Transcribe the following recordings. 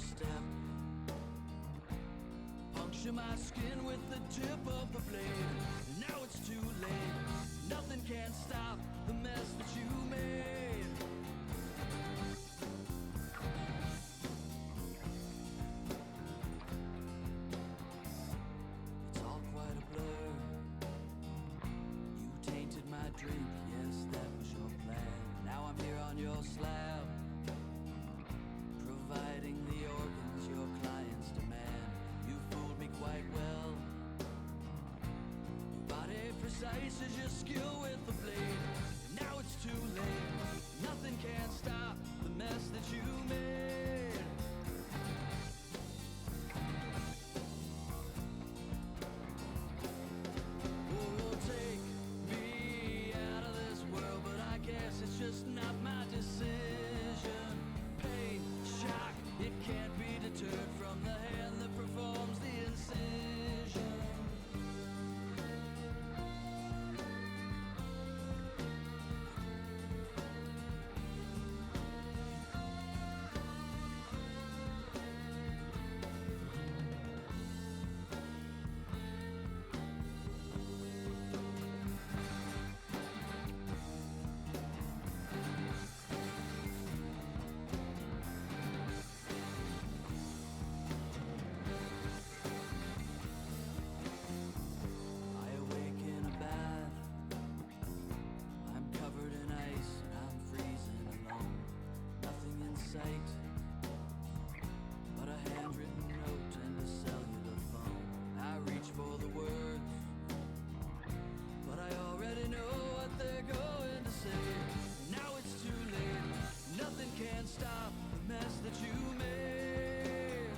step. Puncture my skin with the tip of the blade. Now it's too late. Nothing can stop the mess that you made. It's all quite a blur. You tainted my drink, yes, that was your plan. Now I'm here on your slab, providing the organs your clients demand. You fooled me quite well. Your body precise as your skill with the blade. Now it's too late. Nothing can stop the mess that you made. Oh, take me out of this world, but I guess it's just not my decision. Pain, shock, it can't be deterred from the hand that performs the incision. Can't stop the mess that you made.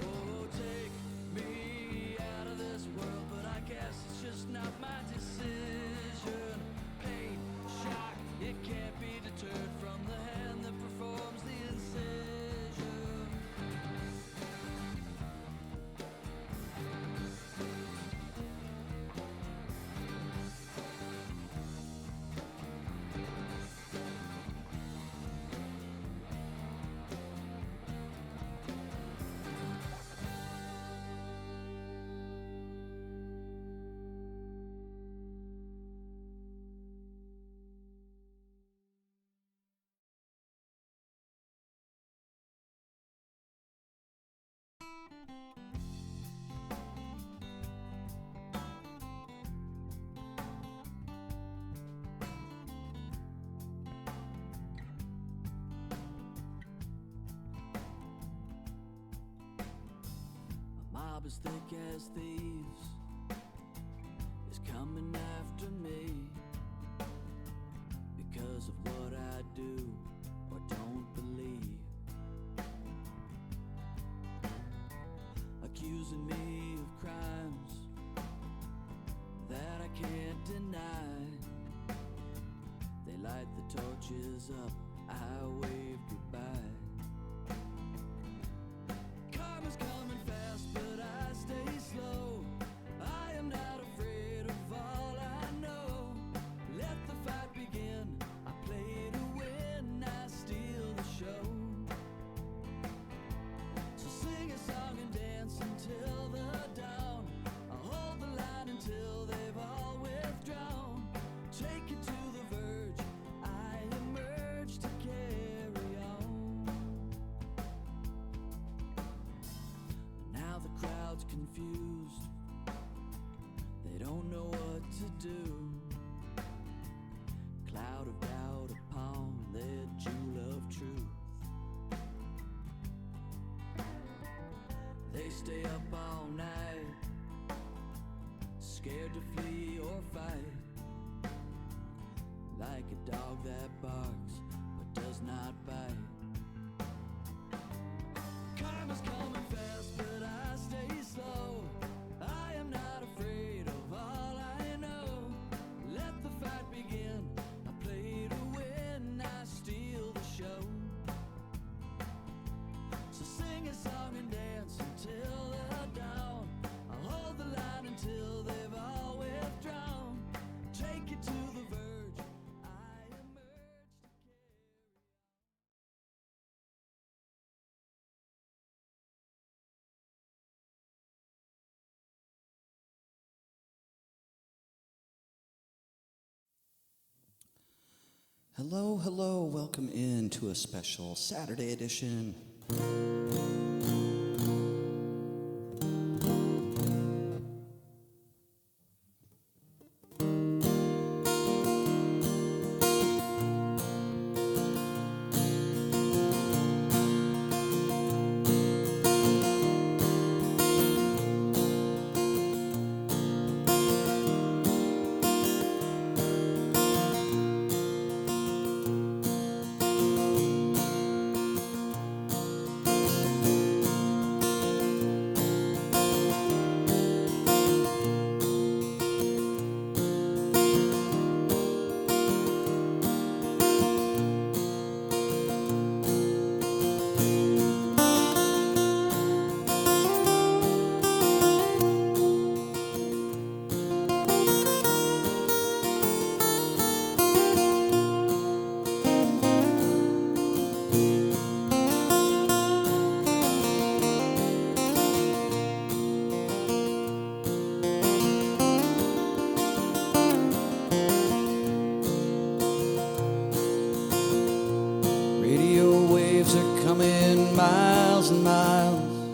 Oh, take me out of this world, but I guess it's just not my decision. Pain, shock, it can't be deterred from the hand that performs the incision. As thick as thieves is coming after me because of what I do or don't believe, accusing me of crimes that I can't deny. They light the torches up, I wave goodbye. Stay slow. I am not afraid of all I know. Let the fight begin. I play to win. I steal the show. So sing a song and dance until the dawn. I'll hold the line until they've all withdrawn. Take it to the verge. I emerge to carry on. Now the crowd's confused, they don't know what to do. Cloud of doubt upon their jewel of truth. They stay up all night, scared to flee or fight, like a dog that barks but does not bite. Karma's coming fast, but I stay slow. I am not afraid of all I know. Let the fight begin. I play to win. I steal the show. So sing a song and dance until the dawn. I'll hold the line until they've all withdrawn. Take it to the verge. I am Hello, hello, welcome in to a special Saturday edition. Radio waves are coming miles and miles,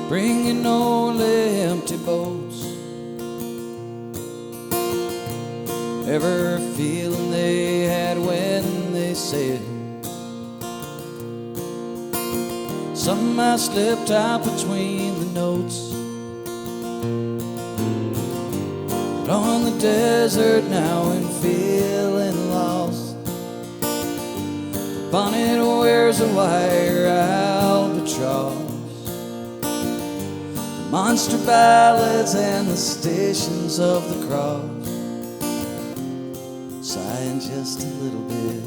bringing only empty boats. Ever feeling they had when they said somehow slipped out between the notes. But on the desert now and feeling lost, the bonnet wears a wire albatross. The monster ballads and the stations of the cross, sighing just a little bit,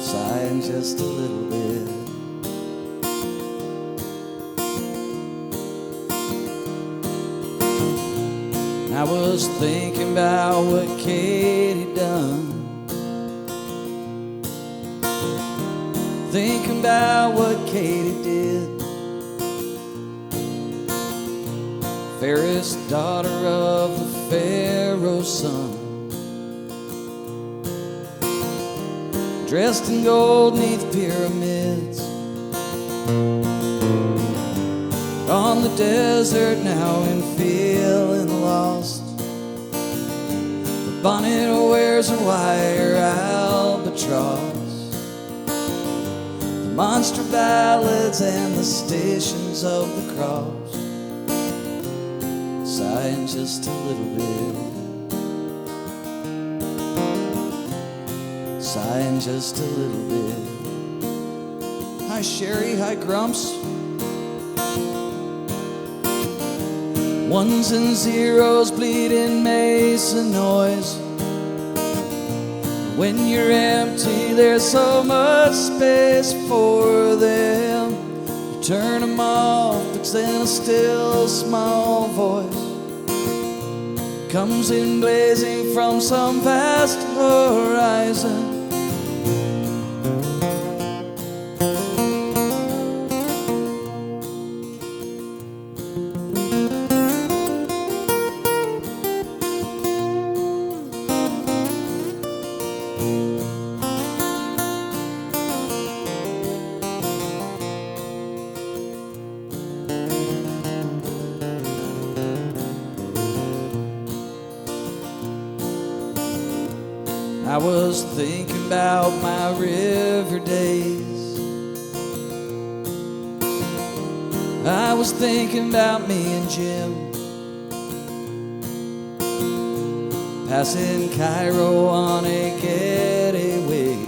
sighing just a little bit. I was thinking about what Katie done, thinking about what Katie did. Fairest daughter of the Pharaoh's son, dressed in gold neath pyramids. On the desert now and feeling lost, the bonnet wears a wire albatross. The monster ballads and the stations of the cross, sighing just a little bit, sighing just a little bit. Hi Sherry, hi Grumps. Ones and zeros bleed in Mason noise. When you're empty, there's so much space for them. You turn them off, but then a still small voice comes in blazing from some vast horizon. I was thinking about my river days. I was thinking about me and Jim, passing Cairo on a getaway,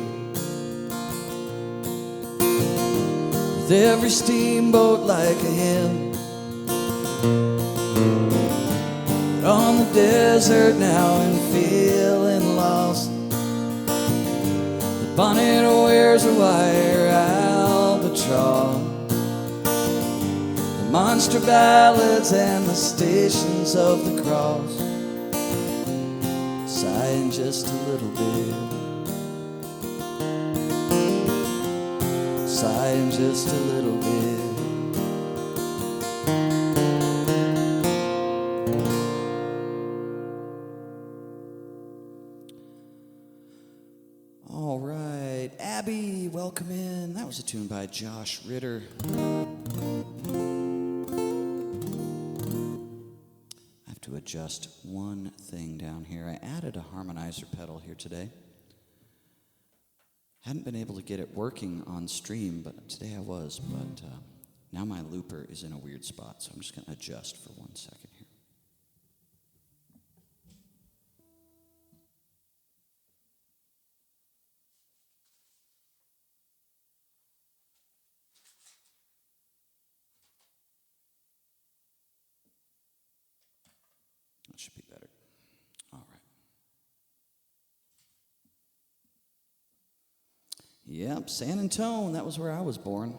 with every steamboat like a hymn. But on the desert now and feeling lost, the bonnet wears a wire albatross. The monster ballads and the stations of the cross, sighing just a little bit, sighing just a little bit. All right, Abby, welcome in. That was a tune by Josh Ritter. I have to adjust one thing down here. I added a harmonizer pedal here today. Hadn't been able to get it working on stream, but today I was. But now my looper is in a weird spot, so I'm just going to adjust for 1 second here. That should be better. All right. Yep, San Antone, that was where I was born.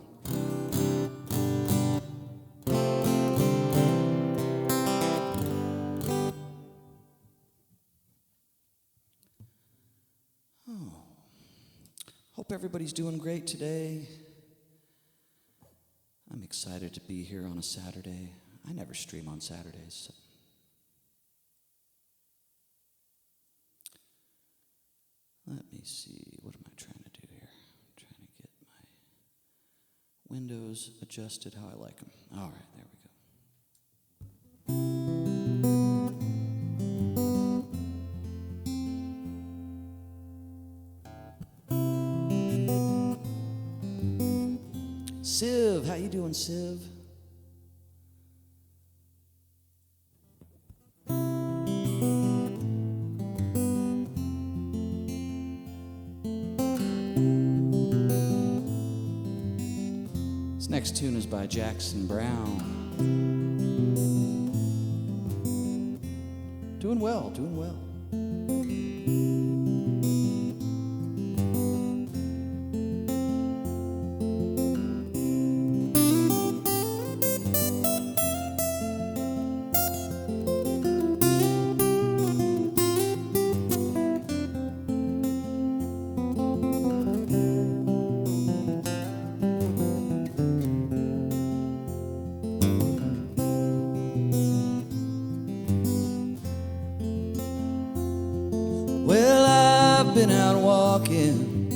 Hope everybody's doing great today. I'm excited to be here on a Saturday. I never stream on Saturdays. So. Let me see, what am I trying to do here? I'm trying to get my windows adjusted how I like them. All right, there we go. Siv, how you doing, Siv? This next tune is by Jackson Brown. Doing well, doing well. Been out walking,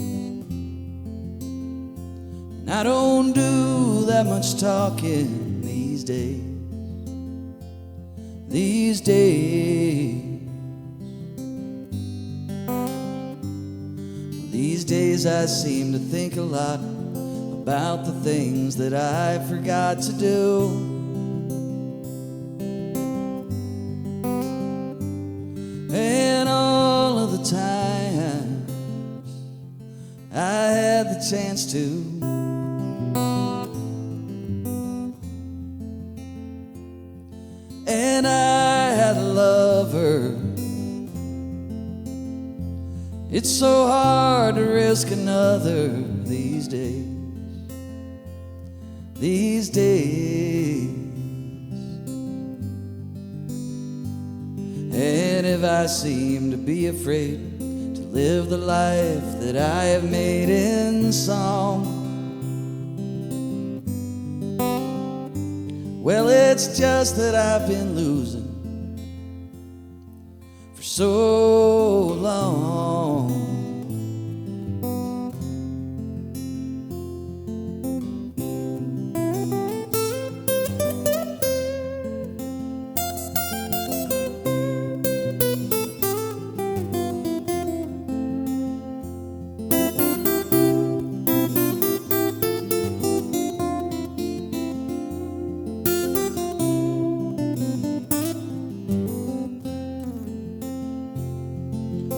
and I don't do that much talking these days. These days, these days I seem to think a lot about the things that I forgot to do. And all of the time I had the chance to. And I had to love her. It's so hard to risk another these days. These days. And if I seem to be afraid live the life that I have made in song, well, it's just that I've been losing for so long.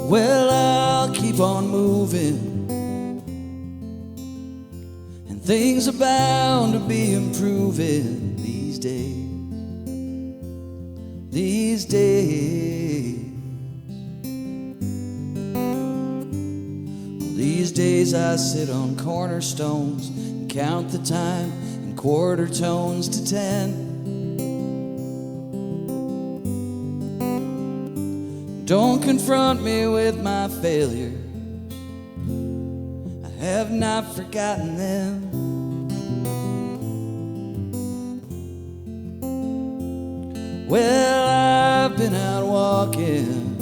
Well, I'll keep on moving, and things are bound to be improving these days. These days. These days I sit on cornerstones and count the time in quarter tones to 10. Don't confront me with my failure, I have not forgotten them. Well, I've been out walking,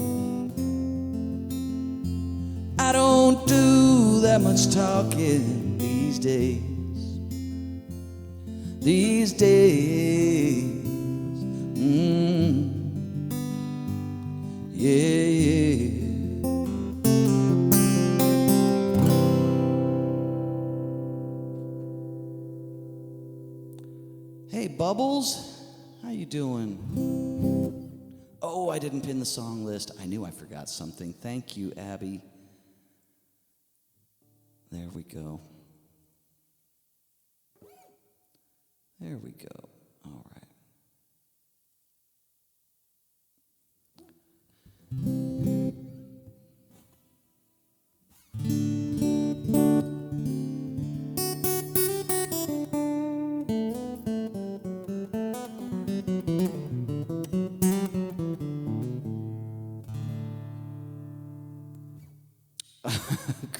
I don't do that much talking these days. These days, yeah. Hey, Bubbles, how you doing? Oh, I didn't pin the song list. I knew I forgot something. Thank you, Abby. There we go. There we go. All right.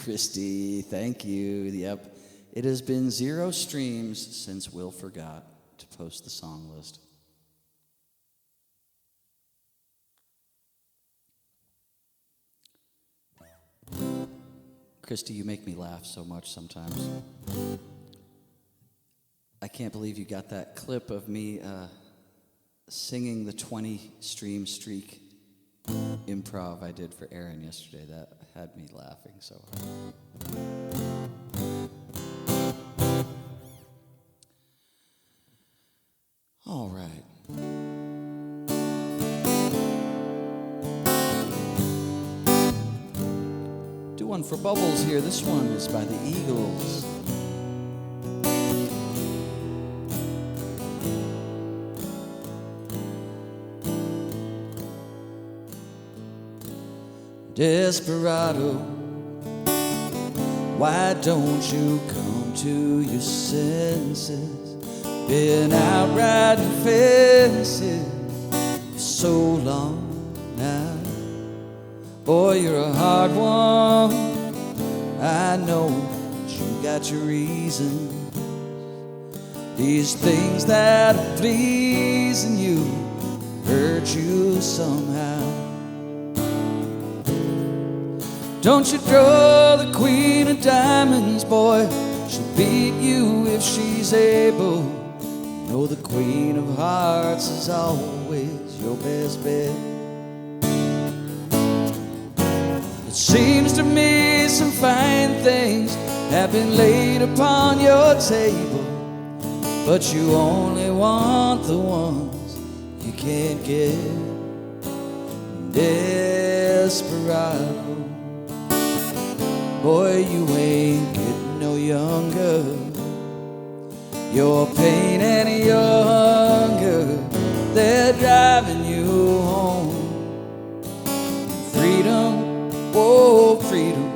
Christy, thank you. Yep. It has been 0 streams since Will forgot to post the song list. Christy, you make me laugh so much sometimes. I can't believe you got that clip of me singing the 20 stream streak improv I did for Aaron yesterday. That had me laughing so hard. All right. Do one for Bubbles here. This one is by the Eagles. Desperado, why don't you come to your senses? Been out riding fences for so long now. Boy, you're a hard one, I know, but you got your reasons. These things that are pleasing you hurt you somehow. Don't you draw the queen of diamonds, boy, she'll beat you if she's able. You know the queen of hearts is always your best bet. It seems to me some fine things have been laid upon your table, but you only want the ones you can't get. Desperado, boy, you ain't getting no younger. Your pain and your hunger, they're driving you home. Freedom, oh freedom,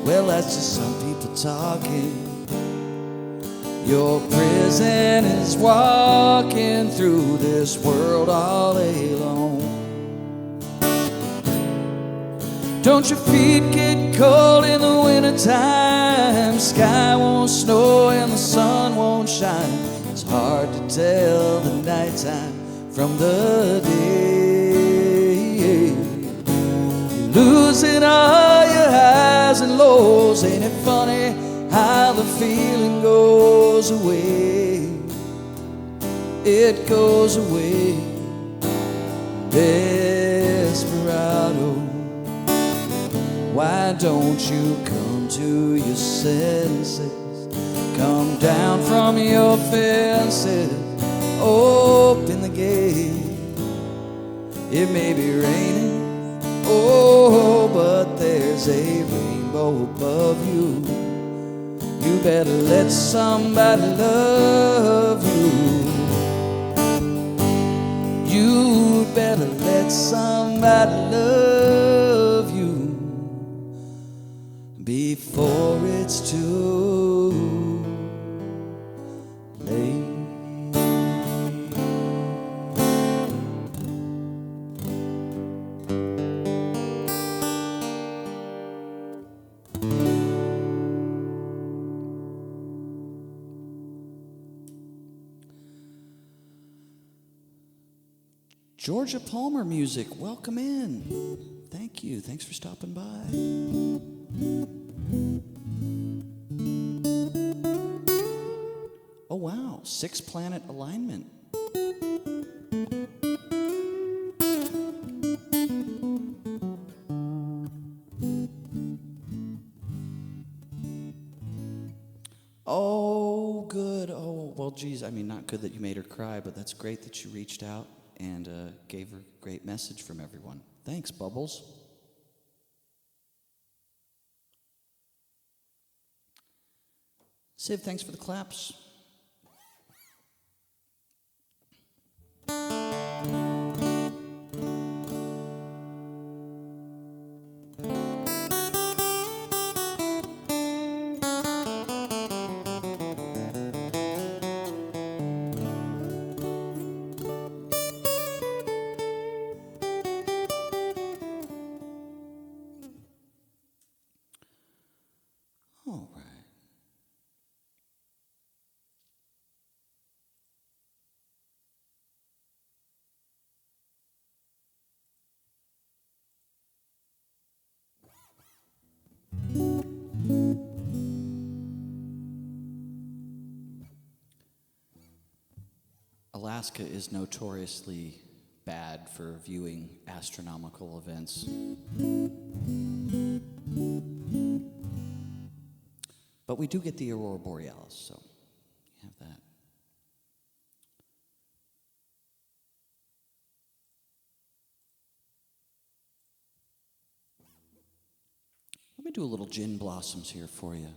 well that's just some people talking. Your prison is walking through this world all alone. Don't your feet get cold in the wintertime? Sky won't snow and the sun won't shine. It's hard to tell the nighttime from the day. You're losing all your highs and lows. Ain't it funny how the feeling goes away? It goes away. Desperado, why don't you come to your senses? Come down from your fences, open the gate. It may be raining, oh, but there's a rainbow above you. You better let somebody love you. You'd better let somebody love you before it's too late. Georgia Palmer music, welcome in. Thank you. Thanks for stopping by. 6-planet alignment. Oh, good. Oh, well, geez, I mean, not good that you made her cry, but that's great that you reached out and gave her a great message from everyone. Thanks, Bubbles. Siv, thanks for the claps. All right. Alaska is notoriously bad for viewing astronomical events. But we do get the aurora borealis, so you have that. Let me do a little gin blossoms here for you.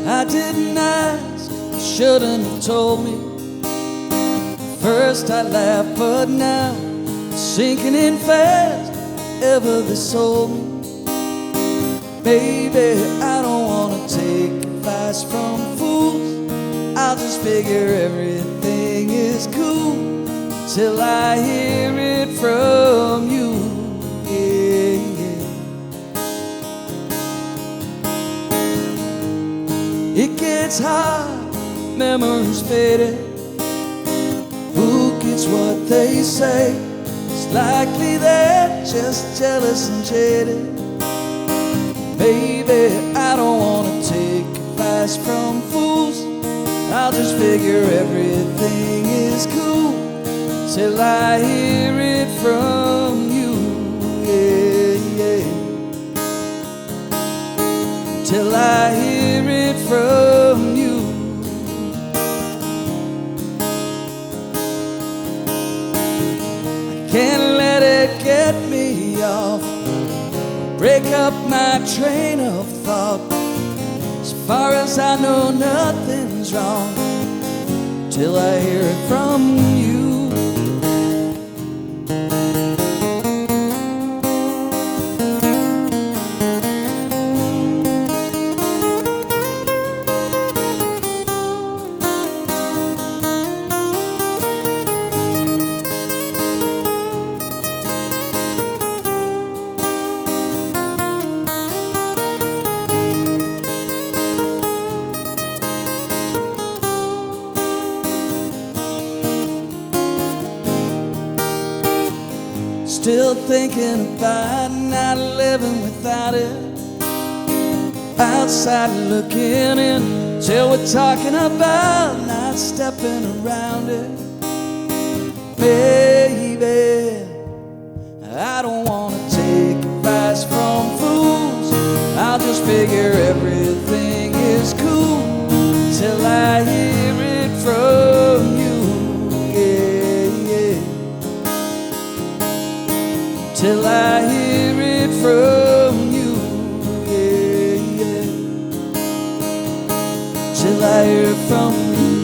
I didn't ask, you shouldn't have told me. First I laughed, but now it's sinking in fast. Ever this sold me. Baby, I don't wanna take advice from fools. I'll just figure everything is cool till I hear it from you. Yeah, yeah. It gets hard, memories faded. Who gets what they say? It's likely they're just jealous and jaded. Baby, I don't wanna take advice from fools. I'll just figure everything is cool till I hear it from you. Yeah, yeah. Till I hear it from you. I can't let it get me off, break up my train of thought. As far as I know, nothing's wrong till I hear it from you. Still thinking about not living without it. Outside looking in, till we're talking about not stepping around it. Baby, I don't wanna take advice from fools. I'll just figure everything is cool till I hear it from you. Till I hear it from you, yeah, yeah. Till I hear it from you.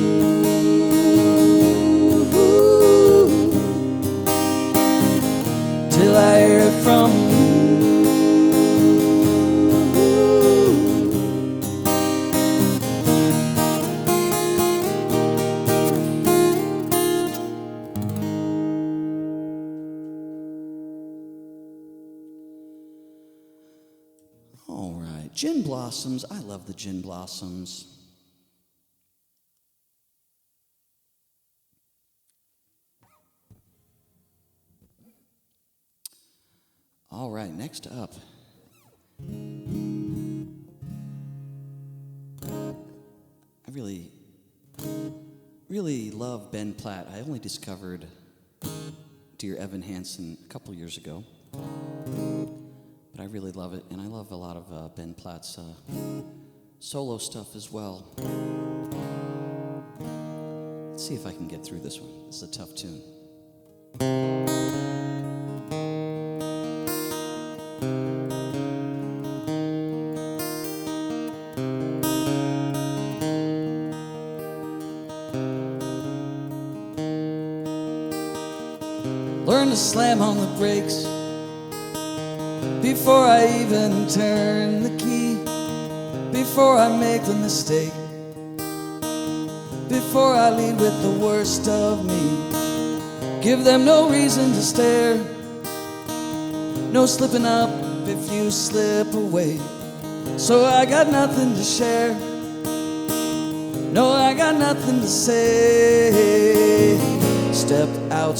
Gin Blossoms, I love the Gin Blossoms. All right, next up. I really love Ben Platt. I only discovered Dear Evan Hansen a couple years ago. But I really love it, and I love a lot of Ben Platt's solo stuff as well. Let's see if I can get through this one. This is a tough tune. Learn to slam on the brakes before I even turn the key, before I make the mistake, before I lead with the worst of me. Give them no reason to stare, no slipping up if you slip away. So I got nothing to share, no, I got nothing to say. Step out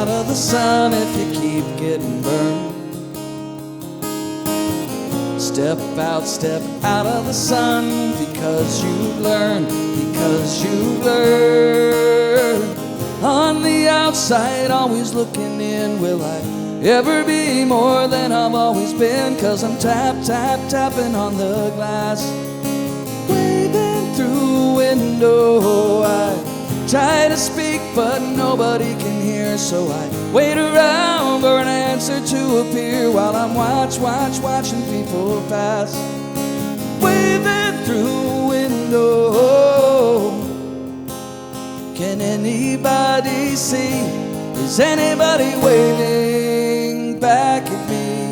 of the sun if you keep getting burned. Step out of the sun because you've learned, On the outside, always looking in, will I ever be more than I've always been? 'Cause I'm tapping on the glass, waving through a window. I try to speak, but nobody can hear, so I wait around for an answer to appear while I'm watching people pass, waving through a window. Can anybody see? Is anybody waving back at me?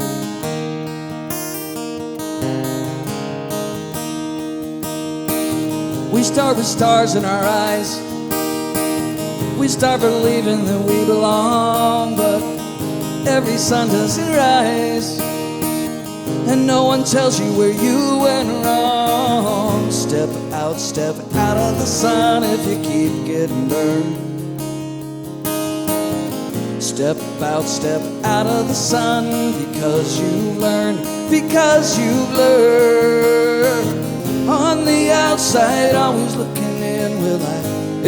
We start with stars in our eyes, we start believing that we belong, but every sun doesn't rise, and no one tells you where you went wrong. Step out of the sun if you keep getting burned. Step out of the sun because you've learned, On the outside, always looking in, will I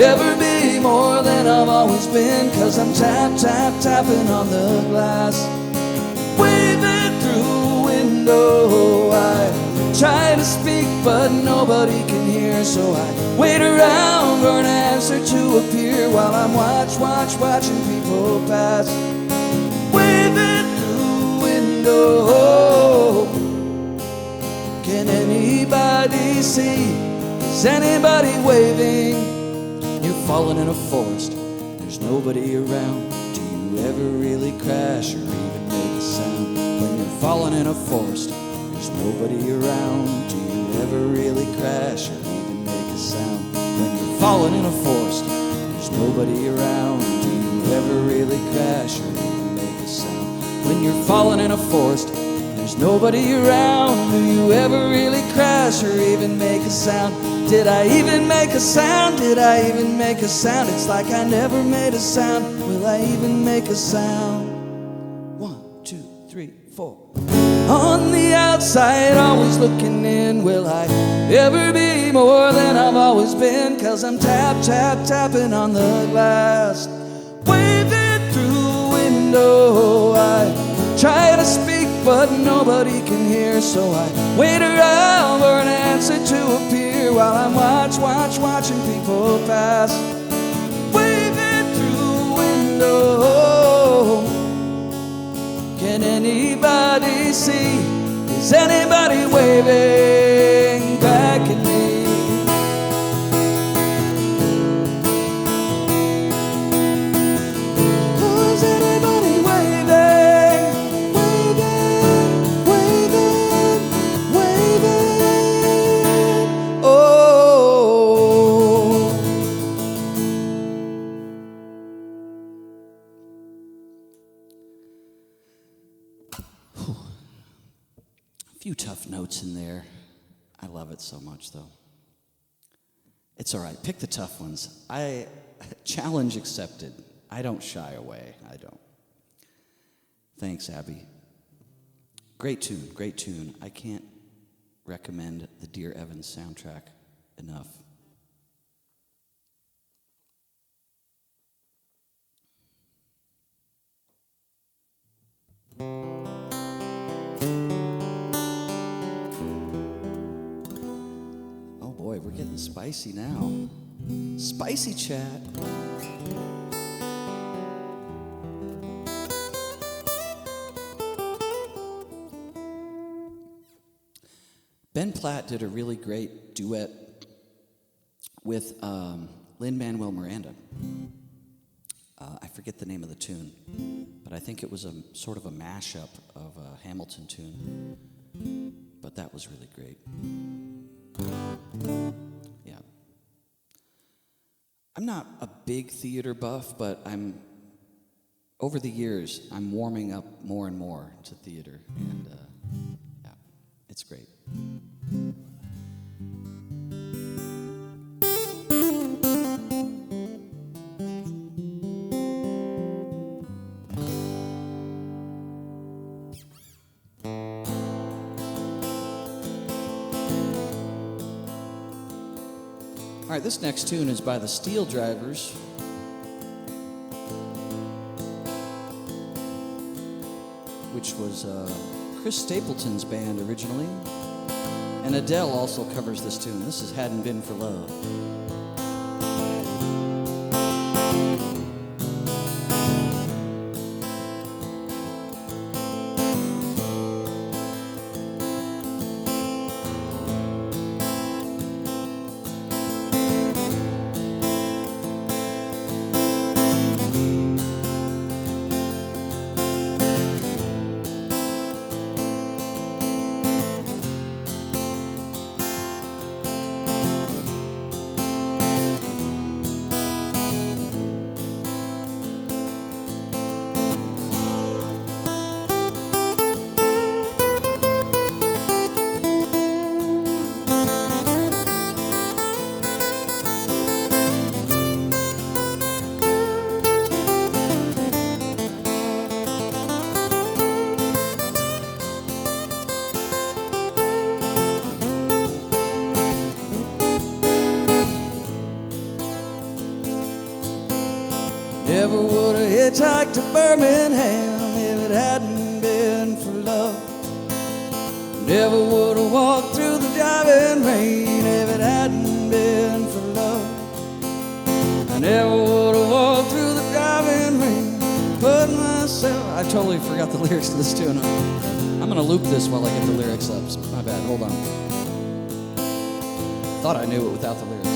ever be more than I've always been? 'Cause I'm tapping on the glass, waving through a window. I try to speak, but nobody can hear, so I wait around for an answer to appear while I'm watching people pass, waving through a window. Can anybody see? Is anybody waving? You're falling in a forest, there's nobody around. Do you ever really crash or even make a sound? When you're falling in a forest, there's nobody around. Do you ever really crash or even make a sound? When you're falling in a forest, there's nobody around. Do you ever really crash or even make a sound? When you're falling in a forest, there's nobody around. Do you ever really crash or even make a sound? Did I even make a sound? Did I even make a sound? It's like I never made a sound. Will I even make a sound? 1, 2, 3, 4. On the outside, always looking in, will I ever be more than I've always been? 'Cause I'm tapping on the glass, waving through a window. I try to speak, but nobody can hear, so I wait around for an answer to appear while I'm watching people pass, waving through a window. Can anybody see? Is anybody waving back at me? Is anybody waving? Oh. A few tough notes in there. I love it so much, though. It's all right. Pick the tough ones. Challenge accepted. I don't shy away. I don't. Thanks, Abby. Great tune, great tune. I can't recommend the Dear Evan soundtrack enough. Oh boy, we're getting spicy now. Spicy chat. Ben Platt did a really great duet with Lin-Manuel Miranda. I forget the name of the tune, but I think it was a sort of a mashup of a Hamilton tune. But that was really great. Yeah. I'm not a big theater buff, but over the years, I'm warming up more and more to theater, and yeah, it's great. All right, this next tune is by the Steel Drivers. Which was Chris Stapleton's band originally. And Adele also covers this tune. This is Hadn't Been for Love. Never would have hitchhiked to Birmingham if it hadn't been for love. Never would have walked through the driving rain if it hadn't been for love. I never would have walked through the driving rain, put myself... I totally forgot the lyrics to this tune. I'm going to loop this while I get the lyrics up. My bad, hold on. Thought I knew it without the lyrics.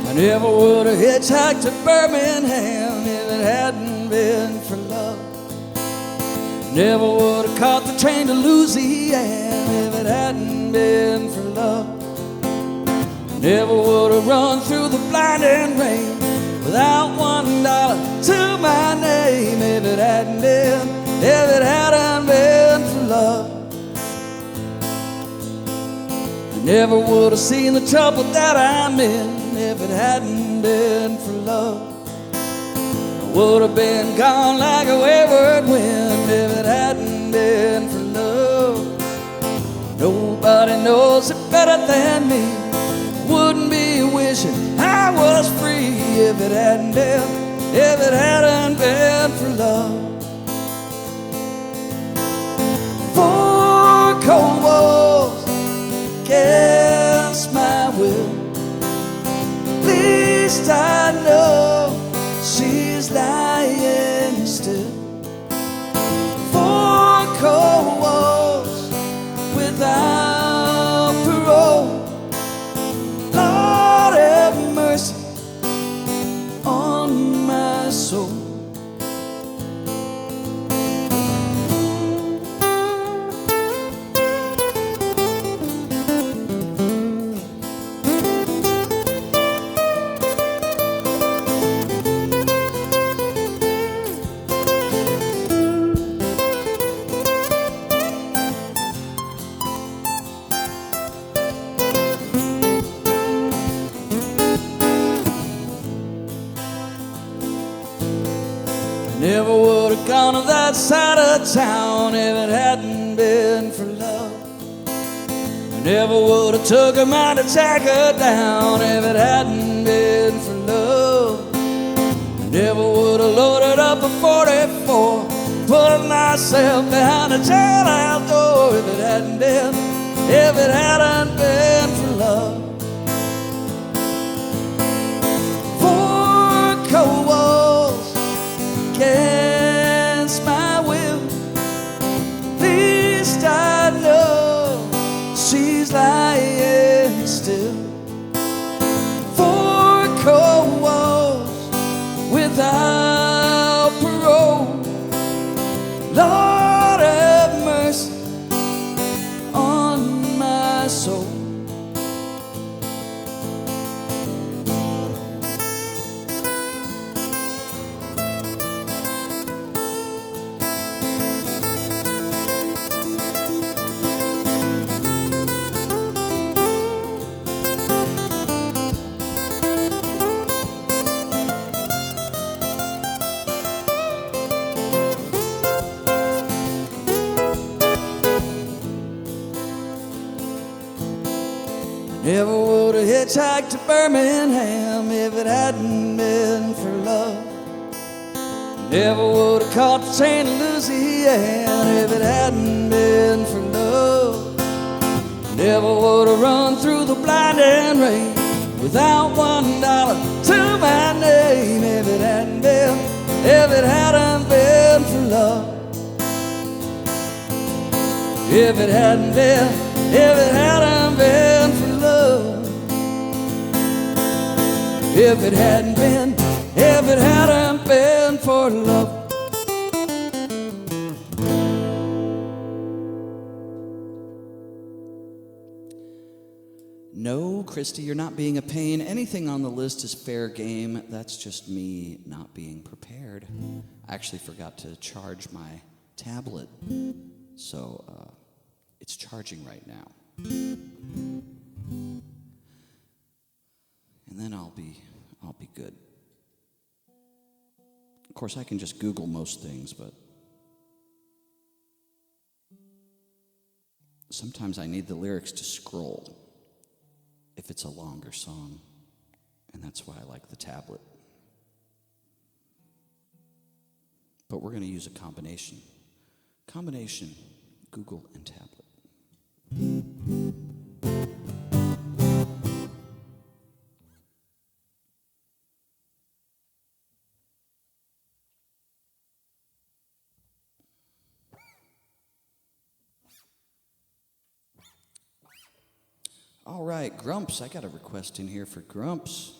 I never would have hitchhiked to Birmingham if it hadn't been for love. Never would have caught the train to Louisiana if it hadn't been for love. Never would have run through the blinding rain without $1 to my name if it hadn't been for love. I never would have seen the trouble that I'm in if it hadn't been for love. I would have been gone like a wayward wind if it hadn't been for love. Nobody knows it better than me. Wouldn't be wishing I was free if it hadn't been for love. 4 cold walls against my will. At least I know she's lying still. 4 cold walls without parole. Never would have gone to that side of town if it hadn't been for love. I never would have took him out to track her down if it hadn't been for love. I never would have loaded up a 44, put myself behind a jailhouse door if it hadn't been for love. Four cold walls against my will. At least I know she's lying still. Four cold walls without parole. Lord have mercy on my soul. Never would have hitchhiked to Birmingham if it hadn't been for love. Never would have caught the train to Louisiana if it hadn't been for love. Never would have run through the blinding rain without $1 to my name if it hadn't been for love. If it hadn't been for love. If it hadn't been for love. No, Christy, you're not being a pain. Anything on the list is fair game. That's just me not being prepared. I actually forgot to charge my tablet, so it's charging right now. And then I'll be good. Of course, I can just Google most things, but sometimes I need the lyrics to scroll if it's a longer song, and that's why I like the tablet. But we're going to use a combination, Google and tablet. All right, Grumps. I got a request in here for Grumps.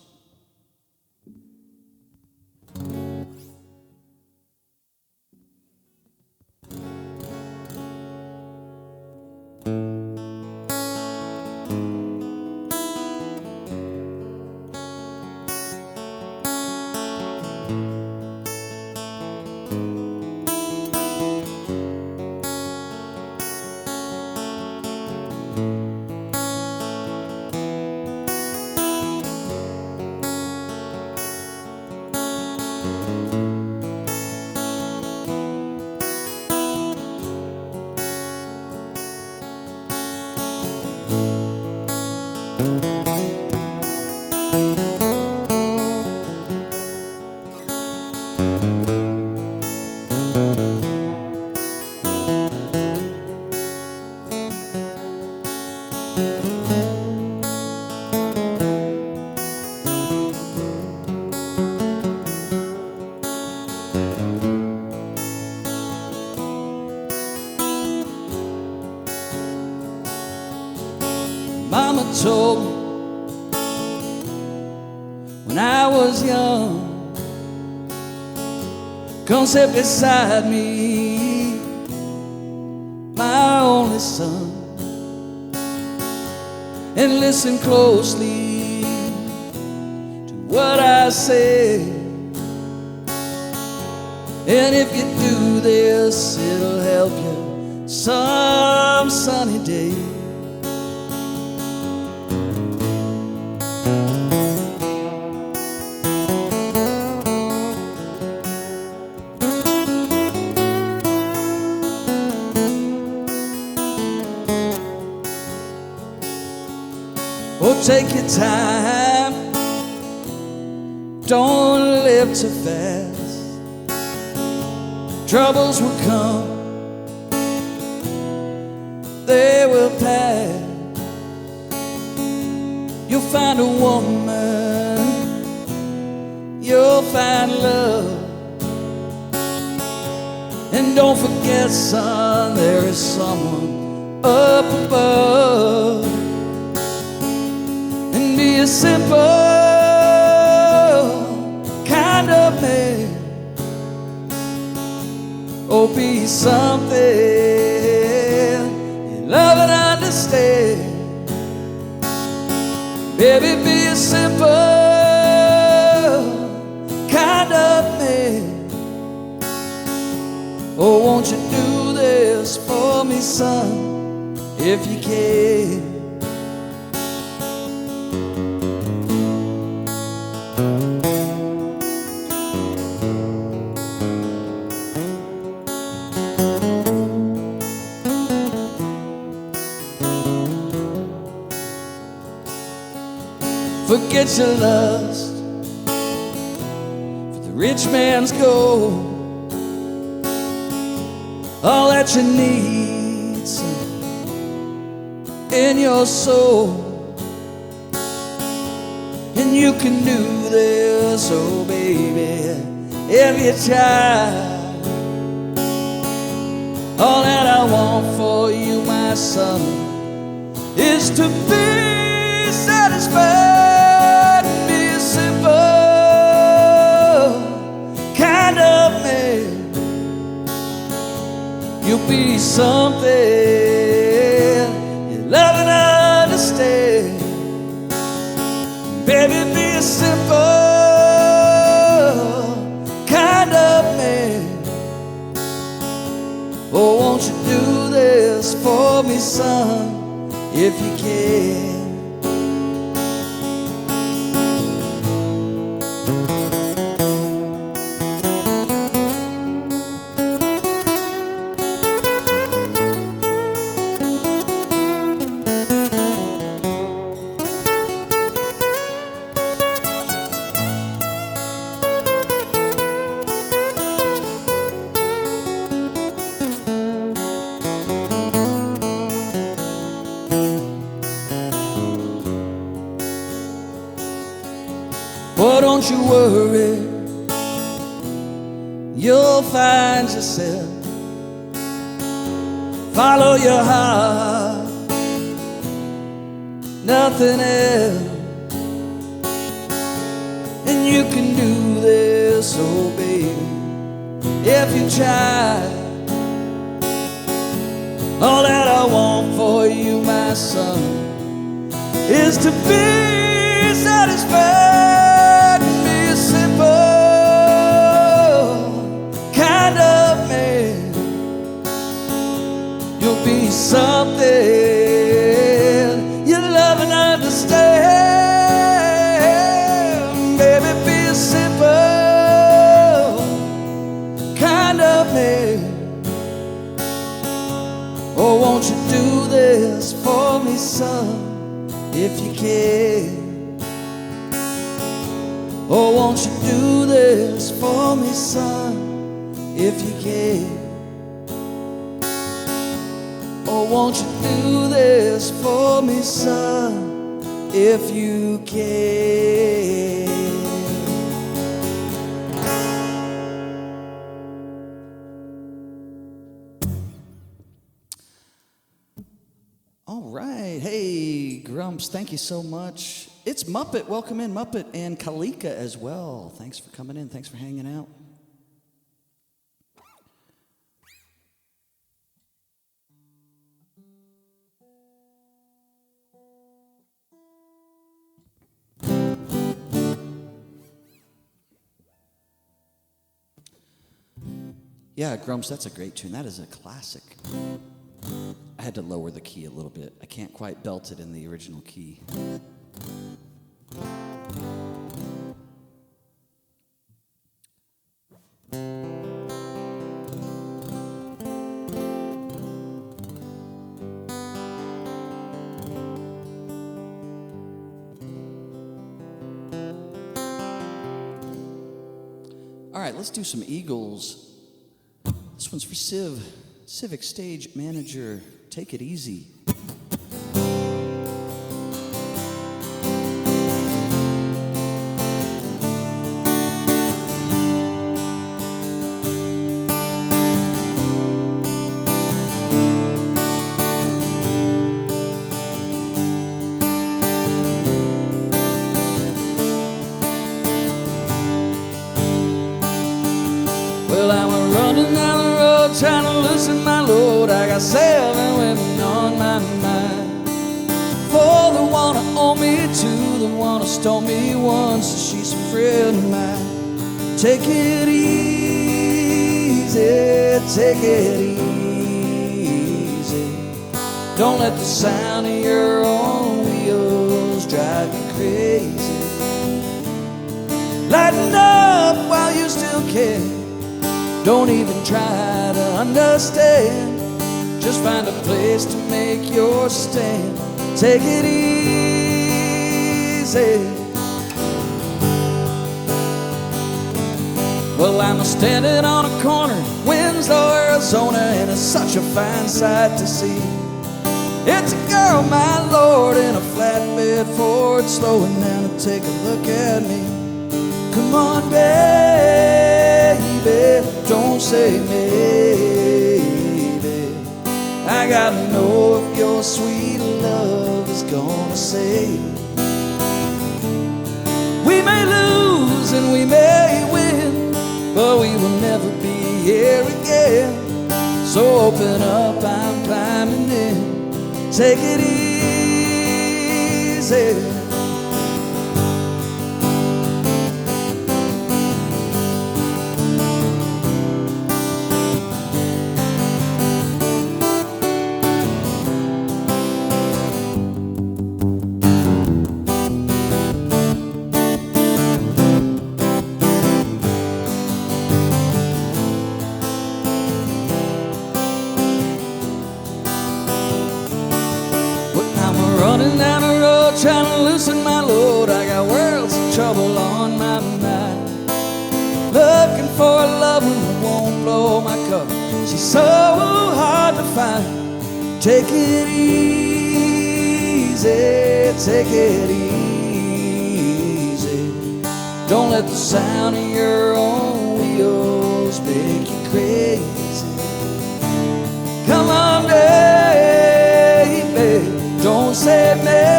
Mama told me when I was young, come sit beside me, my only son, and listen closely to what I say. And if you do this, it'll help you some sunny day. take your time. Don't live too fast. Troubles will come, they will pass. You'll find a woman, you'll find love. And don't forget, son, there is someone up above. And be a simple kind of man, or be something you love and understand. Baby, be a simple kind of man. Oh, won't you do this for me, son, if you can? Forget your lust for the rich man's gold. All that you need's in your soul. And you can do this, oh baby, if you try. All that I want for you, my son, is to be satisfied and be a simple kind of man. You'll be something you love and understand. Baby, be a simple kind of man. Oh, won't you do this for me, son, if you can? Oh, don't you worry, you'll find yourself. Follow your heart, nothing else. And you can do this, oh baby, if you try. All that I want for you, my son, is to be satisfied. You'll be something you love and understand. Baby, be a simple kind of man. Oh, won't you do this for me, son, if you can? Oh, won't you do this for me, son, if you can? Oh, won't you do this for me, son, if you can? All right. Hey, Grumps, thank you so much. It's Muppet. Welcome in, Muppet, and Kalika as well. Thanks for coming in. Thanks for hanging out. Yeah, Grumps, that's a great tune. That is a classic. I had to lower the key a little bit. I can't quite belt it in the original key. All right, let's do some Eagles. This one's for Civ, Civic Stage Manager. Take it easy. Well, I'm running down the road trying to loosen my load. I got 7 women on my mind. 4 that wanna own me, 2 that wanna stole me once. So she's a friend of mine. Take it easy, take it easy. Don't let the sound of your own wheels drive you crazy. Lighten up while you still can. Don't even try to understand. Just find a place to make your stand. Take it easy. Well, I'm standing on a corner, Winslow, Arizona, and it's such a fine sight to see. It's a girl, my lord, in a flatbed Ford, slowing down to take a look at me. Come on, baby, don't say maybe. I gotta know if your sweet love is gonna save me. We may lose and we may win, but we will never be here again. So open up, I'm climbing in. Take it easy. Running down the road, trying to loosen my load. I got worlds of trouble on my mind. Looking for a lover who won't blow my cover. She's so hard to find. Take it easy, take it easy. Don't let the sound of your own wheels make you crazy. Come on, baby, don't say maybe.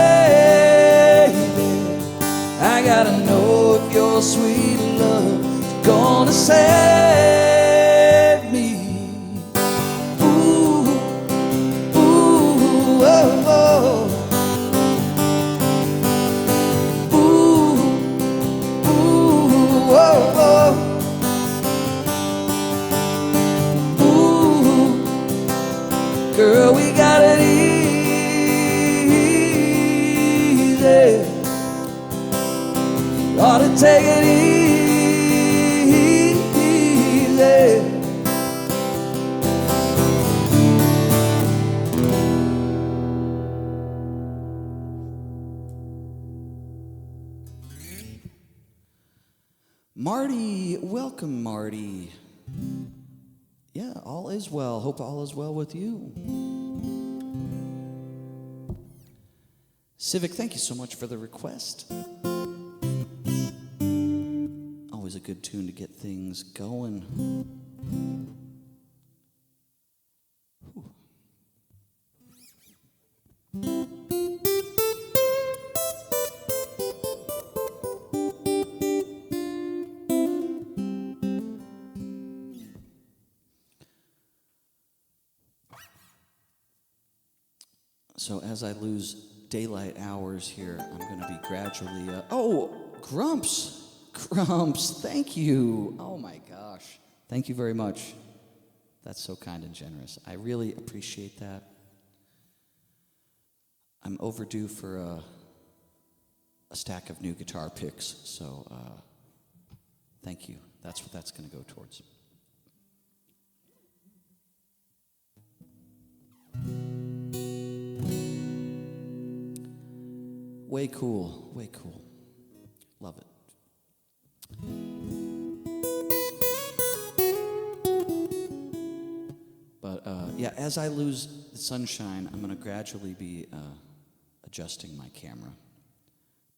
I gotta know if your sweet love is gonna save me. Ooh, ooh, oh, oh. Ooh, ooh, oh, oh. Ooh, girl, we got it easy. Ought to take it easy. Marty, welcome, Marty. Yeah, all is well. Hope all is well with you. Civic, thank you so much for the request. Always a good tune to get things going. Whew. So as I lose daylight hours here, I'm going to be gradually... Oh, Grumps! Grumps, thank you. Oh my gosh. Thank you very much. That's so kind and generous. I really appreciate that. I'm overdue for a stack of new guitar picks, so thank you. That's what that's going to go towards. Way cool, way cool. Love it. Yeah, as I lose the sunshine, I'm going to gradually be adjusting my camera.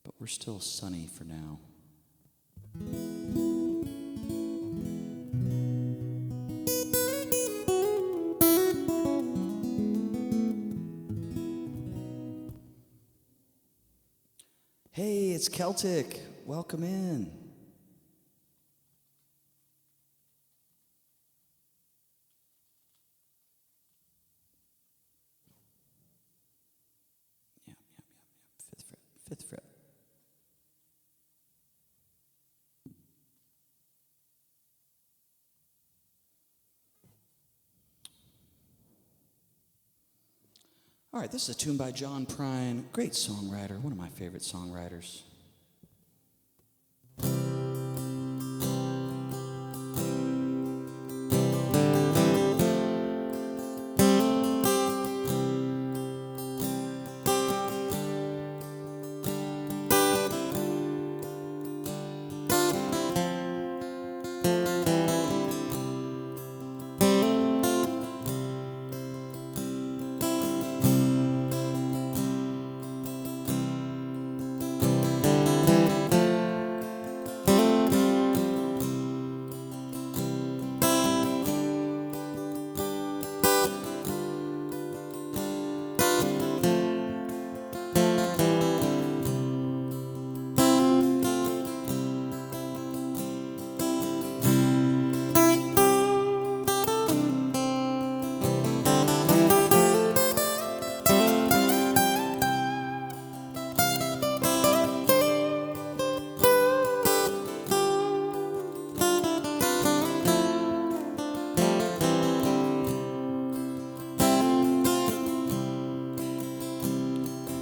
But we're still sunny for now. Hey, it's Celtic. Welcome in. Yeah. Fifth fret. All right, this is a tune by John Prine, great songwriter, one of my favorite songwriters.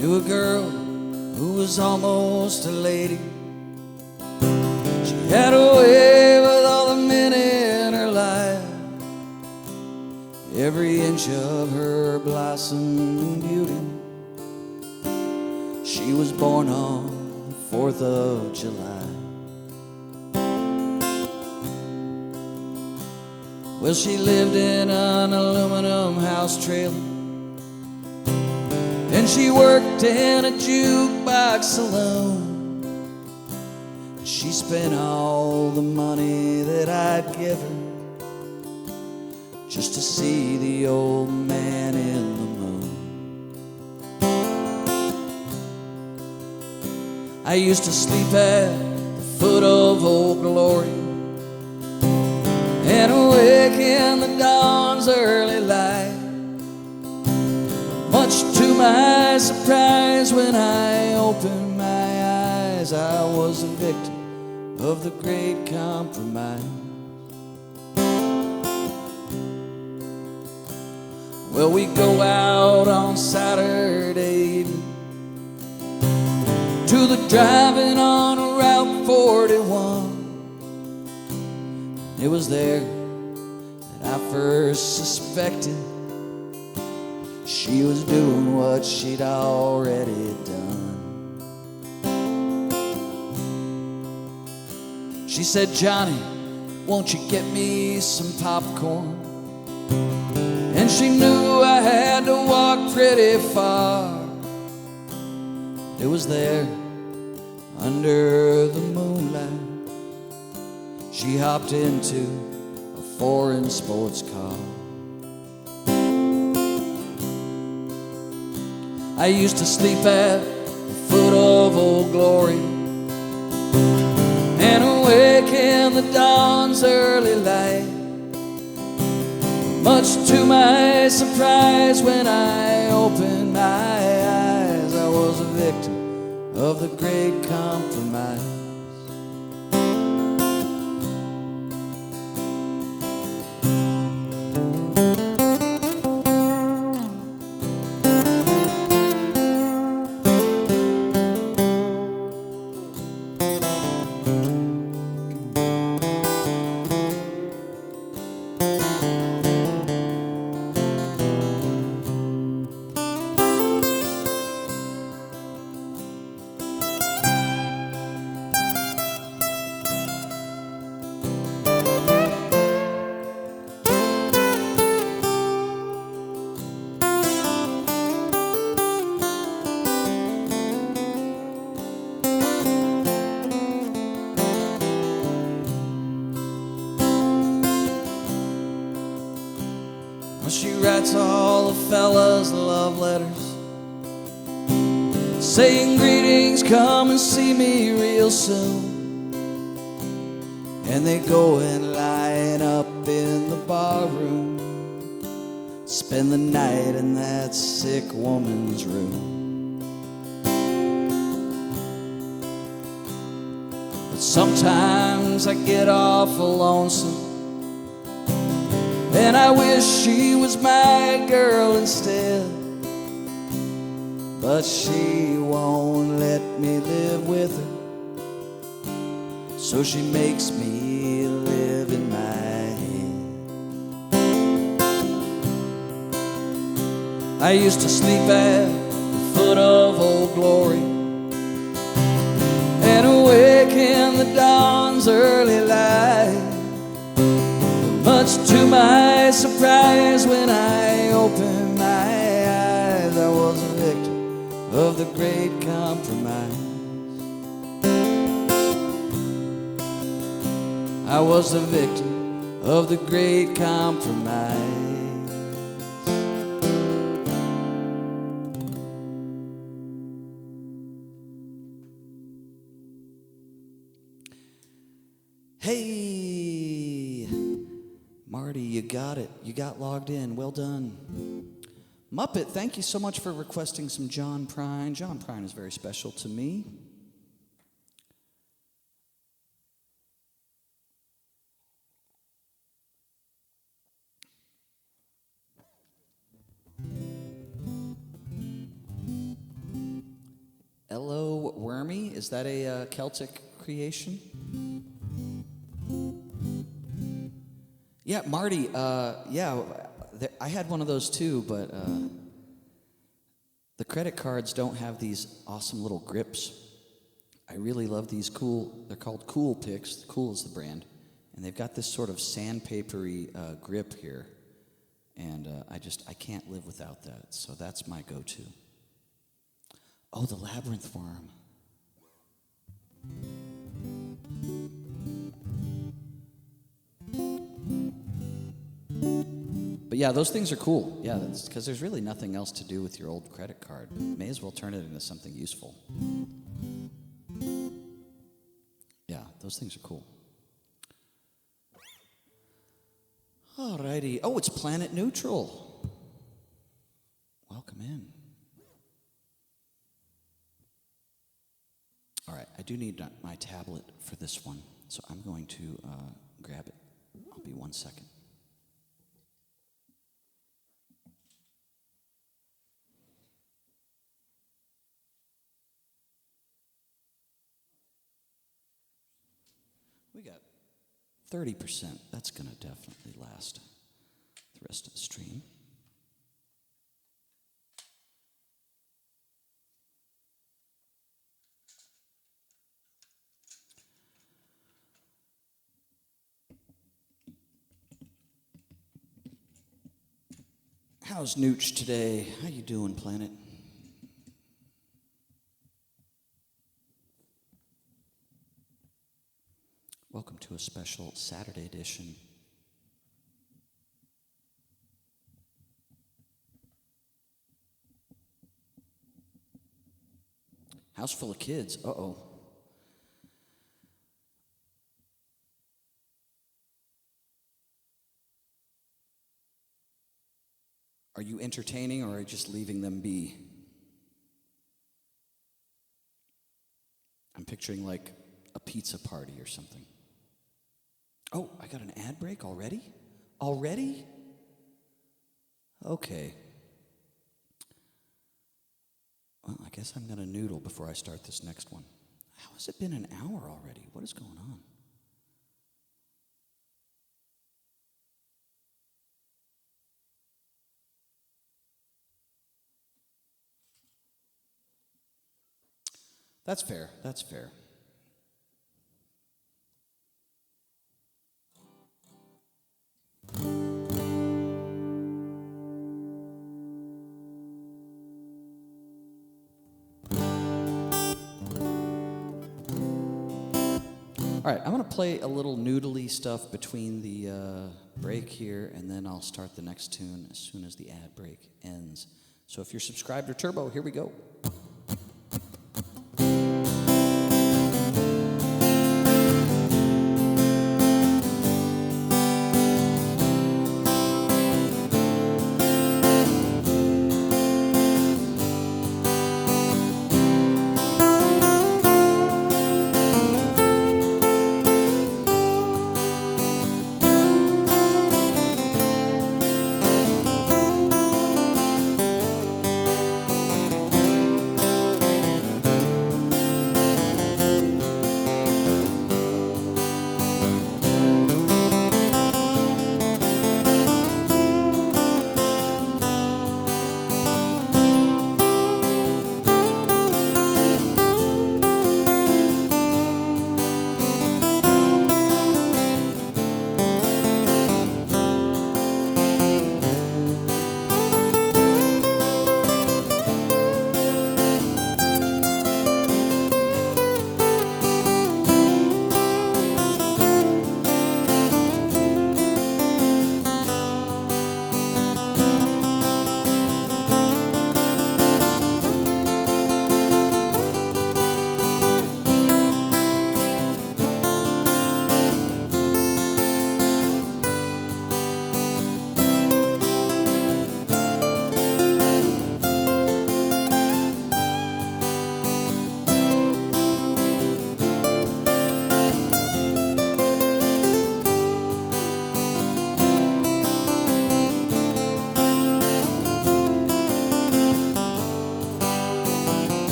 Knew a girl who was almost a lady. She had a way with all the men in her life. Every inch of her blossom beauty. She was born on the 4th of July. Well, she lived in an aluminum house trailer, and she worked in a jukebox saloon. She spent all the money that I'd give her just to see the old man in the moon. I used to sleep at the foot of Old Glory and awake in the dawn's early light. Much to my surprise, when I opened my eyes, I was a victim of the great compromise. Well, we go out on Saturday evening to the drive-in on Route 41. It was there that I first suspected she was doing what she'd already done. She said, "Johnny, won't you get me some popcorn?" And she knew I had to walk pretty far. It was there, under the moonlight, she hopped into a foreign sports car. I used to sleep at the foot of Old Glory and awake in the dawn's early light. Much to my surprise, when I opened my eyes, I was a victim of the great compromise. writes all the fellas love letters, saying greetings, come and see me real soon. And they go and line up in the barroom, spend the night in that sick woman's room. But sometimes I get awful lonesome, and I wish she was my girl instead. But she won't let me live with her, so she makes me live in my head. I used to sleep at the foot of Old Glory and awake in the dawn's early light. Much to my surprise, when I opened my eyes, I was a victim of the great compromise. I was the victim of the great compromise. Hey, Marty, you got it. You got logged in. Well done. Muppet, thank you so much for requesting some John Prine. John Prine is very special to me. Hello, Wormy. Is that a Celtic creation? Yeah, Marty. I had one of those too, but the credit cards don't have these awesome little grips. I really love these cool. They're called Cool Picks. Cool is the brand, and they've got this sort of sandpapery grip here, and I can't live without that. So that's my go-to. Oh, the labyrinth worm. But yeah, those things are cool. Yeah, that's because there's really nothing else to do with your old credit card. May as well turn it into something useful. Yeah, those things are cool. Alrighty. Oh, it's planet neutral. Welcome in. All right, I do need my tablet for this one, so I'm going to grab it. I'll be 1 second. We got 30%. That's going to definitely last the rest of the stream. How's Nooch today? How you doing, Planet? Welcome to a special Saturday edition. House full of kids. Uh-oh. Are you entertaining or are you just leaving them be? I'm picturing like a pizza party or something. Oh, I got an ad break already? Already? Okay. Well, I guess I'm going to noodle before I start this next one. How has it been an hour already? What is going on? That's fair. That's fair. All right, I'm gonna play a little noodly stuff between the break here, and then I'll start the next tune as soon as the ad break ends. So if you're subscribed to Turbo, here we go.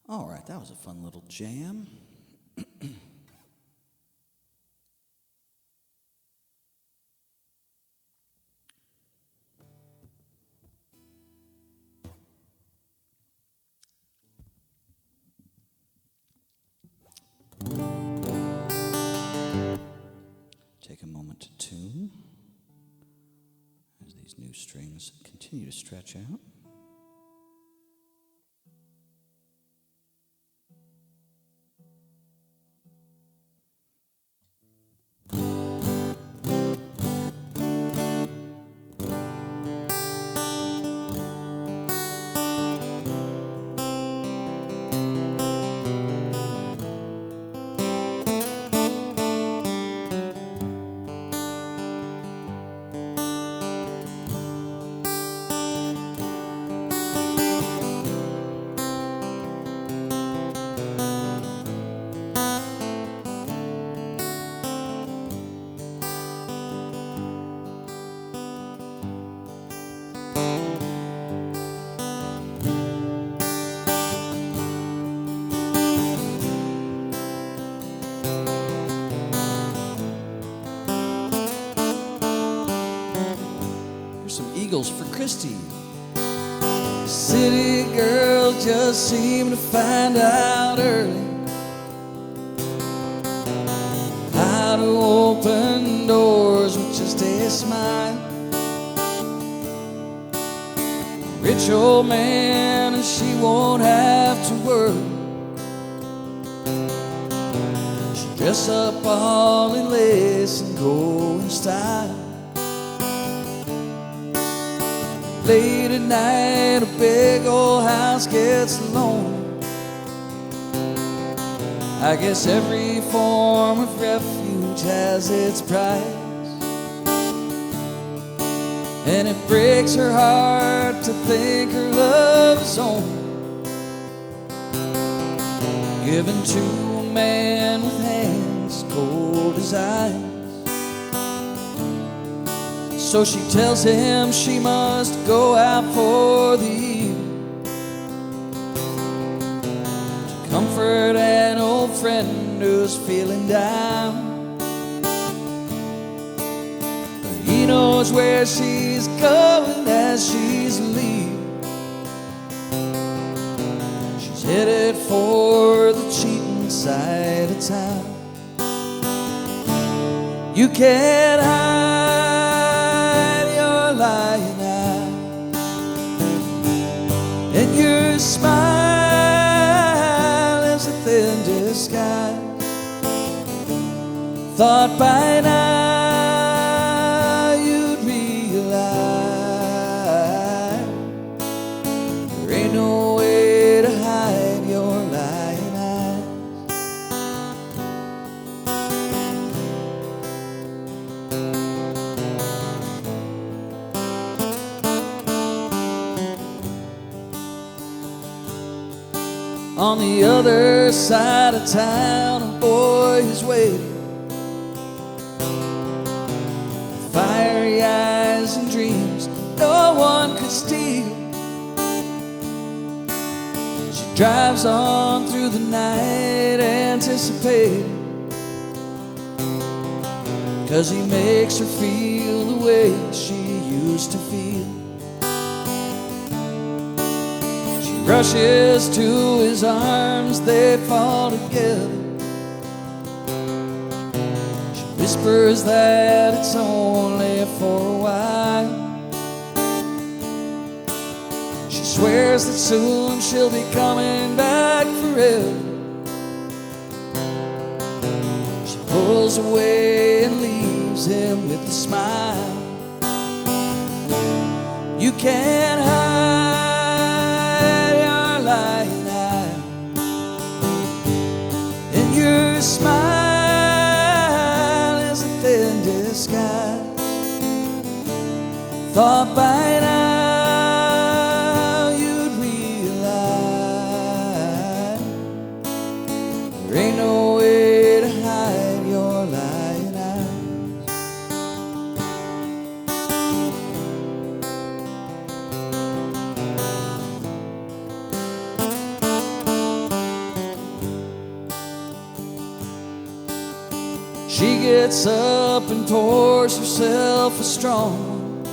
All right, that was a fun little jam. Take a moment to tune as these new strings continue to stretch out. Eagles for Christy. City girls just seem to find out early how to open doors with just a smile. Rich old man and she won't have to worry. She'll dress up all in lace and go in style. Late at night, a big old house gets lonely. I guess every form of refuge has its price, and it breaks her heart to think her love is only given to a man with hands cold as ice. So she tells him she must go out for the evening to comfort an old friend who's feeling down. But he knows where she's going as she's leaving. She's headed for the cheating side of town. You can't hide your lying eyes, and your smile is a thin disguise. Thought by now you'd realize there ain't no way to hide your lying eyes. On the other side of town, a boy is waiting, fiery eyes and dreams no one could steal. She drives on through the night, anticipating, 'cause he makes her feel the way she used to feel. Rushes to his arms, they fall together. She whispers that it's only for a while. She swears that soon she'll be coming back forever. She pulls away and leaves him with a smile. You can't hide lying eye, and your smile is a thin disguise. Thought by now you'd realize there ain't no way to hide your lying eyes. She gets up and pours herself a strong one.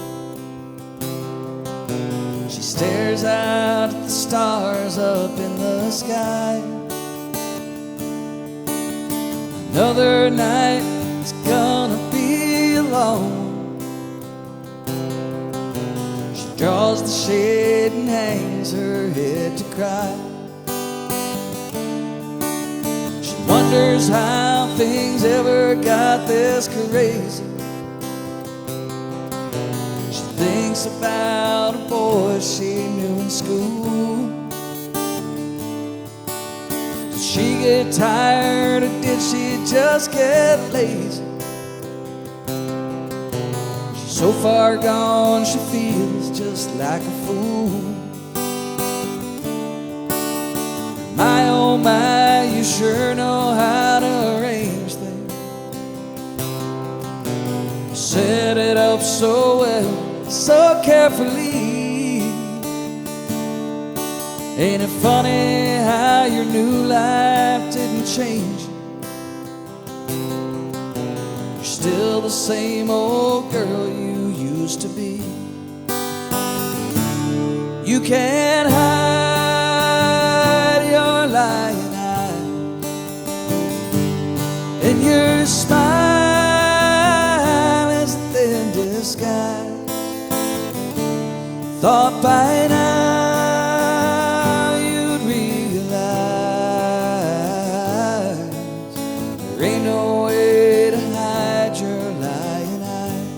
She stares out at the stars up in the sky. Another night is gonna be a long one. She draws the shade and hangs her head to cry. Wonders how things ever got this crazy. She thinks about a boy she knew in school. Did she get tired or did she just get lazy? She's so far gone she feels just like a fool. My oh my, you sure know how to arrange things. You set it up so well, so carefully. Ain't it funny how your new life didn't change? You're still the same old girl you used to be. You can't hide your lying eye, and your smile is a thin disguise. Thought by now you'd realize there ain't no way to hide your lying eyes.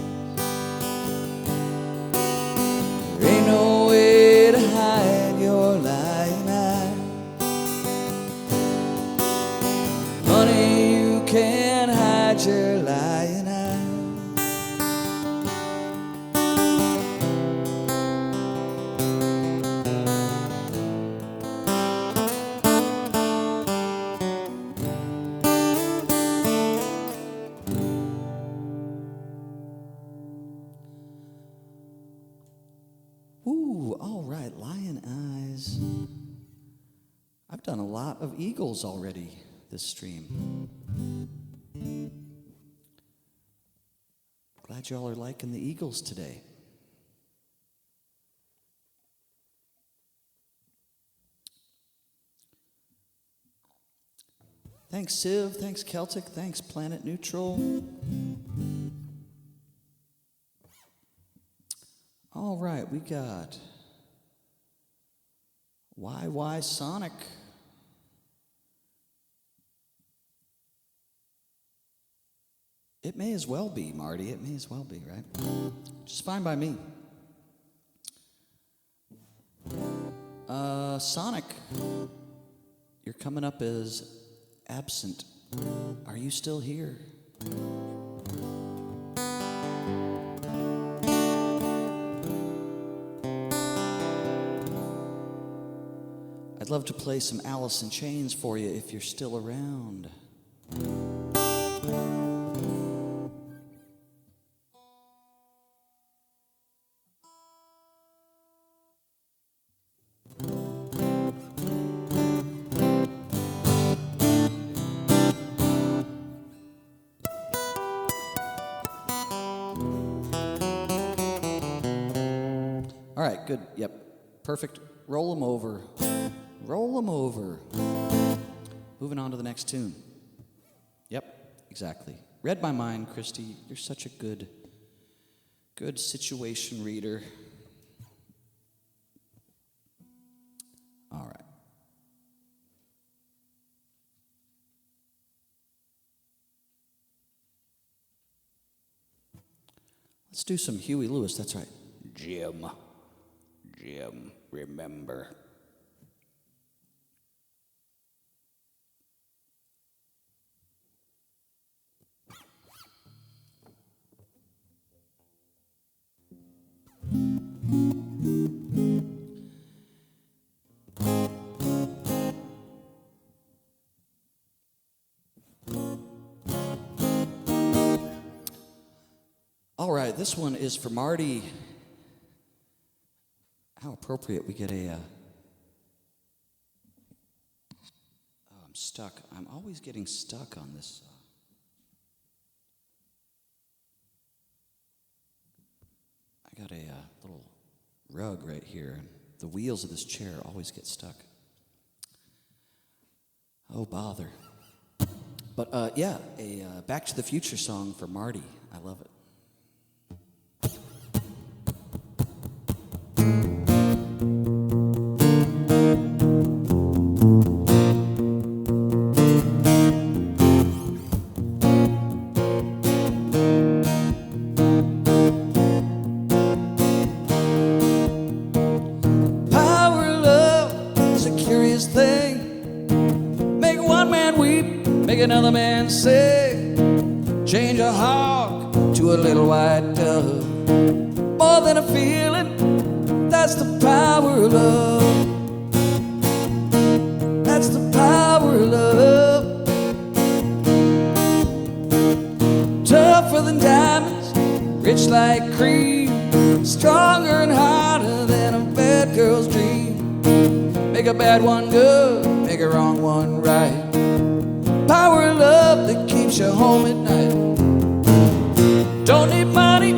There ain't no way to hide your lying eyes. got your lion eye. Ooh, all right, lion eyes. I've done a lot of Eagles already this stream. Glad y'all are liking the Eagles today. Thanks, Civ. Thanks, Celtic. Thanks, Planet Neutral. All right, we got YY Sonic. It may as well be, Marty. It may as well be, right? Just fine by me. Sonic, you're coming up as absent. Are you still here? I'd love to play some Alice in Chains for you if you're still around. All right, good. Yep, perfect. Roll them over. Roll them over. Moving on to the next tune. Yep, exactly. Read my mind, Christy. You're such a good situation reader. All right. Let's do some Huey Lewis. That's right. Jim, remember. All right, this one is for Marty. How appropriate we get a... Oh, I'm stuck. I'm always getting stuck on this. I got a little rug right here, and the wheels of this chair always get stuck. Oh, bother. But yeah, a Back to the Future song for Marty. I love it. Another man say, change a hawk to a little white dove. More than a feeling, that's the power of love. That's the power of love. Tougher than diamonds, rich like cream, stronger and harder than a bad girl's dream. Make a bad one good, make a wrong one right. Power of love that keeps you home at night. Don't need money,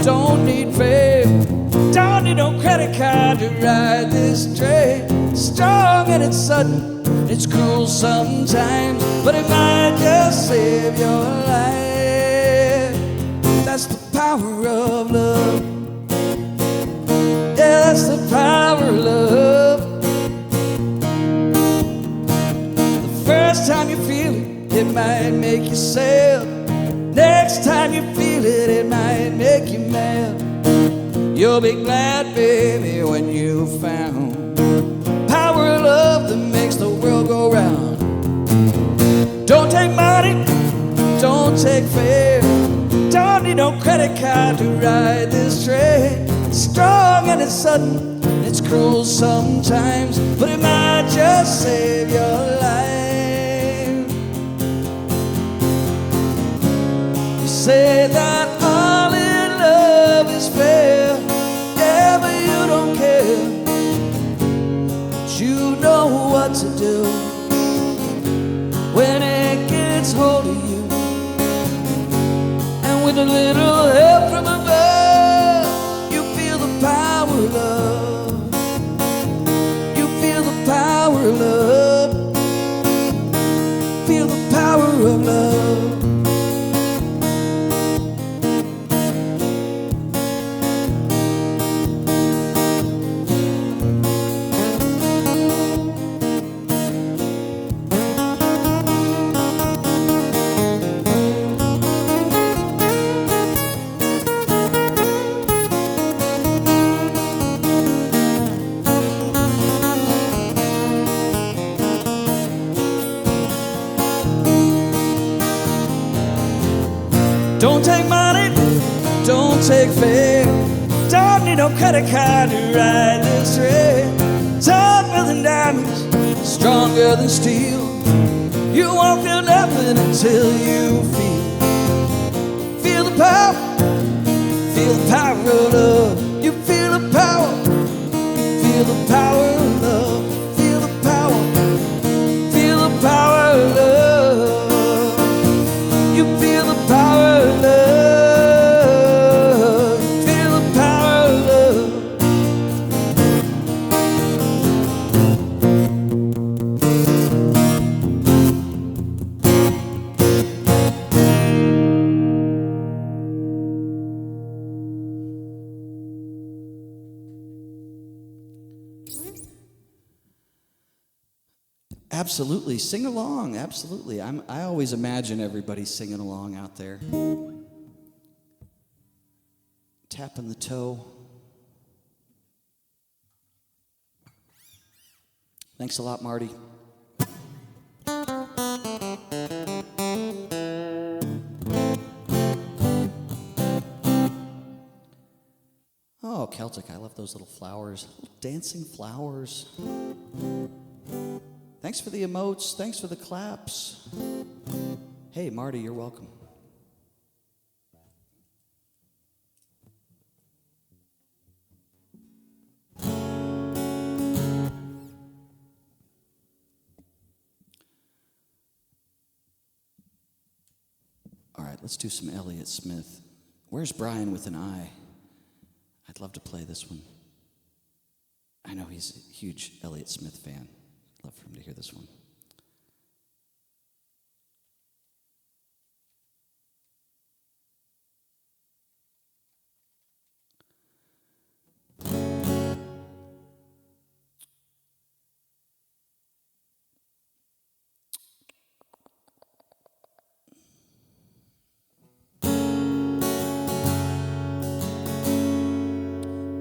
don't need fame, don't need no credit card to ride this train. Strong and it's sudden, it's cruel sometimes, but it might just save your life. That's the power of love. Yeah, that's the power of love. First time you feel it, it might make you sad. Next time you feel it, it might make you mad. You'll be glad, baby, when you found power of love that makes the world go round. Don't take money, don't don't take fare. Don't need no credit card to ride this train. It's strong and it's sudden, it's cruel sometimes, but it might just save your life. You say that all in love is fair, yeah, but you don't care. But you know what to do when it gets hold of you. And with a little help from above, you feel the power of love. You feel the power of love. Feel the power of love. Don't take money, don't take fare. Don't need no credit card to ride this train. Tougher than diamonds, stronger than steel. You won't feel nothing until you feel the power, feel the power of love. You feel the power, feel the power of love. Feel the power, feel the power of love. You feel the power of love. Feel the power of love. Absolutely, sing along. Absolutely, I always imagine everybody singing along out there, tapping the toe. Thanks a lot, Marty. Oh, Celtic, I love those little flowers, little dancing flowers. Thanks for the emotes. Thanks for the claps. Hey, Marty, you're welcome. All right, let's do some Elliott Smith. Where's Brian with an I? I'd love to play this one. I know he's a huge Elliott Smith fan. Love for him to hear this one.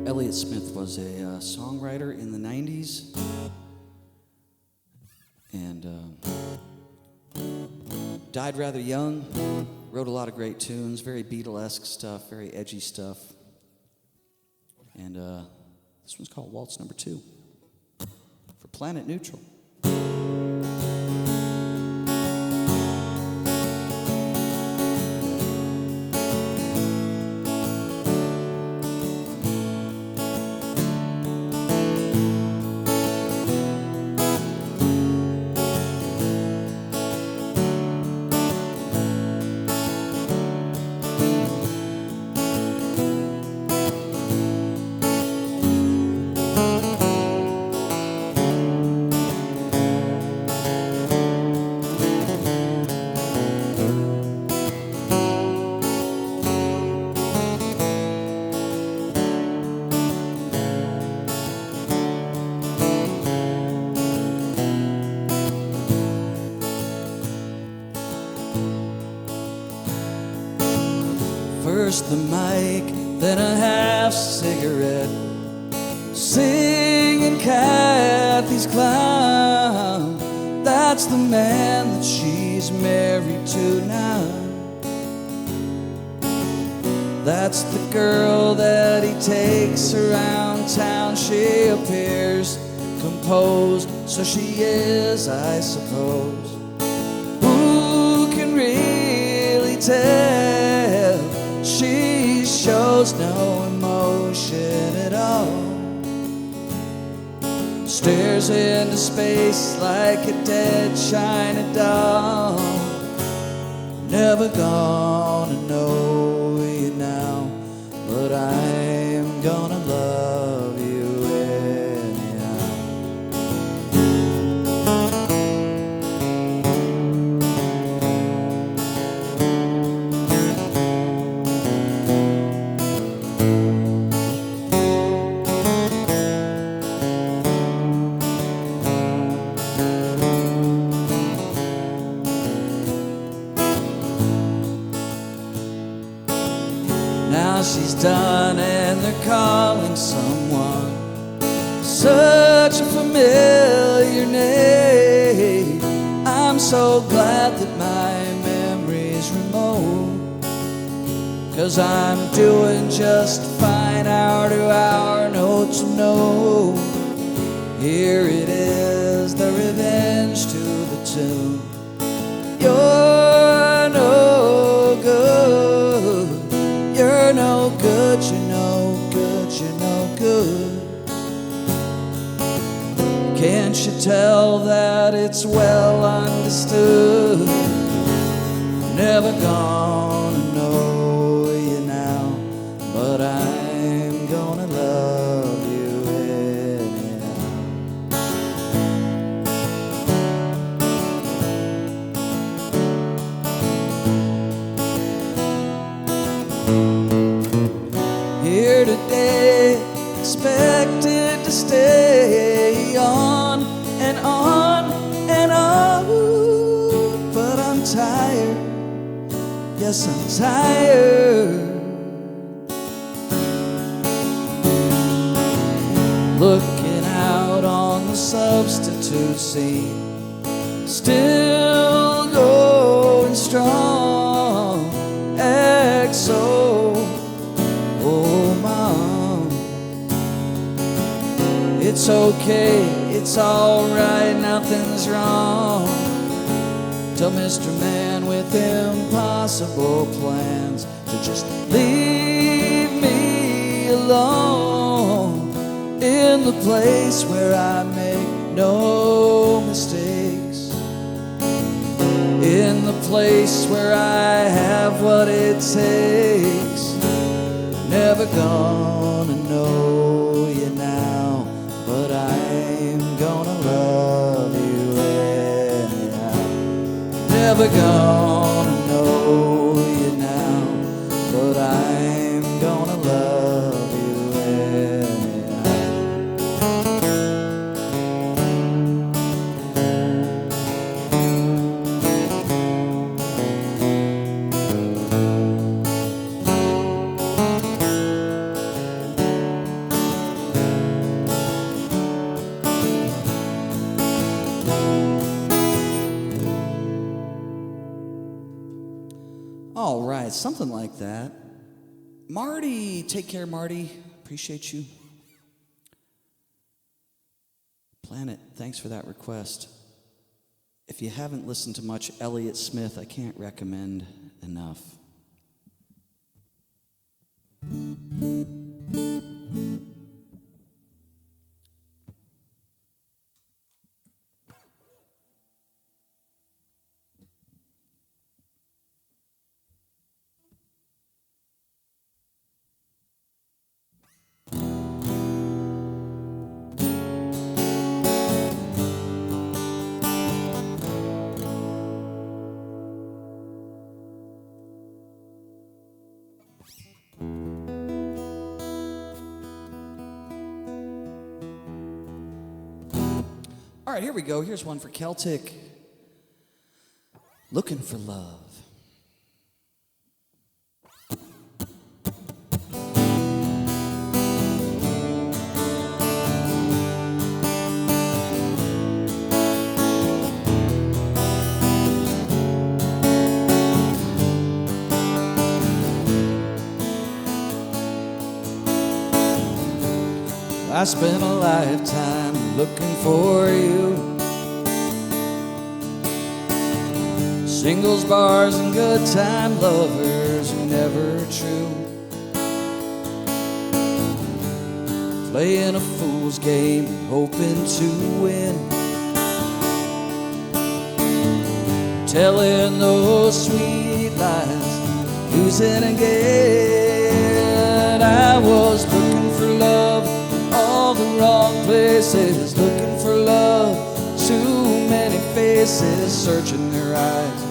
Elliott Smith was a songwriter in the 90s. And died rather young, wrote a lot of great tunes, very Beatlesque stuff, very edgy stuff. And this one's called Waltz Number 2 for Planet Neutral. First the mic, then a half cigarette, singing Kathy's clown. That's the man that she's married to now. That's the girl that he takes around town. She appears composed, so she is, I suppose. Who can really tell? She shows no emotion at all. Stares into space like a dead China doll. Never gonna know you now, but I'm gonna love you anyhow. Now she's done and they're calling someone. Such a familiar name. I'm so glad that my memory's remote, 'cause I'm doing just fine hour to hour, note to note. Here it is, the revenge to the tune. You're no good. You're no good, you're no good, you're no good. Can't you tell that it's well understood? Never gonna know you now, but I'm gonna love you anyhow. Here today, expected to stay on and on and on, but I'm tired, yes I'm tired. Looking out on the substitute scene, still going strong. XO, oh mom, it's okay, it's alright, nothing's wrong. Tell Mr. Man with impossible plans to just leave me alone, in the place where I make no mistakes, in the place where I have what it takes. Never gonna know you now, but I'm gonna love you anyhow. Never gonna know you now, but I'm gonna love you anyhow. All right, something like that. Marty, take care, Marty. Appreciate you. Planet, thanks for that request. If you haven't listened to much Elliott Smith, I can't recommend enough. All right, here we go. Here's one for Celtic. Looking for Love. I spent a lifetime looking for you. Singles, bars, and good time lovers who never true. Playing a fool's game, hoping to win. Telling those sweet lies, losing again. I was looking for love in all the wrong places, looking for love, too many faces, searching their eyes,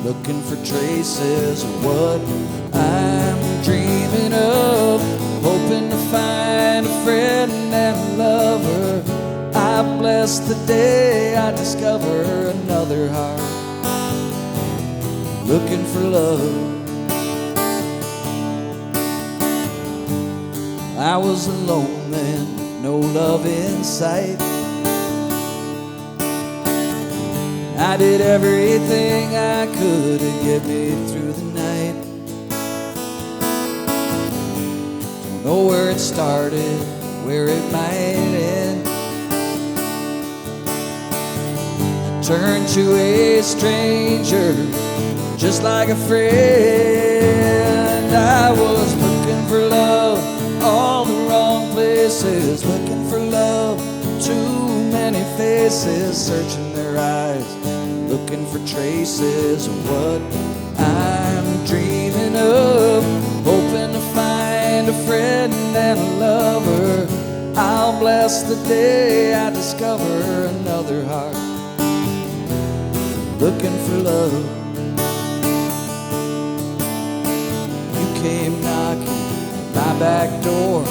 looking for traces of what I'm dreaming of, hoping to find a friend and a lover. I bless the day I discover another heart, looking for love. I was alone then, no love in sight. I did everything I could to get me through the night. Don't know where it started, where it might end. I turned to a stranger, just like a friend. I was looking for love, all the wrong places, looking for love, too many faces, searching their eyes, looking for traces of what I'm dreaming of, hoping to find a friend and a lover. I'll bless the day I discover another heart, looking for love. You came knocking at my back door,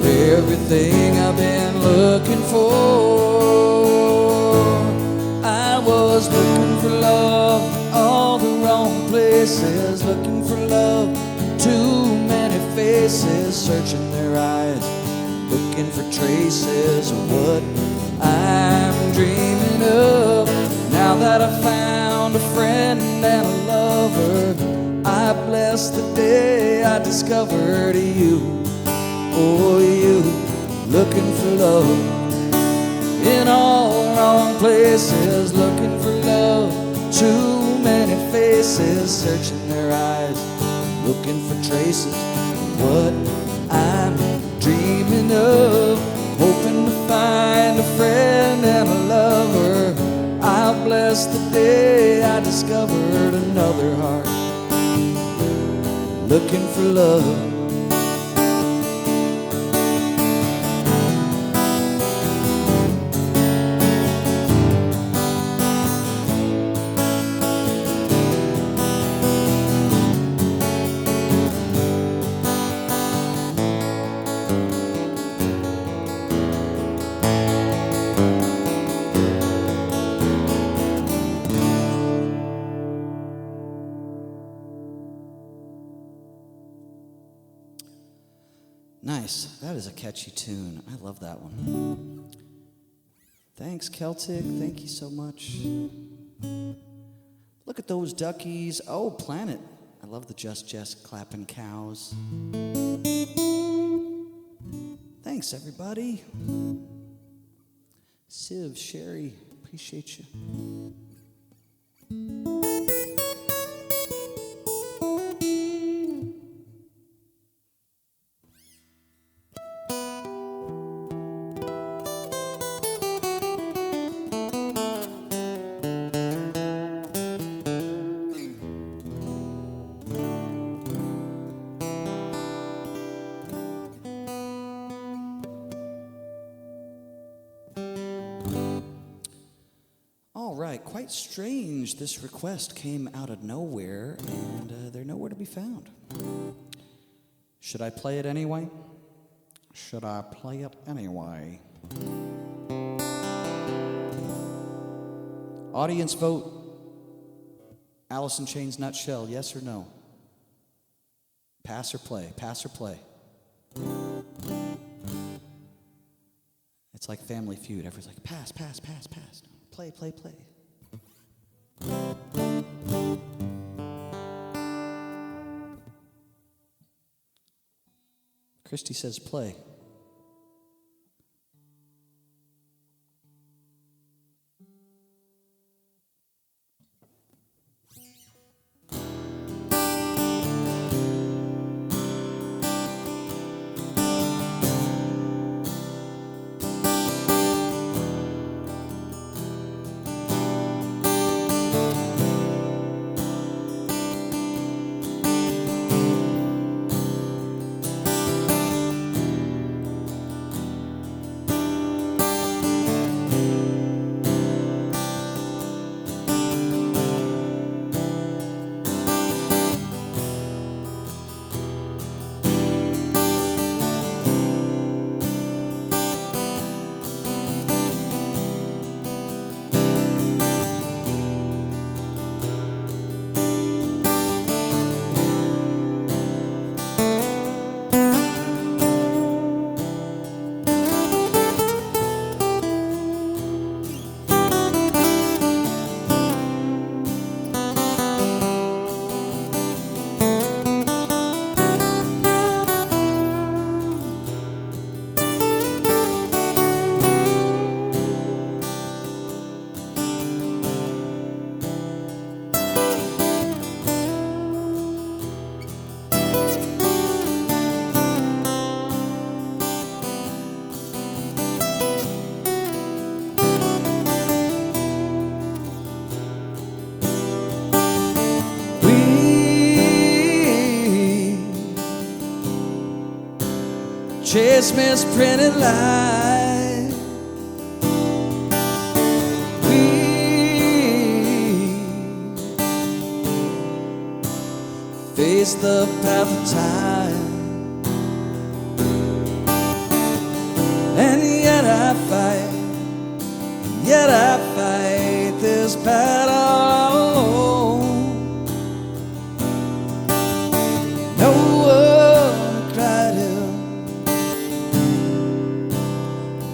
you're everything I've been looking for. I was looking for love, all the wrong places, looking for love, too many faces, searching their eyes, looking for traces of what I'm dreaming of. Now that I've found a friend and a lover, I bless the day I discovered you. Oh, you, looking for love in all wrong places, looking for love, too many faces, searching their eyes, looking for traces of what I'm dreaming of, hoping to find a friend and a lover. I'll bless the day I discovered another heart, looking for love. Nice. That is a catchy tune. I love that one. Thanks, Celtic. Thank you so much. Look at those duckies. Oh, Planet. I love the Just Jess clapping cows. Thanks, everybody. Civ, Sherry, appreciate you. All right, quite strange. This request came out of nowhere, and they're nowhere to be found. Should I play it anyway? Should I play it anyway? Audience vote. Alice in Chains Nutshell, yes or no? Pass or play? Pass or play? It's like Family Feud. Everyone's like, pass, pass, pass, pass. Play, play, play. Christy says play. chase misprinted lies. We face the path of time, and yet I fight this battle alone. No one to cry to,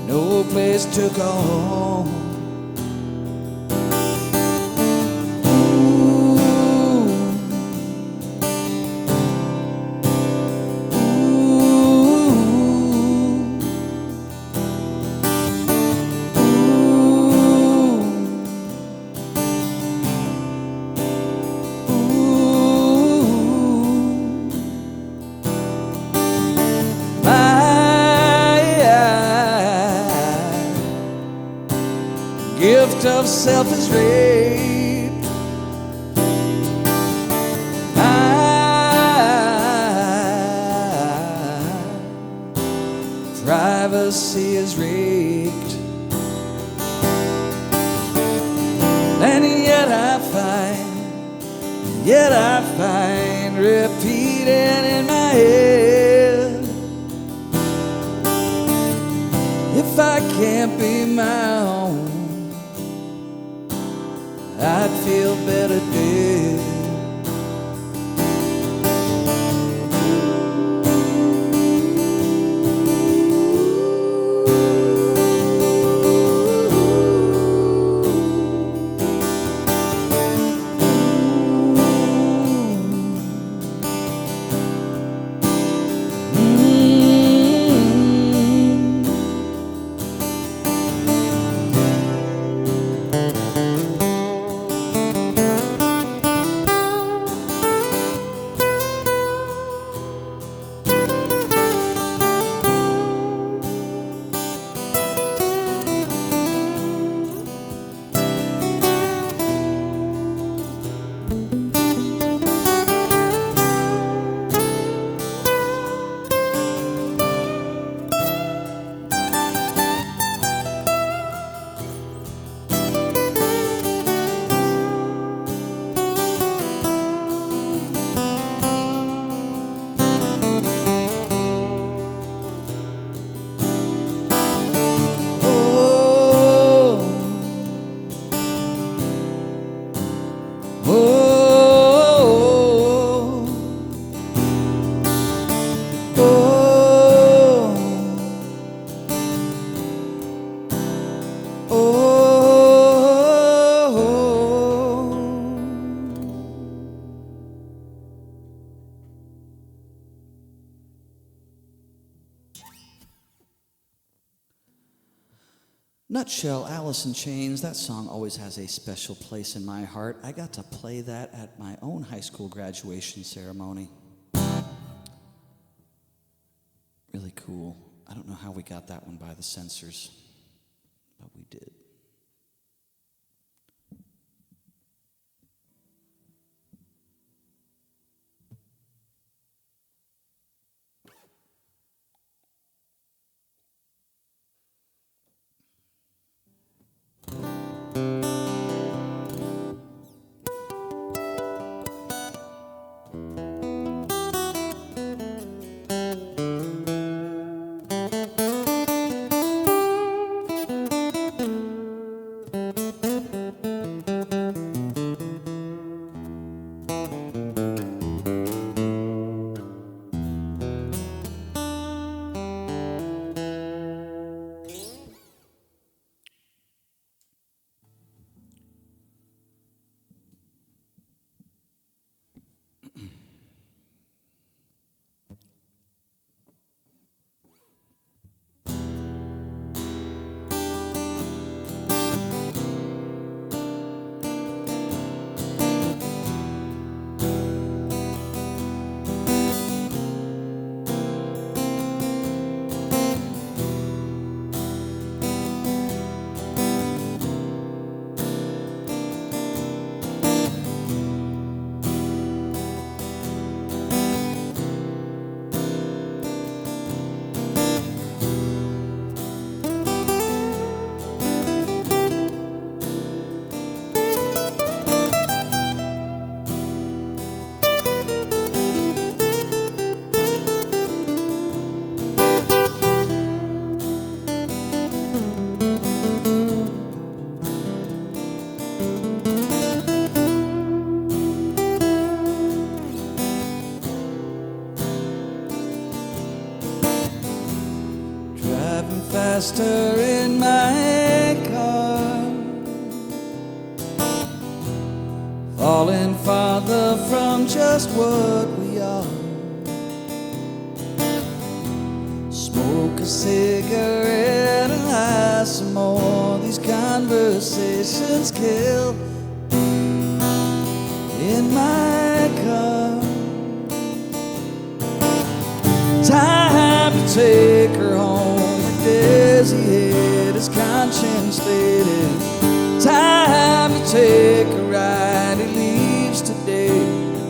no place to go home. Gift of self is raped. Privacy is raked, and yet I find repeating in my head, if I can't be my own, I'd feel better dead. Nutshell, Alice in Chains, that song always has a special place in my heart. I got to play that at my own high school graduation ceremony. Really cool. I don't know how we got that one by the censors, but we did. past her in my car, falling farther from just what we are. Smoke a cigarette and lie some more. These conversations kill in my car. Time to take her home. Her dizzy head, his conscience laden. Time to take a ride. He leaves today.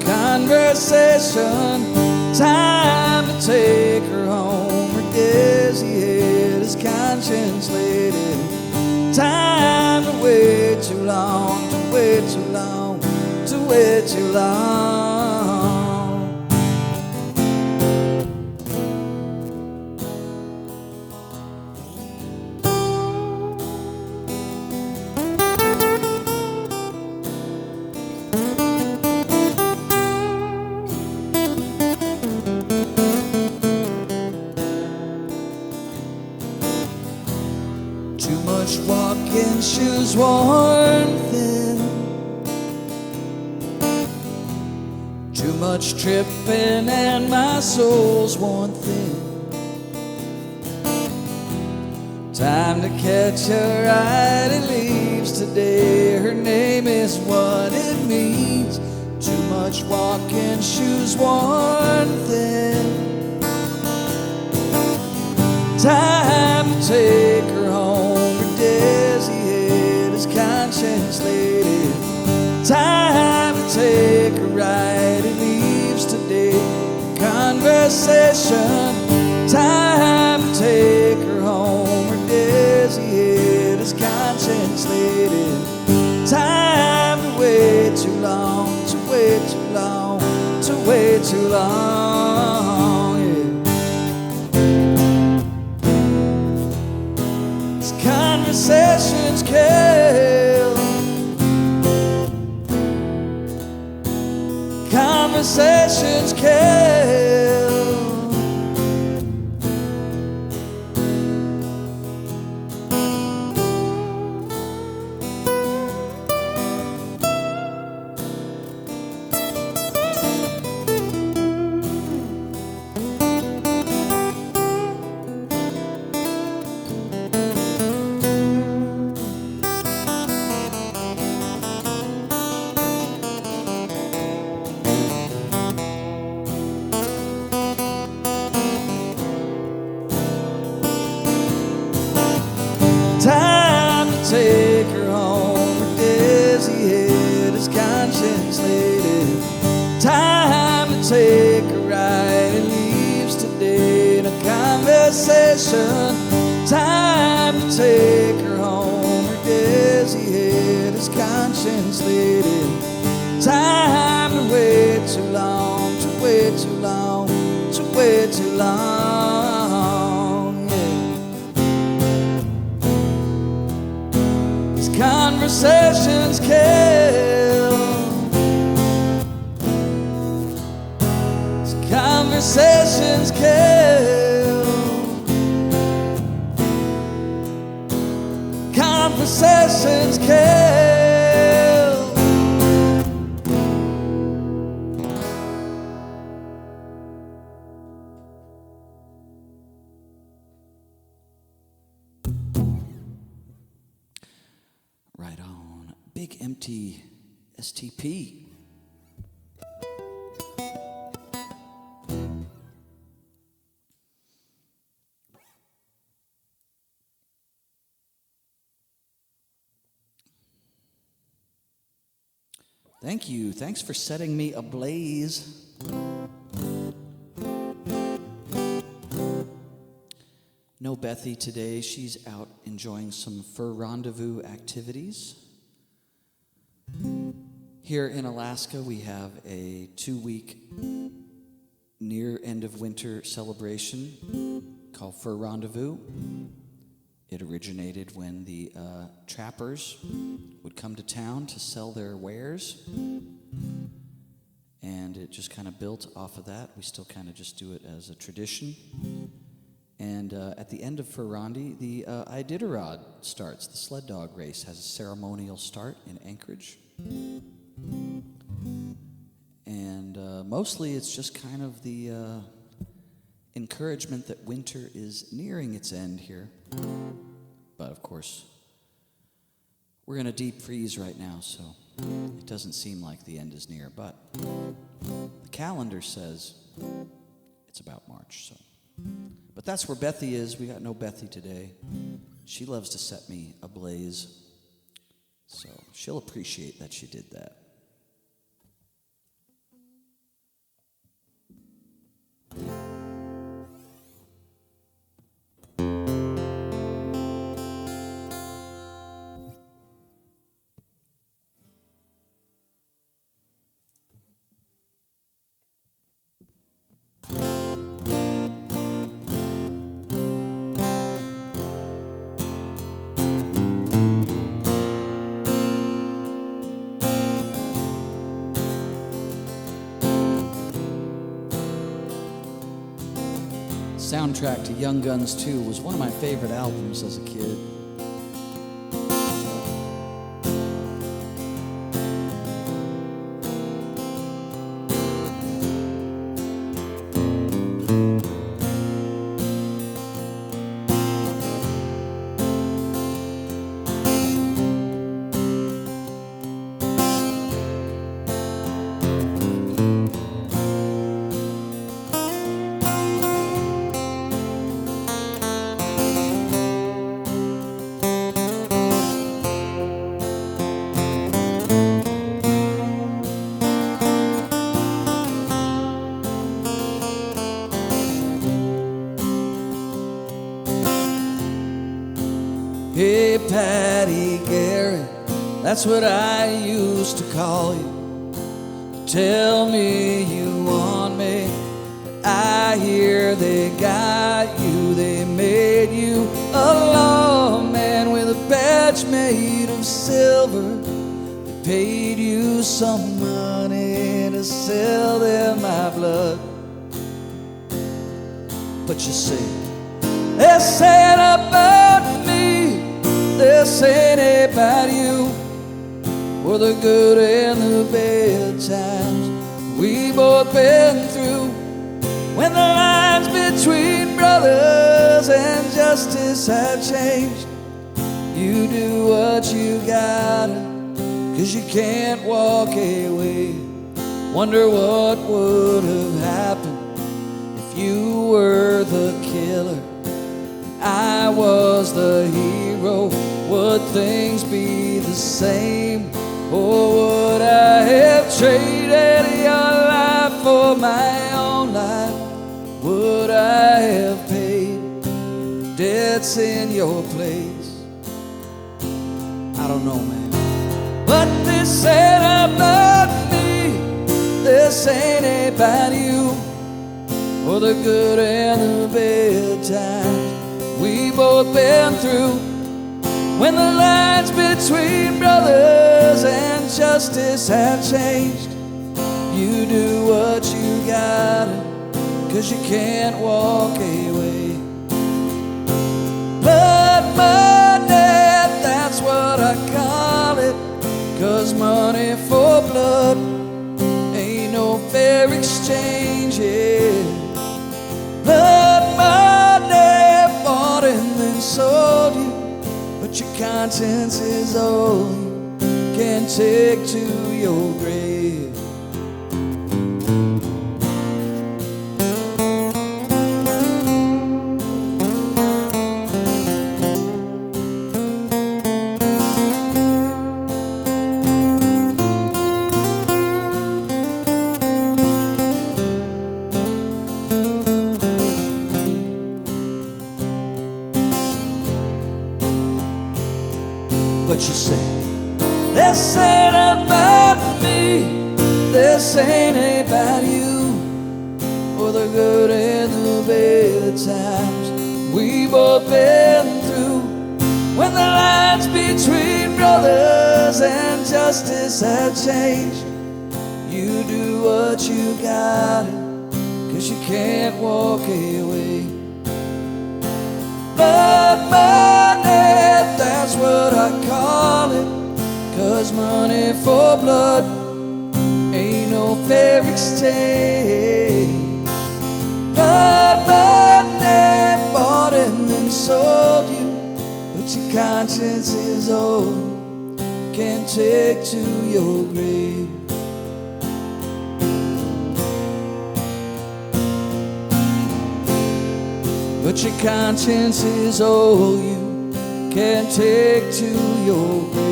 Conversation. Time to take her home. Her dizzy head, his conscience laden. Time to wait too long, to wait too long, to wait too long. Too much walking, shoes worn thin. Too much tripping and my soul's worn thin. Time to catch her ride and leaves today. Her name is what it means. Too much walking, shoes worn thin. Time to take her home. Her dizzy head, his conscience laden. Time to take a ride. He leaves today. Conversation. Time to take her home. Her dizzy head, his conscience laden. Time to wait too long, to wait too long, to wait too long. Yeah. These conversations kill. Conversations kill. Time to take her home. Her dizzy head, his conscience laden. Time to take a ride. He leaves today in a conversation. Time to take her home. Her dizzy head, his conscience laden. Time to wait too long, to wait too long, to wait too long. Yeah. These conversations kill. These conversations kill. Conversations kill. Right on. Big Empty STP. Thank you. Thanks for setting me ablaze. No Bethy today. She's out enjoying some fur rendezvous activities. Here in Alaska, we have a 2-week near end of winter celebration called Fur Rendezvous. It originated when the trappers would come to town to sell their wares, and it just kind of built off of that. We still kind of just do it as a tradition. And at the end of Ferrandi, the Iditarod starts. The sled dog race has a ceremonial start in Anchorage. And mostly it's just kind of the encouragement that winter is nearing its end here. But of course, we're in a deep freeze right now, so it doesn't seem like the end is near. But the calendar says it's about March, so. But that's where Bethy is. We got no Bethy today. She loves to set me ablaze, so she'll appreciate that she did that. Soundtrack to Young Guns 2 was one of my favorite albums as a kid. Hey, Patty Garrett, that's what I used to call you. Tell me you want me, but I hear they got you. They made you a lawman with a badge made of silver. They paid you some money to sell them my blood. But you see, they said about me, they're saying about you, for the good and the bad times we both been through. When the lines between brothers and justice have changed, you do what you gotta, 'cause you can't walk away. Wonder what would have happened if you were the killer, I was the hero. Would things be the same, or would I have traded your life for my own life? Would I have paid debts in your place? I don't know, man. But they said about me, they're saying about you, for the good and the bad times we both been through. When the lines between brothers and justice have changed, you do what you gotta, 'cause you can't walk away. Blood money, that's what I call it, 'cause money for blood ain't no fair exchange, yeah. Blood money bought and then sold you, but your conscience is all you can take to your grave. But you say, they're saying about me, they're saying about you, for the good and the bad times we both been through. When the lines between brothers and justice have changed, you do what you gotta, 'cause you can't walk away. Blood money, that's what I call it. 'Cause money for blood ain't no fair exchange. Blood money bought and then sold you, but your conscience is old, can't take to your grave. But your conscience is old, you can't take to your grave.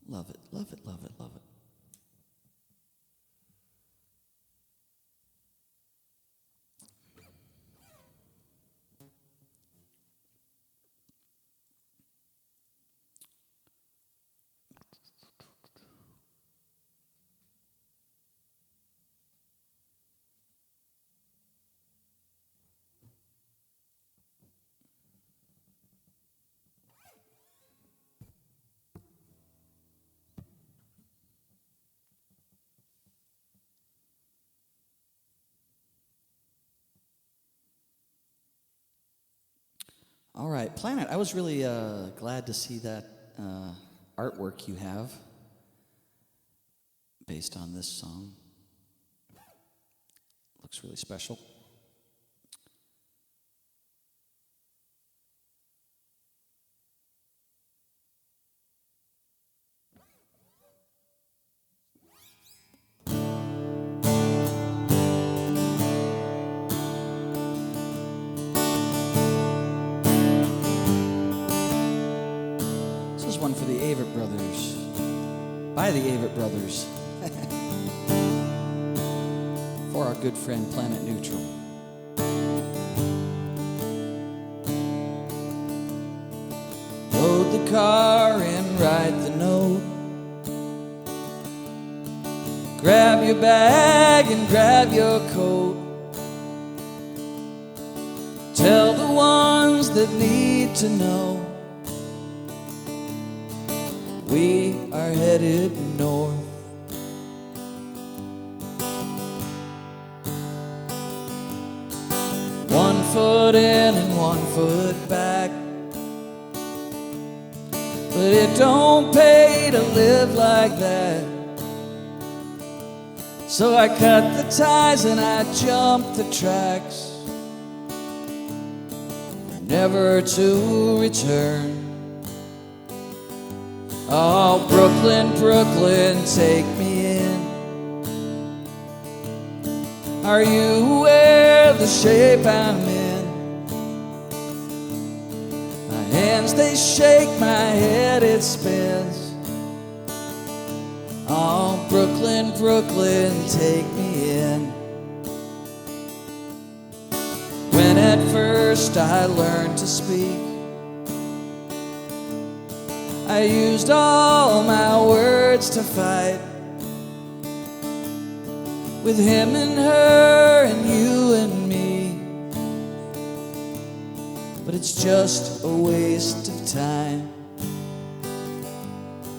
Love it, love it, love it, love it. All right, Planet, I was really glad to see that artwork you have based on this song. Looks really special. This is one for the Avett Brothers, by the Avett Brothers, for our good friend Planet Neutral. Load the car and write the note. Grab your bag and grab your coat. Tell the ones that need to know we are headed north. One foot in and 1 foot back, but it don't pay to live like that. So I cut the ties and I jumped the tracks, never to return. Oh, Brooklyn, Brooklyn, take me in. Are you aware of the shape I'm in? My hands, they shake, my head, it spins. Oh, Brooklyn, Brooklyn, take me in. When at first I learned to speak, I used all my words to fight with him and her and you and me. But it's just a waste of time.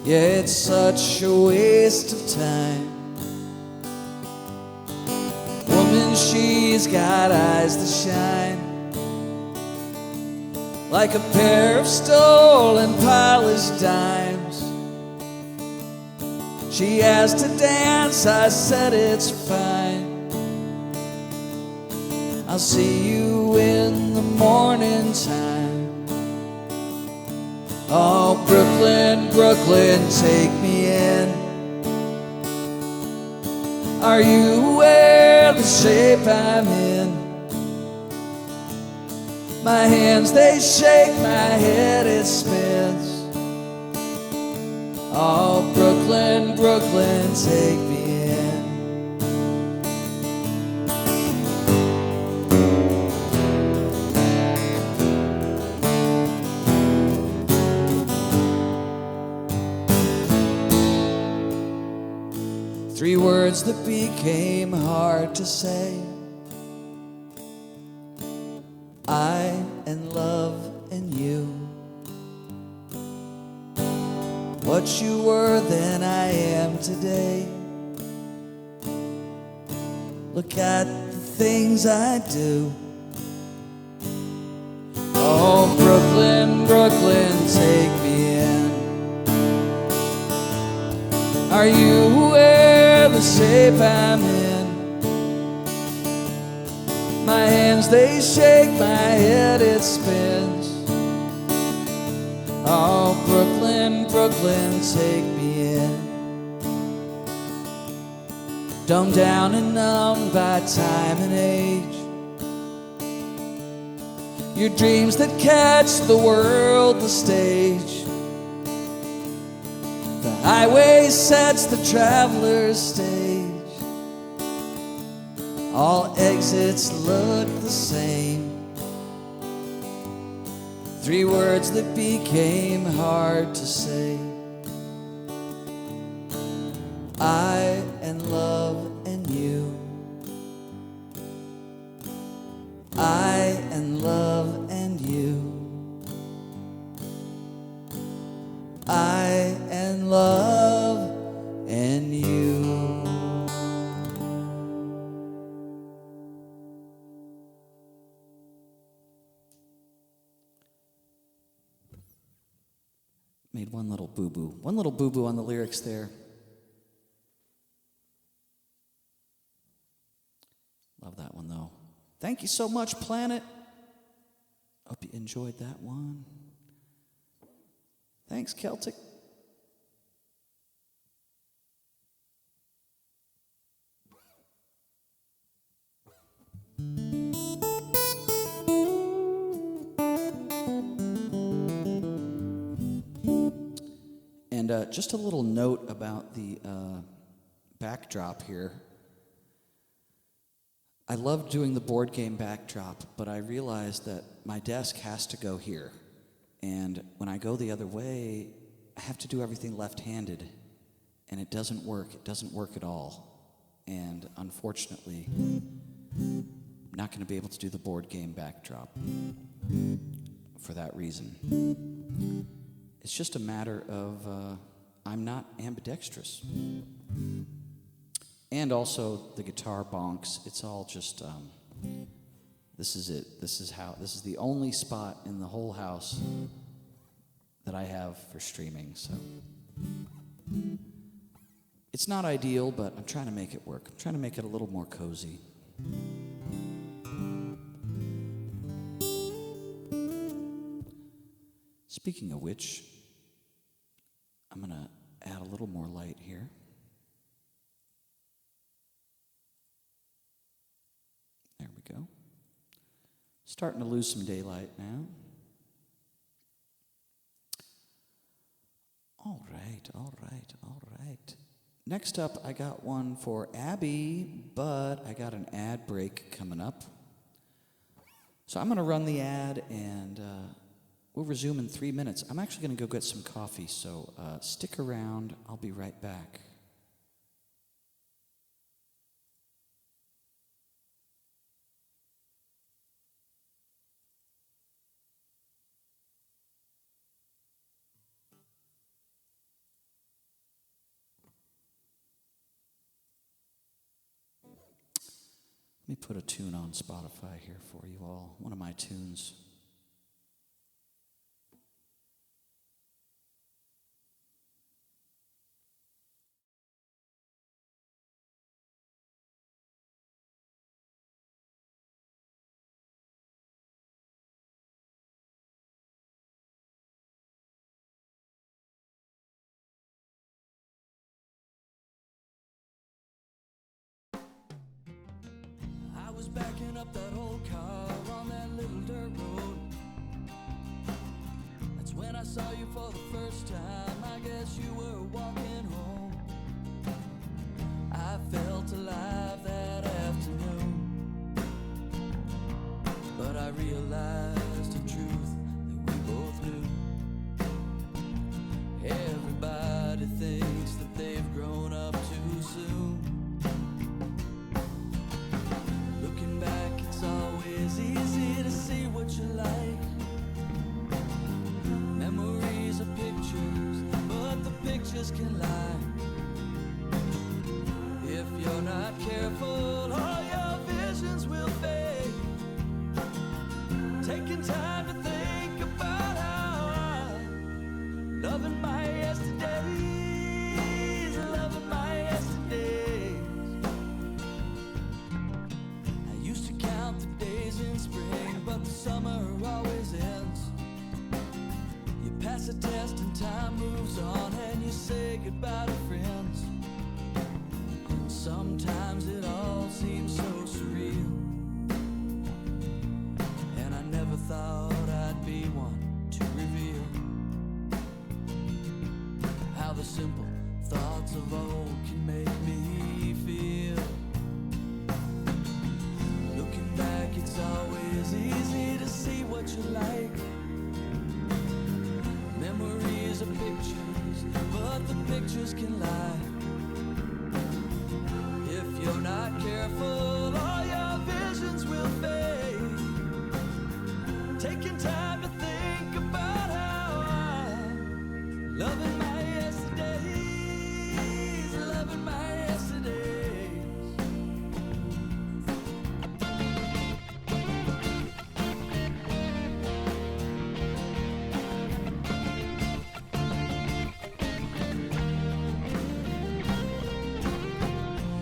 Yeah, it's such a waste of time. Woman, she's got eyes that shine like a pair of stolen polished dimes. She asked to dance, I said it's fine. I'll see you in the morning time. Oh, Brooklyn, Brooklyn, take me in. Are you aware of the shape I'm in? My hands, they shake, my head, it spins. Oh, Brooklyn, Brooklyn, take me in. 3 words that became hard to say. I and love and you. what you were than I am today. Look at the things I do. Oh, Brooklyn, Brooklyn, take me in. Are you aware of the shape I'm in? My hands, they shake, my head, it spins. Oh, Brooklyn, Brooklyn, take me in. Dumbed down and numbed by time and age. Your dreams that catch the world the stage. The highway sets the traveler's stage. All exits look the same. Three words that became hard to say. I and love and you. I and love and you. I and love and you. Made one little boo-boo on the lyrics there. Love that one though. Thank you so much, Planet. Hope you enjoyed that one. Thanks, Celtic. And just a little note about the backdrop here. I love doing the board game backdrop, but I realized that my desk has to go here. And when I go the other way, I have to do everything left-handed. And it doesn't work. It doesn't work at all. And unfortunately, I'm not going to be able to do the board game backdrop for that reason. It's just a matter of I'm not ambidextrous. And also the guitar bonks. It's all just, this is it. This is the only spot in the whole house that I have for streaming, so. It's not ideal, but I'm trying to make it work. I'm trying to make it a little more cozy. Speaking of which, I'm gonna add a little more light here. There we go. Starting to lose some daylight now. All right, all right, all right. Next up, I got one for Abby, but I got an ad break coming up. So I'm going to run the ad, and we'll resume in 3 minutes. I'm actually going to go get some coffee, so stick around. I'll be right back. Let me put a tune on Spotify here for you all, one of my tunes. I was backing up that old car on that little dirt road. That's when I saw you for the first time. I guess you were walking home. I felt alive that afternoon, but I realized the truth that we both knew. Everybody thinks that they've grown up too soon. Looking back, it's always easy to see what you like. Memories are pictures, but the pictures can lie. If you're not careful, all your visions will fade. Taking time to think about how I'm loving my yesterdays, loving my yesterdays. I used to count the days in spring, but the summer always ends. You pass a test and time moves on, and you say goodbye to friends. And sometimes it all seems so surreal, and I never thought I'd be one to reveal how the simple thoughts of old can make me feel. Looking back, it's always easy to see what you like. Memories are pictures, but the pictures can lie. If you're not careful, all your visions will fade. Taking time to think about how I'm loving my yesterdays, loving my yesterdays.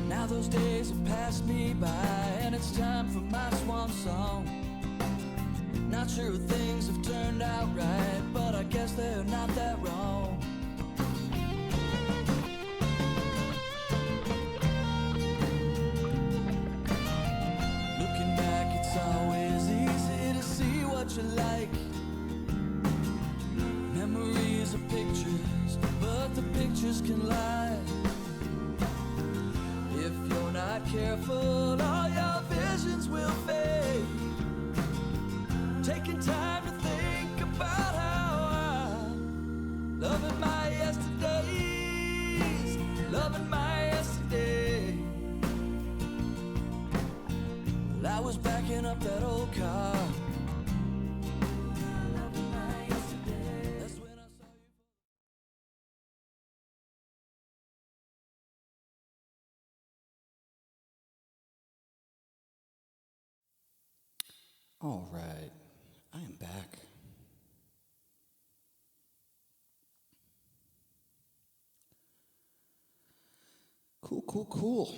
Now those days have passed me by, and it's time for my swan song. Not sure things have turned out right, but I guess they're not that wrong. Looking back, it's always easy to see what you like. Memories are pictures, but the pictures can lie. If you're not careful, all your visions will fade. Taking time to think about how I'm loving my yesterdays, loving my yesterdays. Well, I was backing up that old car. Loving my yesterdays. That's when I saw you. All right, I am back. Cool.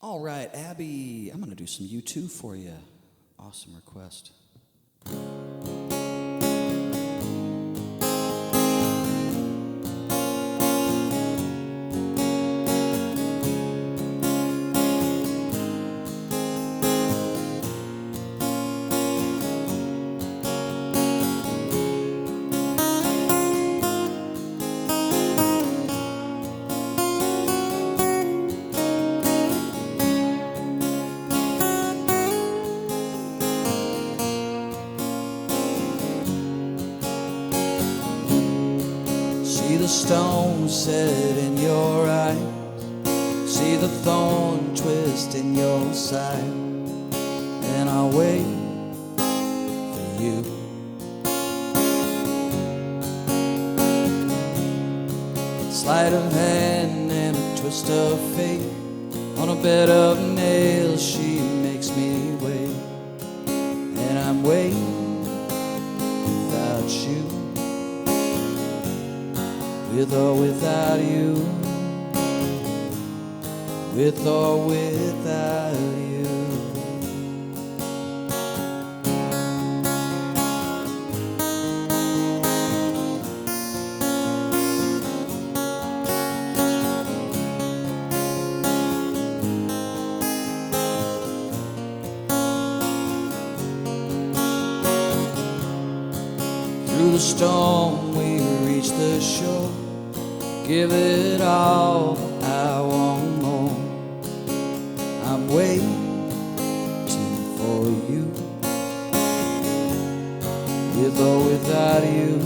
All right, Abby, I'm going to do some U2 for you. Awesome request. See the stone set in your eye, see the thorn twist in your side, and I'll wait for you. Sleight of hand and a twist of fate, on a bed of nails she makes me wait, and I'm waiting without you. With or without you, with or without you. the storm, we reach the shore. Give it all, I want more. I'm waiting for you, with or without you.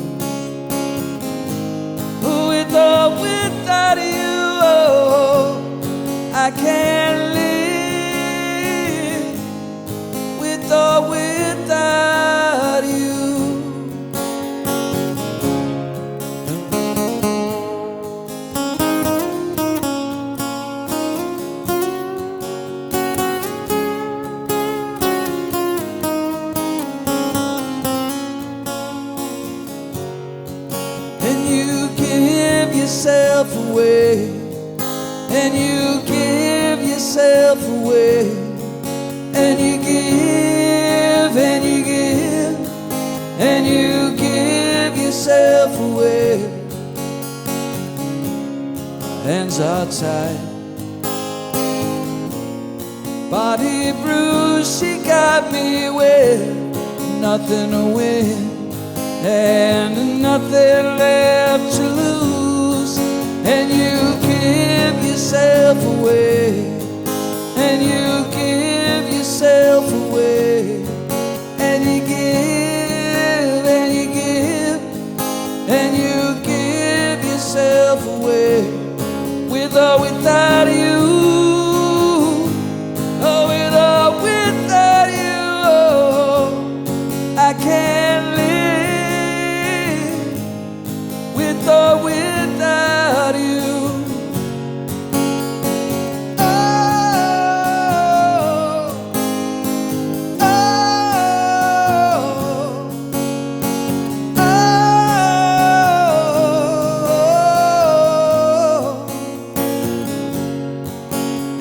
With or without you, oh, I can't live. With or without you. Yourself away, and you give yourself away, and you give, and you give, and you give yourself away. Hands are tied, body bruised, she got me with nothing to win and nothing left to lose. And you give yourself away, and you give yourself away, and you give, and you give, and you give yourself away, with or without you. Oh, with or without you, oh, I can't live. With or without you.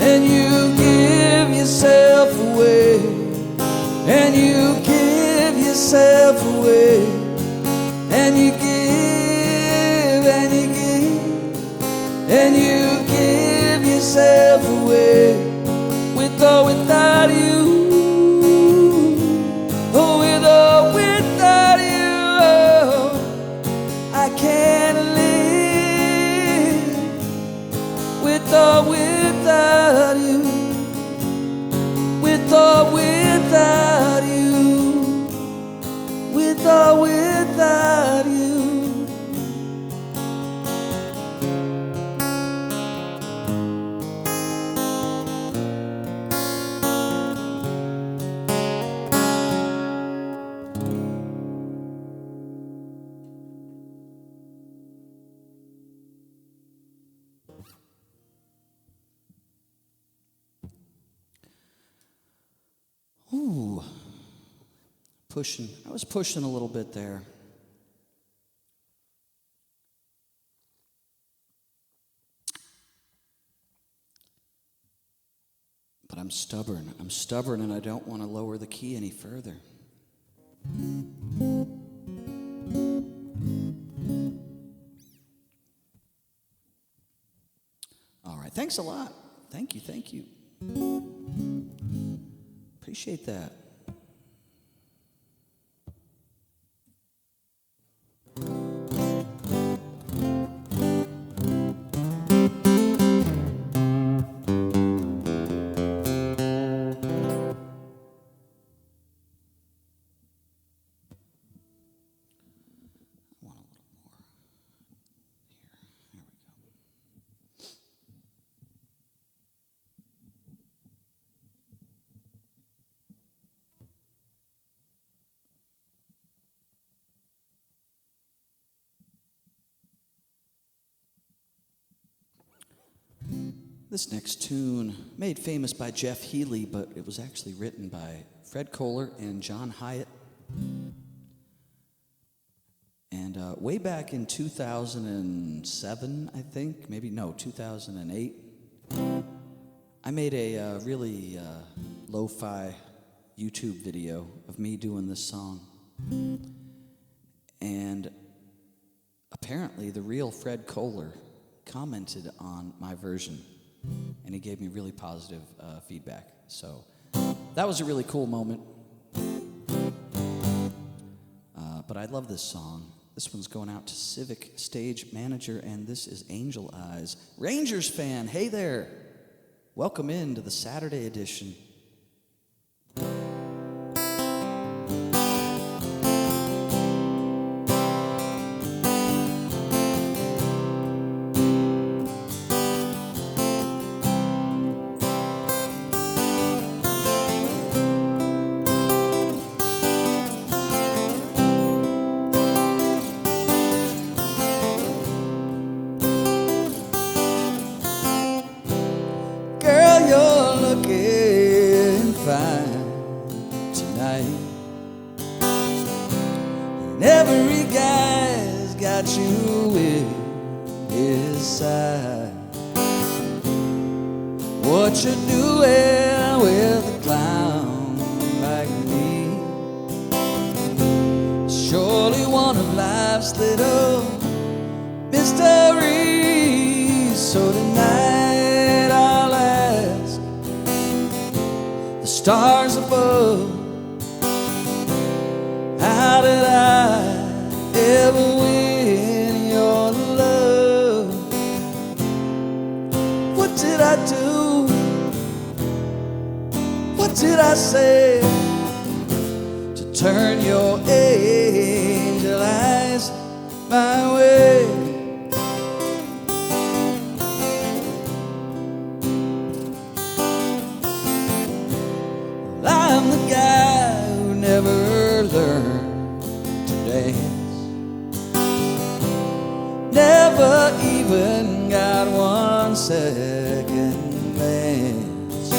And you give yourself away, and you give yourself away, and you give, and you give, and you give yourself away, with or without you. Oh, with or without you, oh, I can't live. With or without you, with or without you, with or without you. Ooh, pushing. I was pushing a little bit there. But I'm stubborn. I'm stubborn, and I don't want to lower the key any further. All right. Thanks a lot. Thank you. Thank you. Appreciate that. This next tune, made famous by Jeff Healey, but it was actually written by Fred Kohler and John Hyatt. And way back in 2007, I think, 2008, I made a really lo-fi YouTube video of me doing this song. And apparently the real Fred Kohler commented on my version, and he gave me really positive feedback. So that was a really cool moment. But I love this song. This one's going out to Civic Stage Manager, and this is Angel Eyes. Rangers fan, hey there. Welcome in to the Saturday edition. Every guy's got you in his side. What you doing with a clown like me? Surely one of life's little mysteries. So tonight I'll ask the stars above, how did I ever win your love? What did I do? What did I say to turn your angel eyes my way? Well, I'm the guy who never learned to dance, never even got one second glance.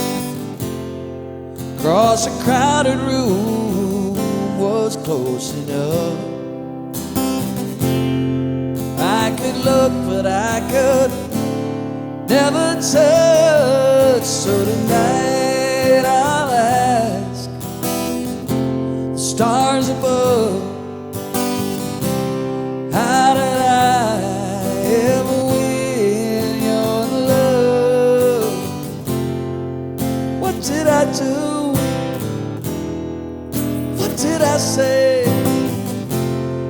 Across a crowded room was close enough. I could look, but I could never touch. So tonight I'll ask the stars above, how did I ever win your love? What did I do? What did I say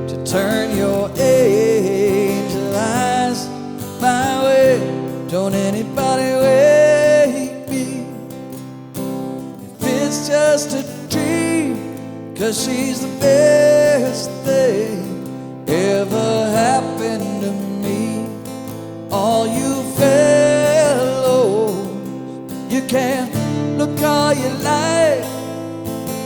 to turn your angel eyes my way? Don't anybody wake me if it's just a dream, 'cause she's the best thing ever happened to me. All you fellows, you can look all you like,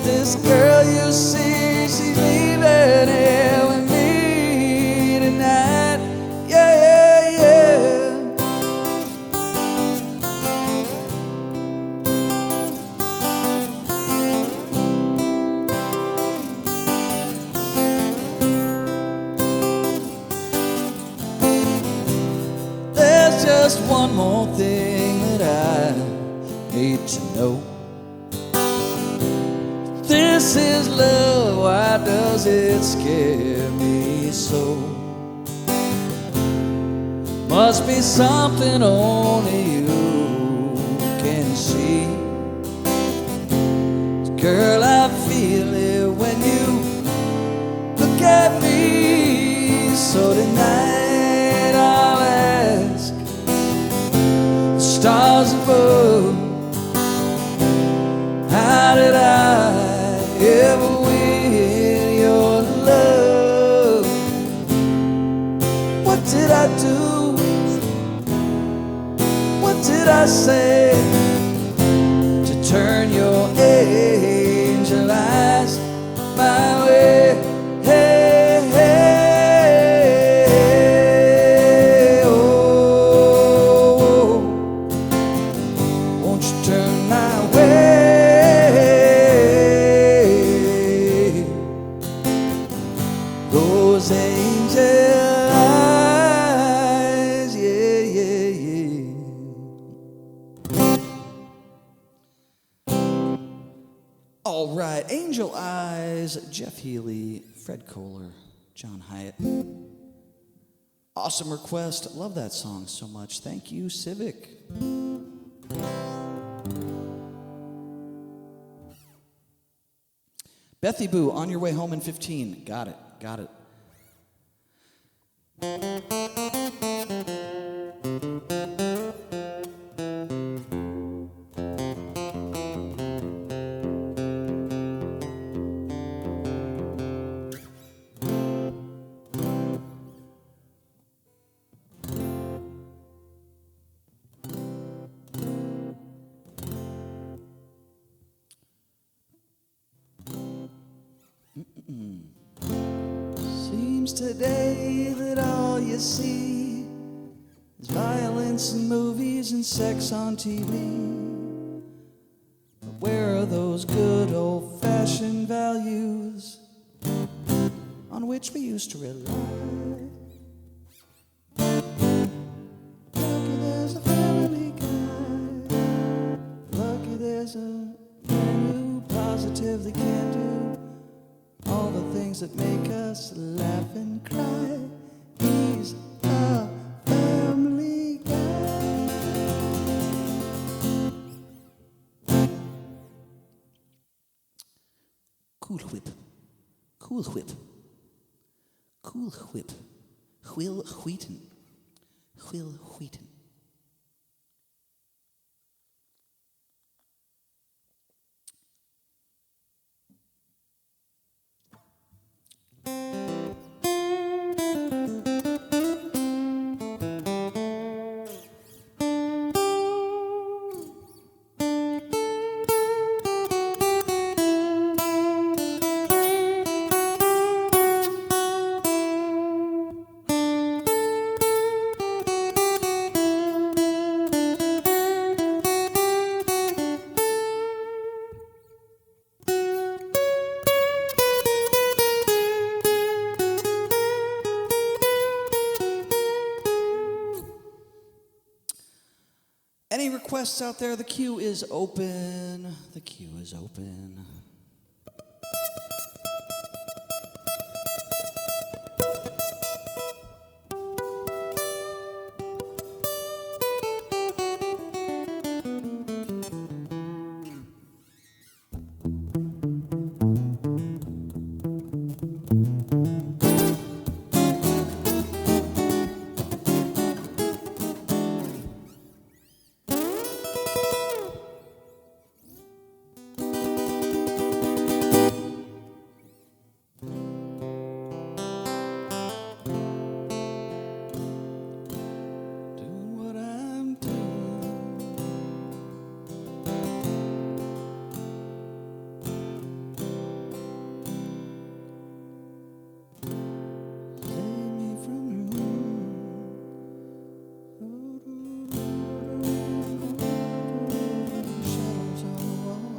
this girl you see, she's leaving here with me tonight. Yeah, yeah, yeah. There's just one more thing that I need to know. This is love, why does it scare me so? Must be something only you can see. Girl, I feel it when you look at me. So tonight I'll ask the stars above, how did I ever win your love? What did I do? What did I say to turn your angel eyes my way? Hey, hey, oh, won't you turn my way? Those angel eyes, yeah, yeah, yeah. All right, Angel Eyes, Jeff Healy, Fred Kohler, John Hyatt. Awesome request. Love that song so much. Thank you, Civic. Bethy Boo, On Your Way Home in 15. Got it, got it. Seems today that all you see is violence in movies and sex on TV. But where are those good old-fashioned values on which we used to rely? Lucky there's a family guy. Lucky there's a man who positively can do all the things that make us laugh and cry. He's a family guy. Cool whip, cool whip, cool whip. Will Wheaton, Will Wheaton. Any requests out there? The queue is open. The queue is open.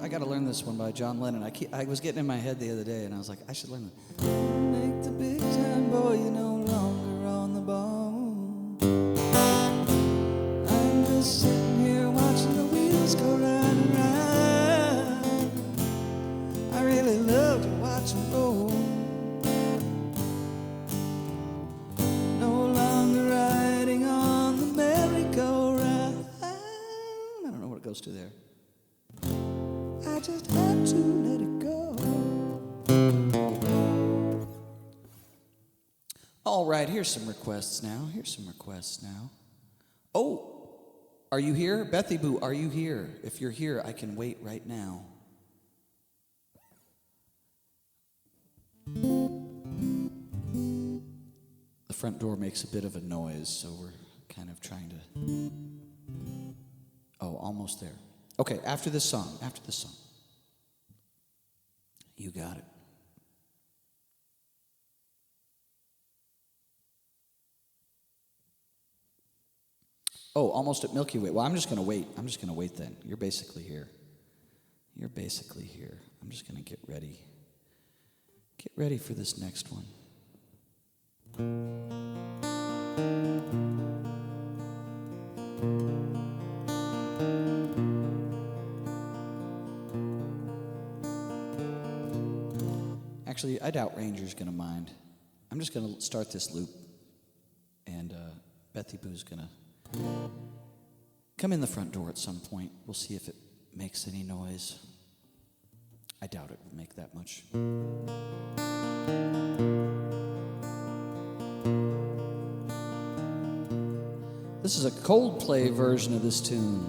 I got to learn this one by John Lennon. I was getting in my head the other day, and I was like, I should learn it. Make the big time boy, you're no longer on the bone. I'm just sitting here watching the wheels go round and round. I really love to watch them roll. No longer riding on the merry-go-round. I don't know what it goes to there. I just had to let it go. All right, here's some requests now. Oh, are you here? Bethy Boo, are you here? If you're here, I can wait right now. The front door makes a bit of a noise, so we're kind of trying to... Oh, almost there. Okay, after this song. You got it. Oh, almost at Milky Way. Well, I'm just going to wait then. You're basically here. I'm just going to get ready. Get ready for this next one. Actually, I doubt Ranger's going to mind. I'm just going to start this loop, and Bethy Boo's going to come in the front door at some point. We'll see if it makes any noise. I doubt it will make that much. This is a Coldplay version of this tune.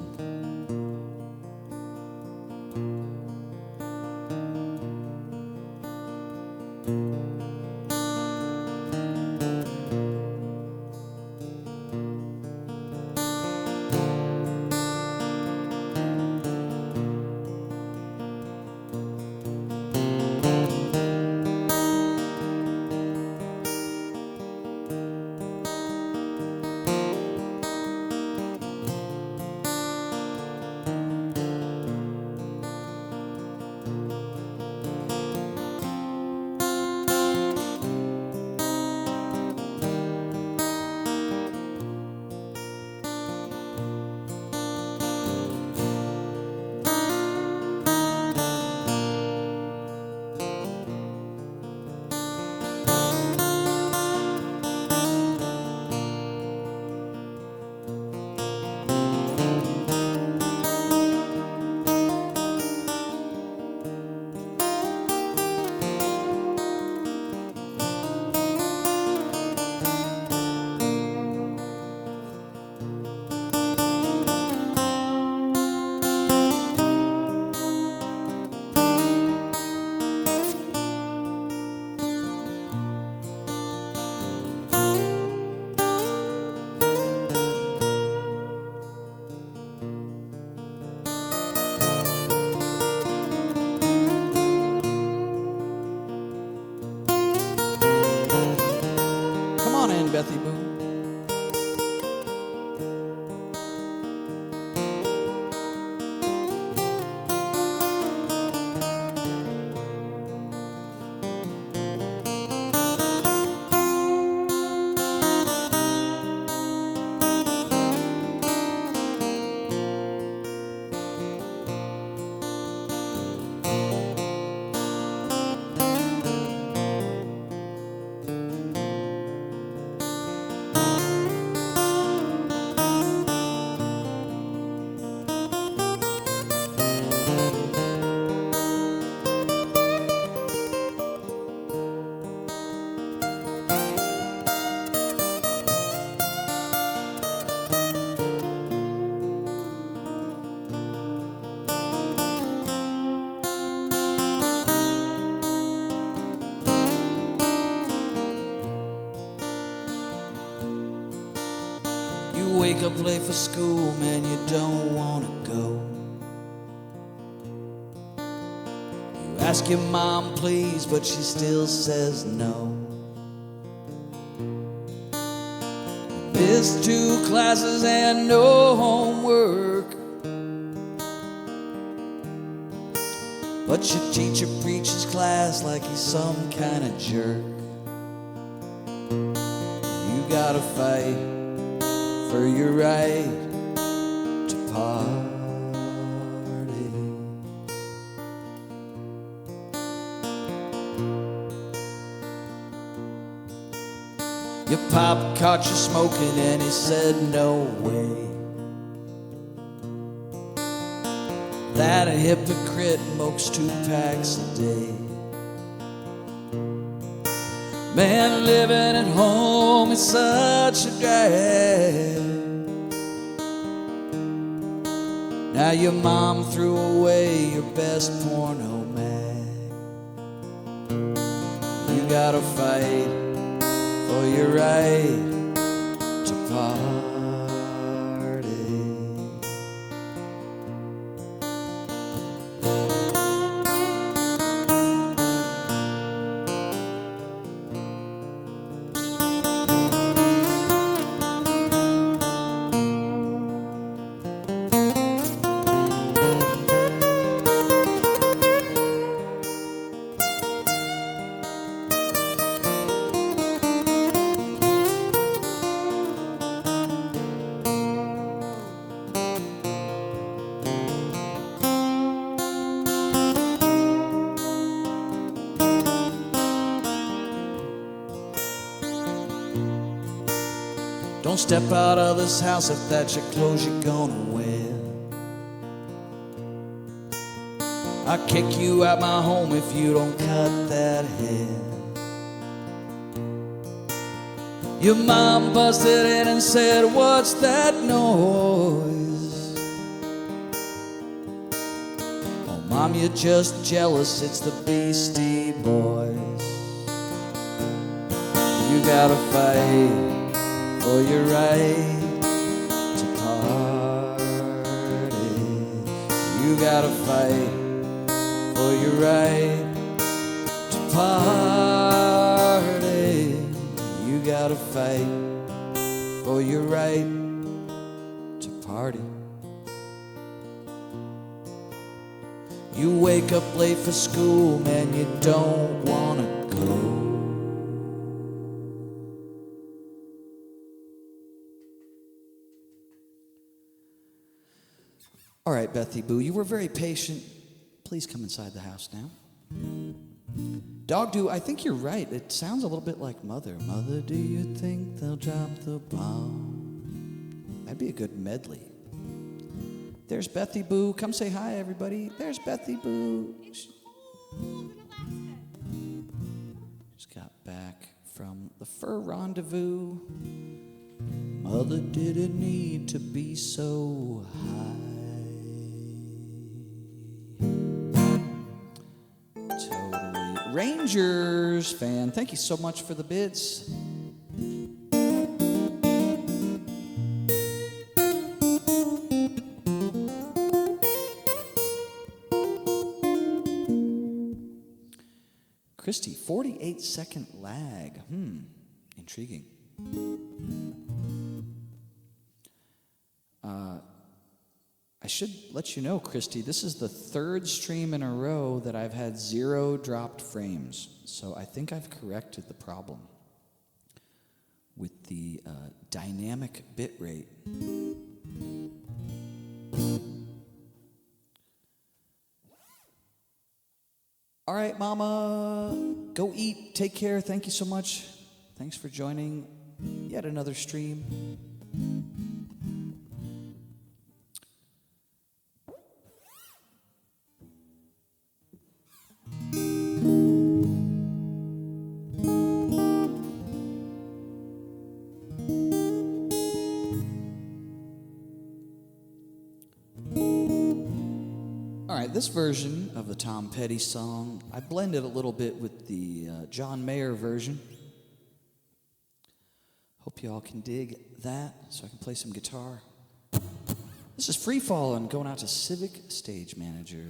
Come on in, Bethy Boo. You wake up late for school, man, you don't wanna go. You ask your mom please, but she still says no. You miss 2 classes and no homework, but your teacher preaches class like he's some kind of jerk. You gotta fight for your right to party. Your pop caught you smoking and he said no way. That a hypocrite smokes 2 packs a day. Man, living at home is such a drag. Now your mom threw away your best porno mag. You gotta fight for your right to party. Don't step out of this house if that's your clothes you're gonna wear. I'll kick you out my home if you don't cut that hair. Your mom busted in and said, "What's that noise?" "Oh, Mom, you're just jealous, it's the Beastie Boys." You gotta fight for your right to party. You gotta fight for your right to party. You gotta fight for your right to party. You wake up late for school, man, you don't wanna go. All right, Bethy Boo, you were very patient. Please come inside the house now. Dog Do, I think you're right. It sounds a little bit like Mother. Mother, do you think they'll drop the bomb? That'd be a good medley. There's Bethy Boo. Come say hi, everybody. There's Bethy Boo. Just got back from the fur rendezvous. Mother didn't need to be so high. Totally. Rangers fan, thank you so much for the bids. Christy, 48-second lag. Intriguing. I should let you know, Christy, this is the third stream in a row that I've had 0 dropped frames. So I think I've corrected the problem with the dynamic bit rate. All right, Mama, go eat. Take care. Thank you so much. Thanks for joining yet another stream. This version of the Tom Petty song, I blended a little bit with the John Mayer version. Hope you all can dig that so I can play some guitar. This is Free Fallin' going out to Civic Stage Manager.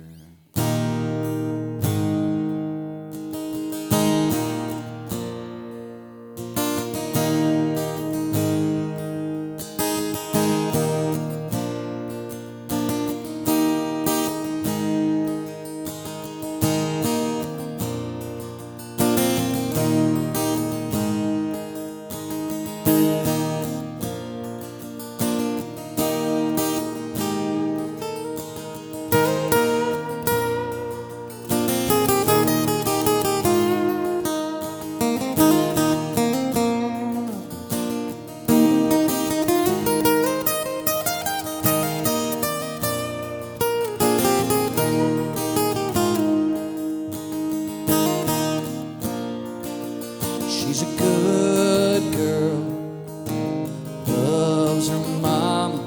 She's a good girl, loves her mama,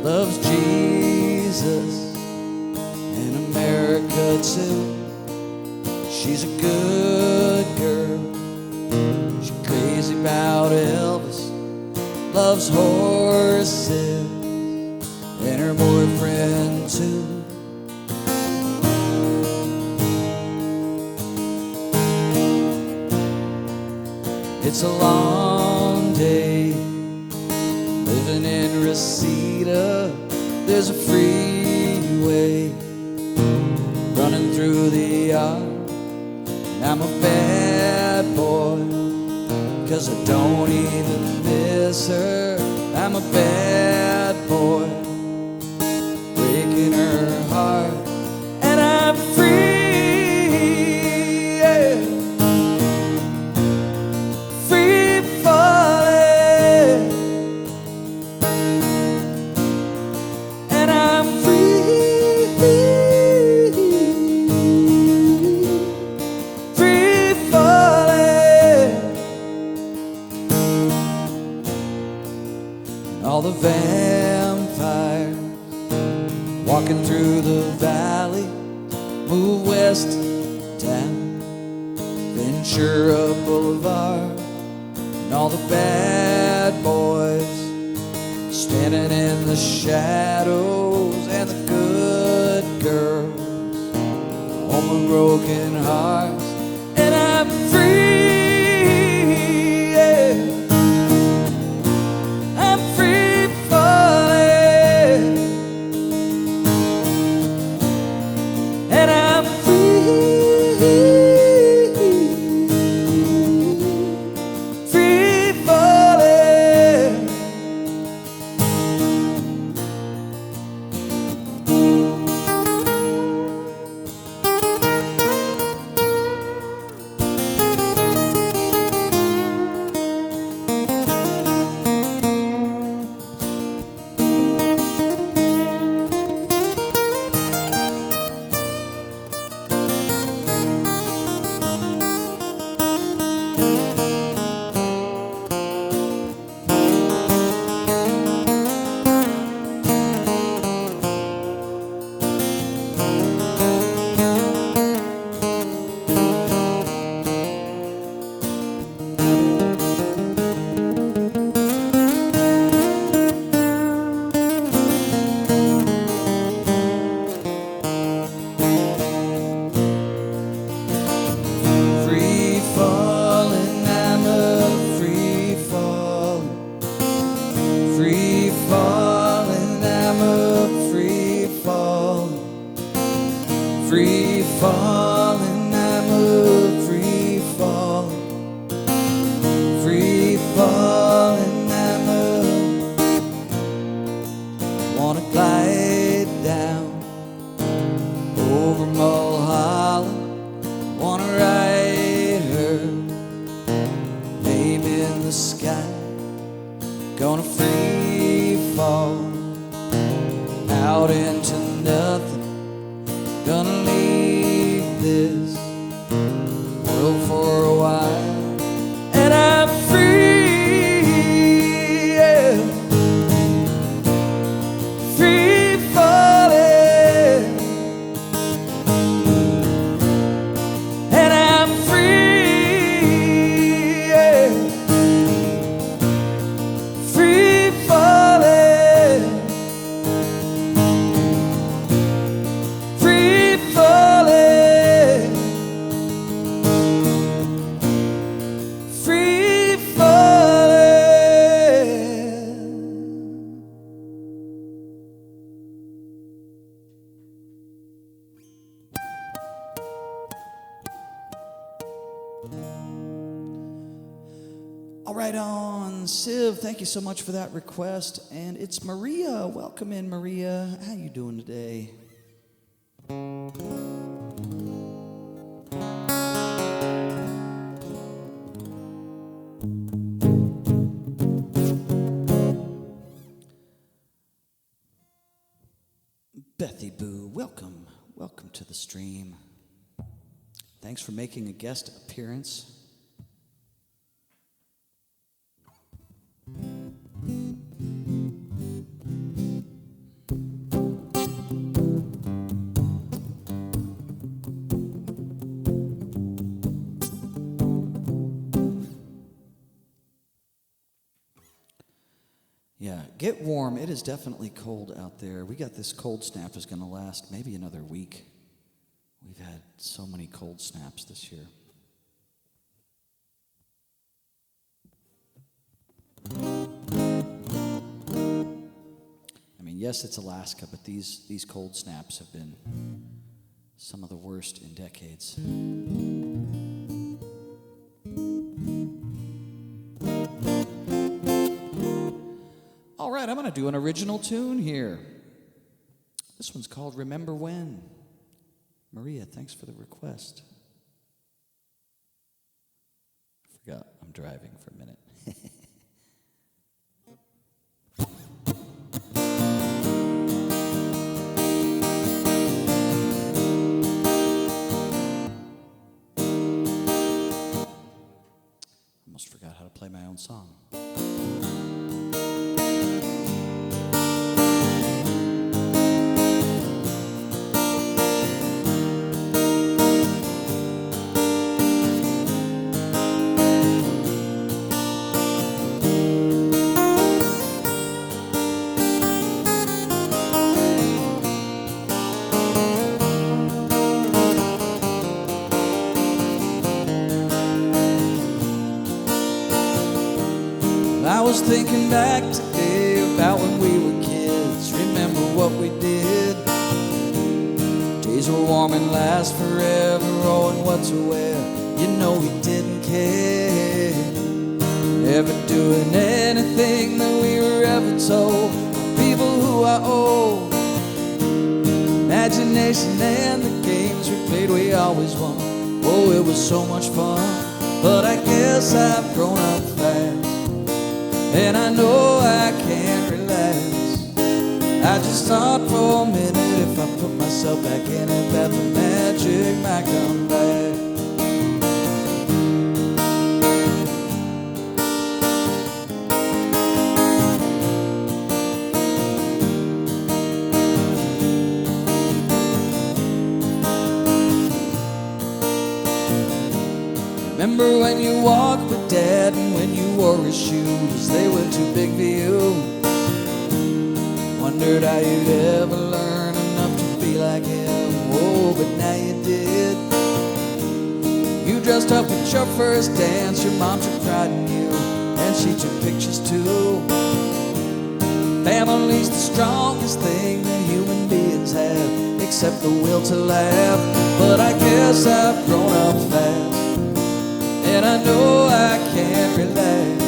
loves Jesus and America too. She's a good girl, she's crazy about Elvis, loves horses and her boyfriend too. It's a long day living in Reseda. There's a freeway running through the yard. And I'm a bad boy, 'cause I don't even miss her. I'm a bad boy, breaking her heart. And I'm free, yeah. the vampires walking through the valley move west down Ventura Boulevard, and all the bad boys standing in the shadows, and the good girls home with broken hearts. And I'm free, yeah. I'm free falling, and I'm free falling. Free falling, I'm a free falling. Free falling, I'm a free falling. Free falling, I'm a free falling. Free falling, I'm a wanna glide down over Mulholland. Wanna write her name in the sky. Gonna free fall out into nothing. Gonna leave this world for a while. And I'm free, yeah. Free falling. And I'm free, yeah. Free falling. Free falling. Free falling. All right, on Civ, thank you so much for that request. And it's Maria. Welcome in, Maria. How you doing today? Bethy Boo, welcome. Welcome to the stream. Thanks for making a guest appearance. Yeah, get warm. It is definitely cold out there. We got this cold snap is going to last maybe another week. We've had so many cold snaps this year. I mean, yes, it's Alaska, but these cold snaps have been some of the worst in decades. All right, I'm going to do an original tune here. This one's called Remember When. Maria, thanks for the request. I forgot I'm driving for a minute. Almost forgot how to play my own song. I was thinking back today about when we were kids. Remember what we did. Days were warm and last forever. Oh, and what to wear, you know we didn't care. Never doing anything that we were ever told. People who I owe. Imagination and the games we played, we always won. Oh, it was so much fun. But I guess I've grown up fast, and I know I can't relax. I just thought for a minute, if I put myself back in it, that the magic might come back. Remember when you walked with Dad and when you wore his shoes, they were too big for you. Wondered how you'd ever learn enough to be like him. Oh, but now you did. You dressed up at your first dance, your mom took pride in you, and she took pictures too. Family's the strongest thing that human beings have, except the will to laugh. But I guess I've grown up fast, and I know I can't relax.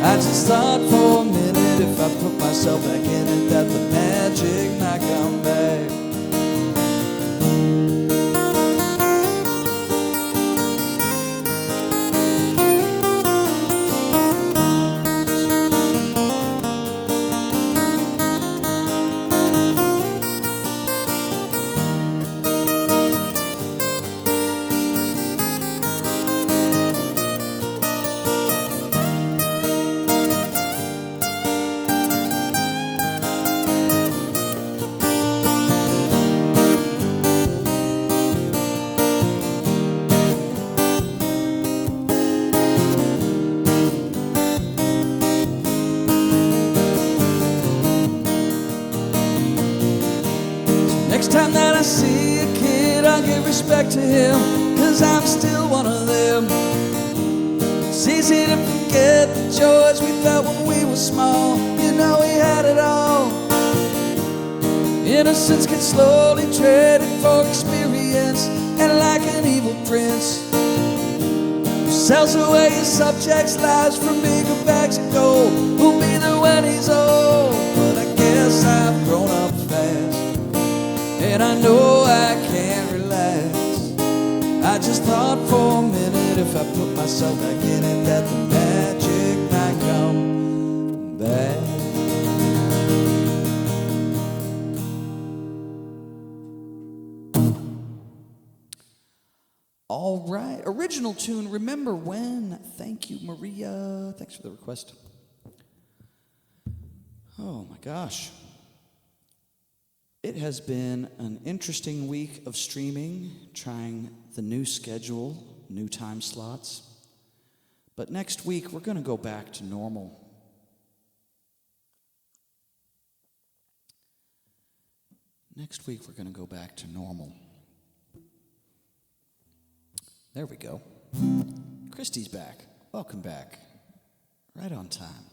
I just thought for a minute, if I put myself back in it, that the magic might come back. Next time that I see a kid, I'll give respect to him, 'cause I'm still one of them. It's easy to forget the joys we felt when we were small. You know we had it all. Innocence gets slowly traded for experience, and like an evil prince who sells away his subjects' lives for bigger bags of gold, who'll be there when he's old. But I guess I've grown up fast, and I know I can't relax. I just thought for a minute, if I put myself back in it, that the magic might come back. All right, original tune, Remember When. Thank you, Maria. Thanks for the request. Oh my gosh. It has been an interesting week of streaming, trying the new schedule, new time slots. But next week, we're going to go back to normal. Next week, we're going to go back to normal. There we go. Christy's back. Welcome back. Right on time.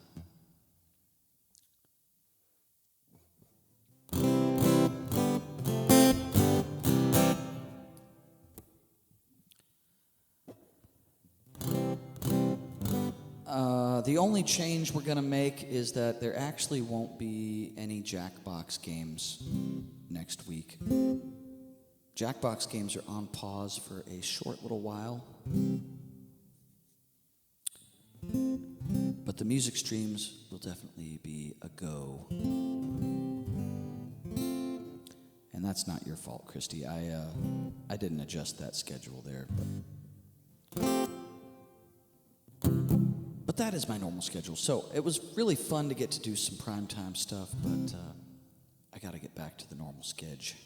The only change we're going to make is that there actually won't be any Jackbox games next week. Jackbox games are on pause for a short little while. But the music streams will definitely be a go. And that's not your fault, Christy. I didn't adjust that schedule there. But that is my normal schedule. So it was really fun to get to do some primetime stuff, but I got to get back to the normal schedule.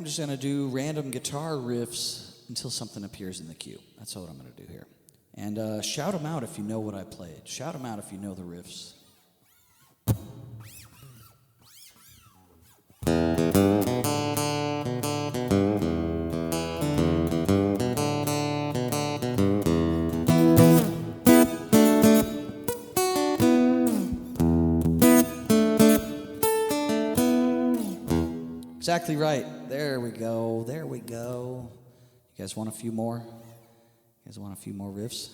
I'm just going to do random guitar riffs until something appears in the queue. That's what I'm going to do here. And shout them out if you know what I played. Shout them out if you know the riffs. Exactly right. There we go. There we go. You guys want a few more? You guys want a few more riffs?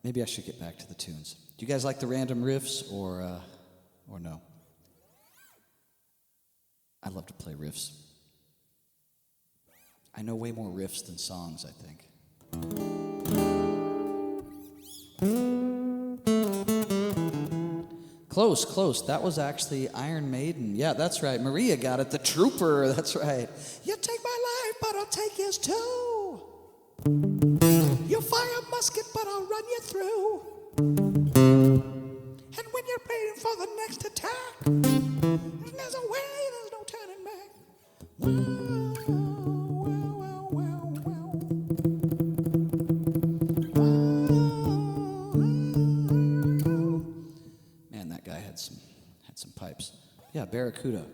Maybe I should get back to the tunes. Do you guys like the random riffs or no? I love to play riffs. I know way more riffs than songs, I think. Close, close. That was actually Iron Maiden. Yeah, that's right. Maria got it. The Trooper. That's right. You take my life, but I'll take yours too. You fire a musket, but I'll run you through. And when you're waiting for the next attack, there's a way, there's no turning back. Man, that guy had some pipes. Yeah, Barracuda.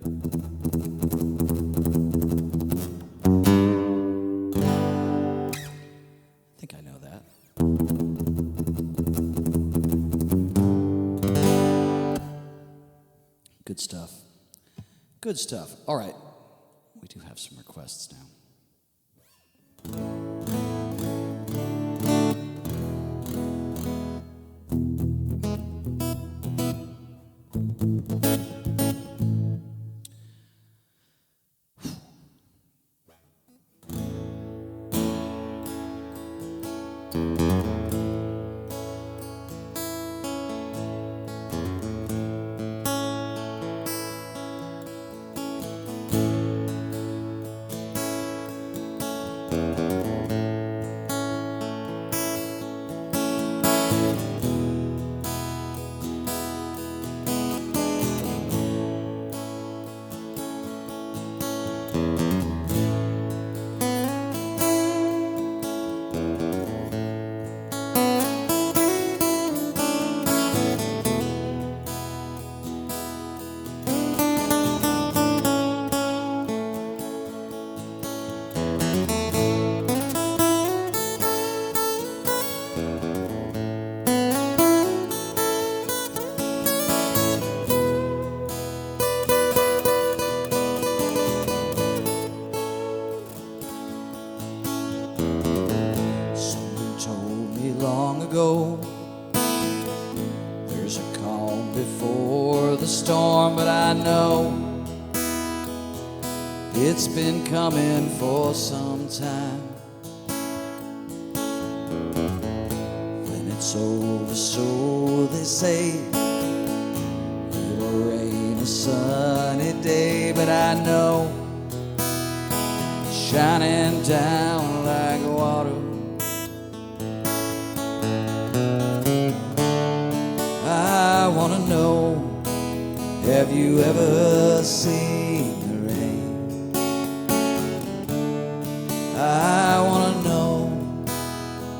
Good stuff. Good stuff. All right. We do have some requests now. Long ago, there's a calm before the storm, but I know it's been coming for some time. When it's over, so they say, it'll rain a sunny day, but I know it's shining down like water. I want to know, have you ever seen the rain? I want to know,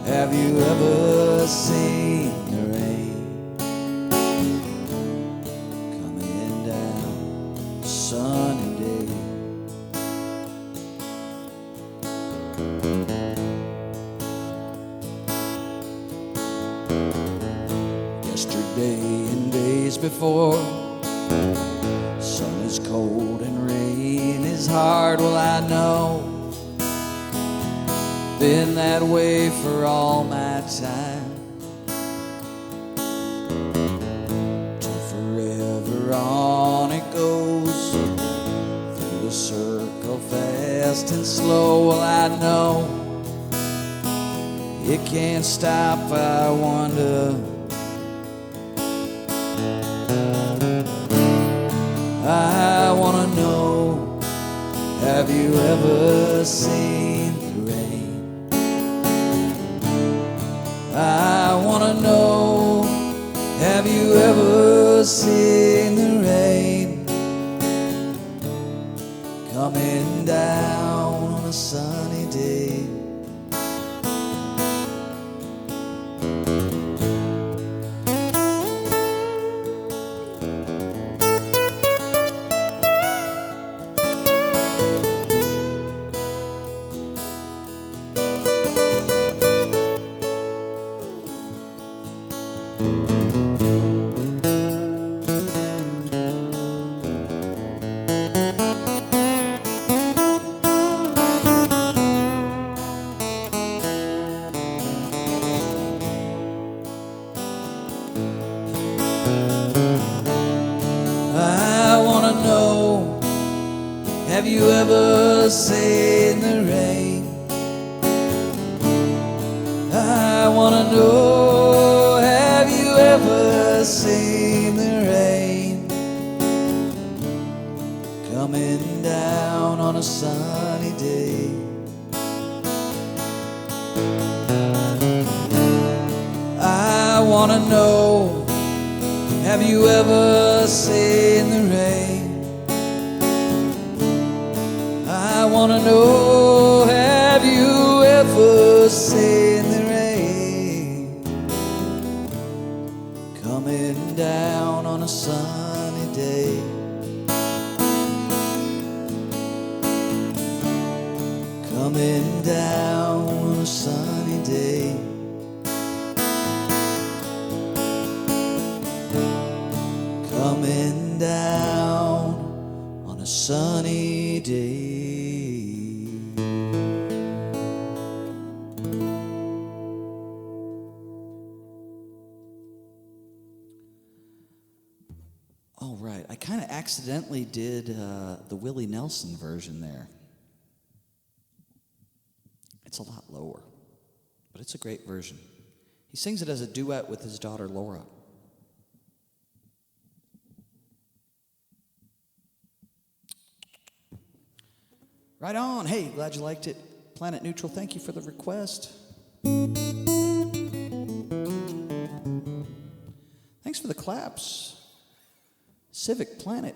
have you ever seen the rain? Coming down a sunny day. Yesterday and days before, sun is cold and rain is hard. Well, I know been that way for all my time. Till forever on it goes, through the circle fast and slow. Well, I know it can't stop, I wonder. I wanna know, have you ever seen the rain? I wanna know, have you ever seen the rain coming down on a sunny day? Have you ever seen the rain? I wanna know, have you ever seen the rain coming down on a sunny day? I wanna know, have you ever seen the rain? I wanna know, have you ever seen the rain coming down on a sunny day? Coming down on a sunny day. Coming down on a sunny day. All right, I kind of accidentally did the Willie Nelson version there. It's a lot lower, but it's a great version. He sings it as a duet with his daughter Laura. Right on. Hey, glad you liked it. Planet Neutral, thank you for the request. Thanks for the claps. Civic, Planet,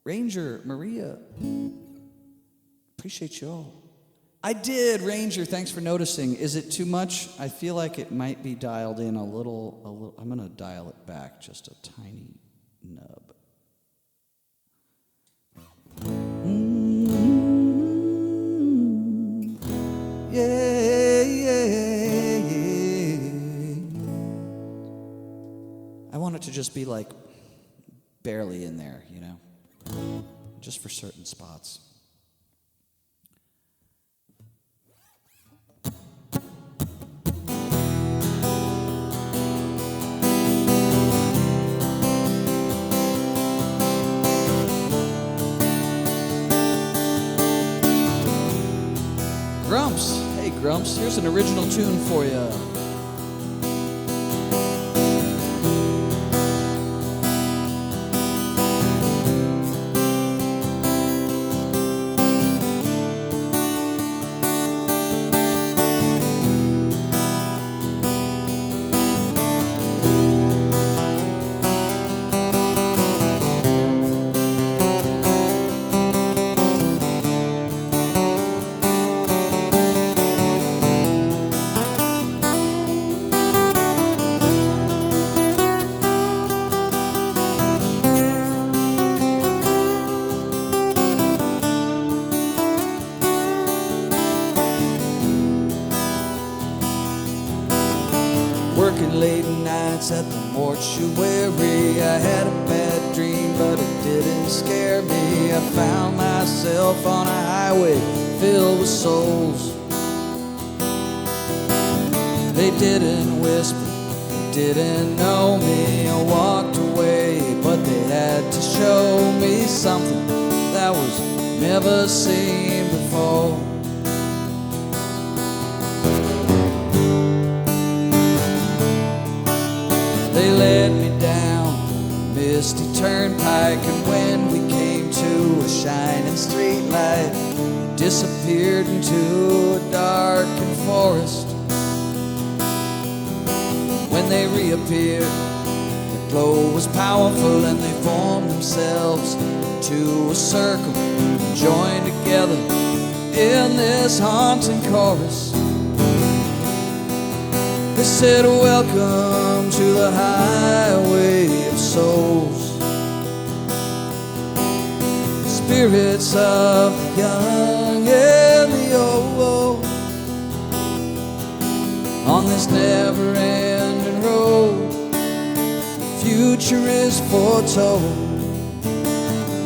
Ranger, Maria. Appreciate you all. I did, Ranger, thanks for noticing. Is it too much? I feel like it might be dialed in a little. I'm going to dial it back just a tiny nub. Yeah, yeah, yeah. I want it to just be like barely in there, you know, just for certain spots. Grumps, hey Grumps, here's an original tune for you. Working late nights at the mortuary. I had a bad dream, but it didn't scare me. I found myself on a highway filled with souls. They didn't whisper, didn't know me. I walked away, but they had to show me something that was never seen before. They led me down a misty turnpike, and when we came to a shining street light, disappeared into a darkened forest. When they reappeared, the glow was powerful, and they formed themselves into a circle, joined together in this haunting chorus. They said, welcome to the highway of souls. Spirits of the young and the old, on this never-ending road, the future is foretold.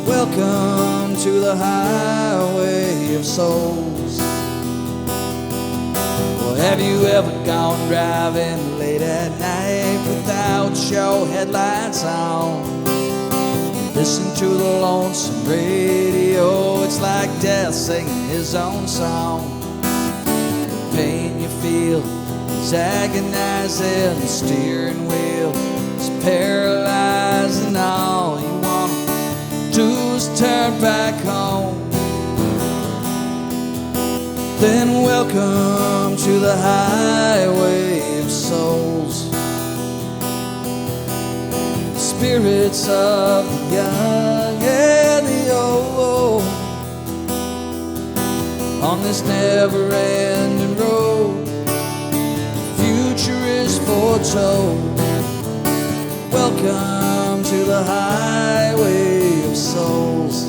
Welcome to the highway of souls. Well, have you ever gone driving late at night without your headlights on? Listen to the lonesome radio, it's like death singing his own song. The pain you feel is agonizing, the steering wheel is paralyzing. All you want to do is turn back home. Then welcome to the highway of souls. Spirits of the young and the old, on this never-ending road, the future is foretold. Welcome to the highway of souls.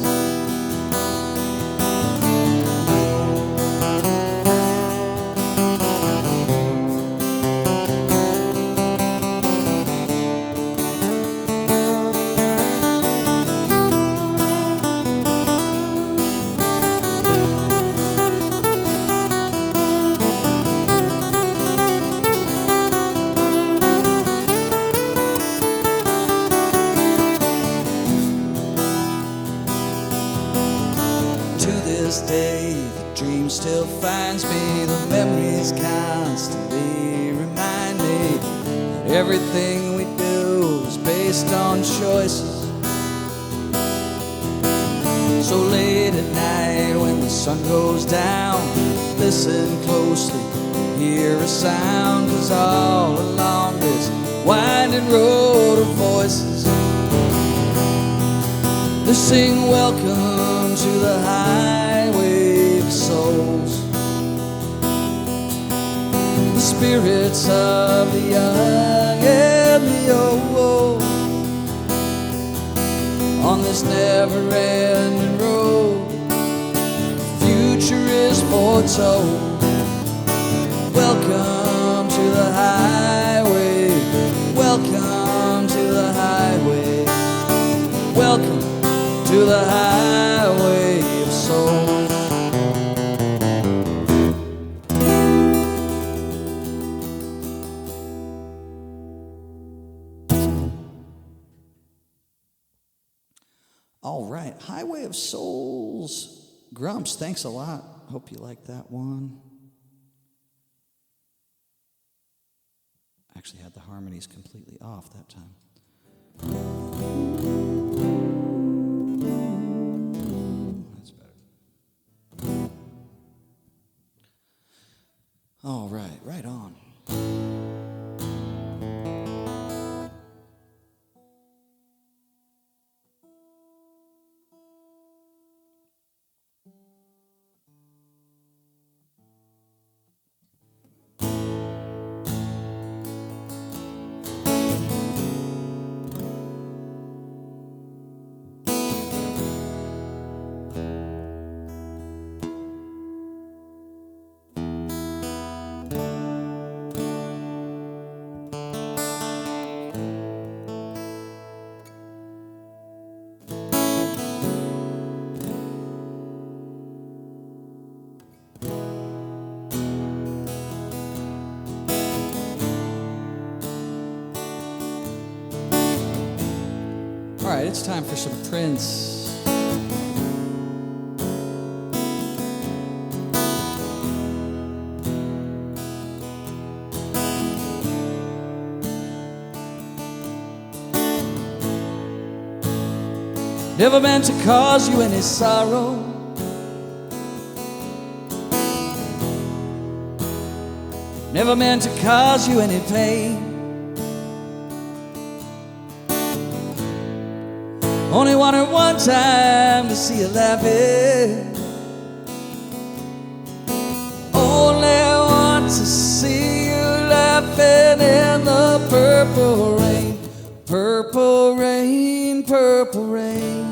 This day, the dream still finds me. The memories constantly remind me that everything we do is based on choices. So late at night when the sun goes down, listen closely, hear a sound, 'cause all along this winding road of voices, they sing welcome to the highway of souls. The spirits of the young and the old, on this never-ending road, the future is foretold. Welcome to the highway, welcome to the highway, welcome to the highway of souls. All right, Highway of Souls. Grumps, thanks a lot. Hope you like that one. Actually had the harmonies completely off that time. That's better. All right, right on. right, it's time for some Prince. Never meant to cause you any sorrow. Never meant to cause you any pain. Only wanted one time to see you laughing. Only want to see you laughing in the purple rain. Purple rain, purple rain.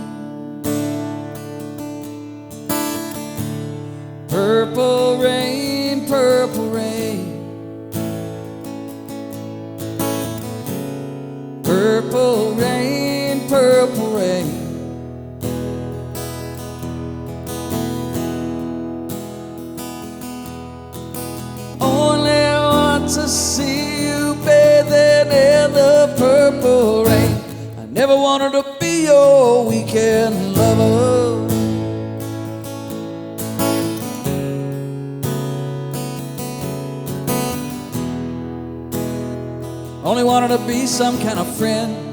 Purple rain, purple rain. Purple rain, purple rain. Only want to see you bathing in the purple rain. I never wanted to be your weekend lover. Only wanted to be some kind of friend.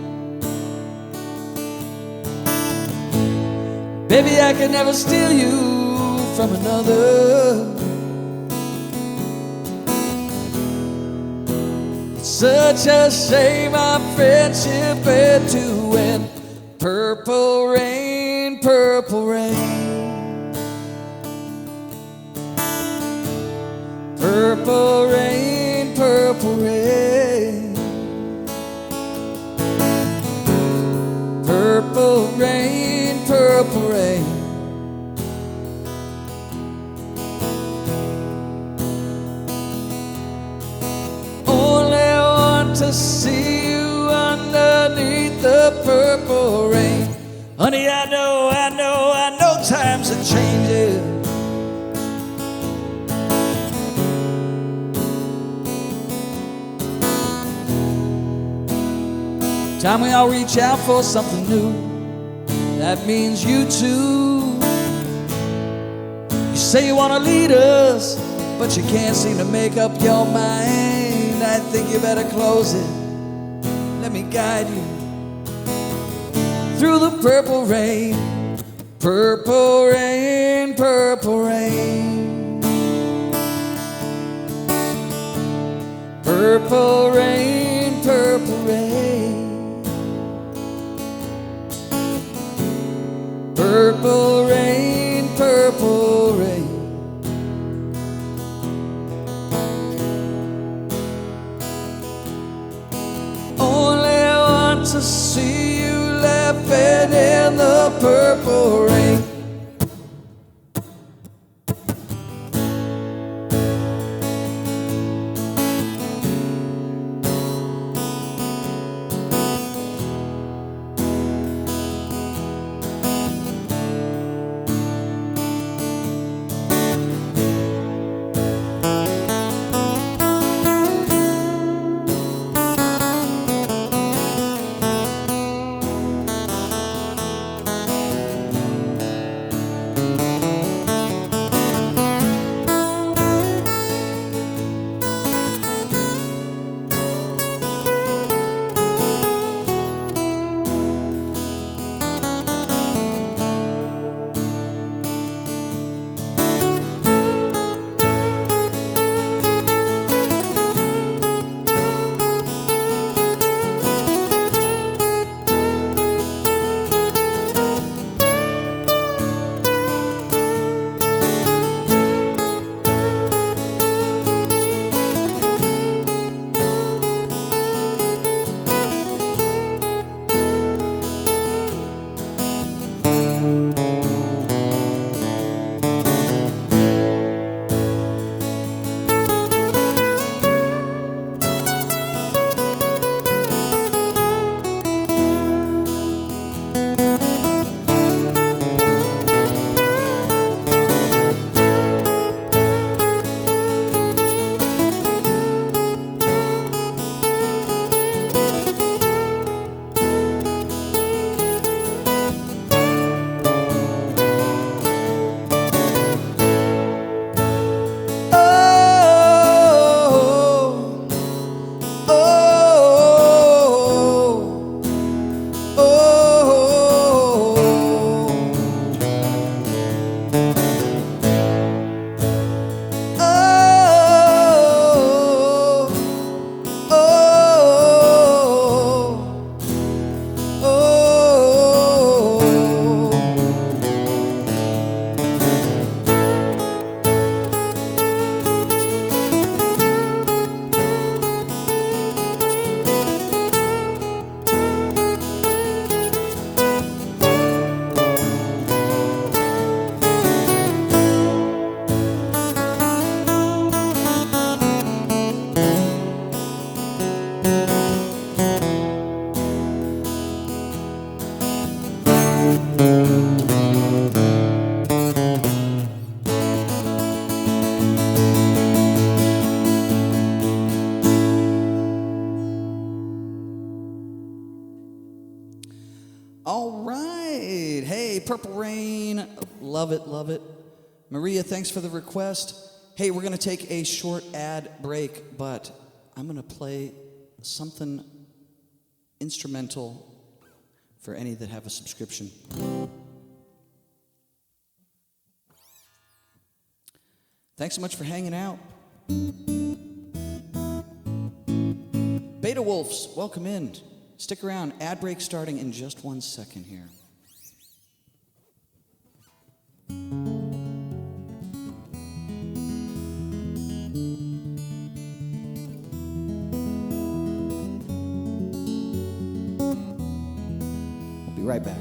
Baby, I could never steal you from another. It's such a shame our friendship had to end. Purple rain, purple rain. Purple rain, purple rain. Purple rain, purple rain. Only want to see you underneath the purple rain. Honey, I know times are changing. Time we all reach out for something new. That means you too. You say you want to lead us, but you can't seem to make up your mind. I think you better close it. Let me guide you through the purple rain. Purple rain, purple rain. Purple rain, purple rain. Purple rain, purple rain. Only want to see you laughing in the purple rain. Love it, love it. Maria, thanks for the request. Hey, we're going to take a short ad break, but I'm going to play something instrumental for any that have a subscription. Thanks so much for hanging out. Beta Wolves, welcome in. Stick around. Ad break starting in just 1 second here. We'll be right back.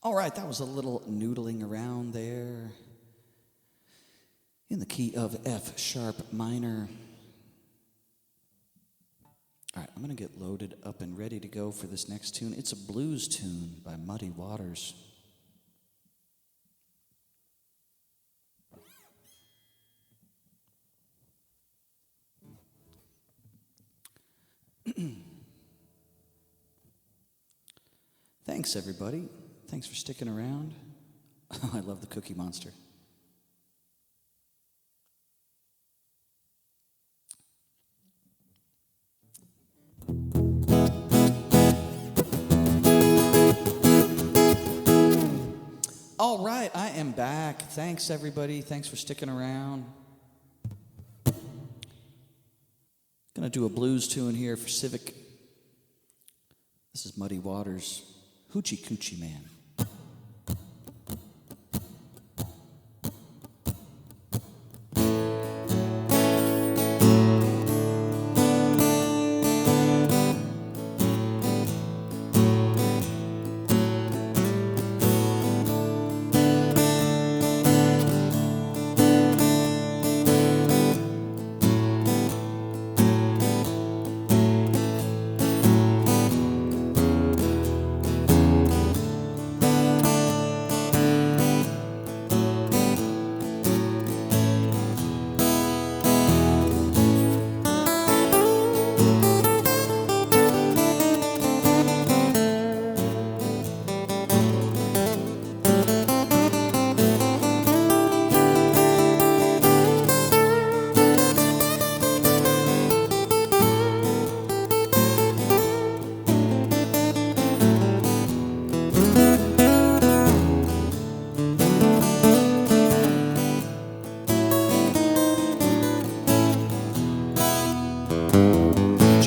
All right, that was a little noodling around there in the key of F sharp minor. All right, I'm going to get loaded up and ready to go for this next tune. It's a blues tune by Muddy Waters. Thanks, everybody. Thanks for sticking around. I love the Cookie Monster. All right, I am back. Thanks, everybody. Thanks for sticking around. Gonna do a blues tune here for Civic. This is Muddy Waters, Hoochie Coochie Man.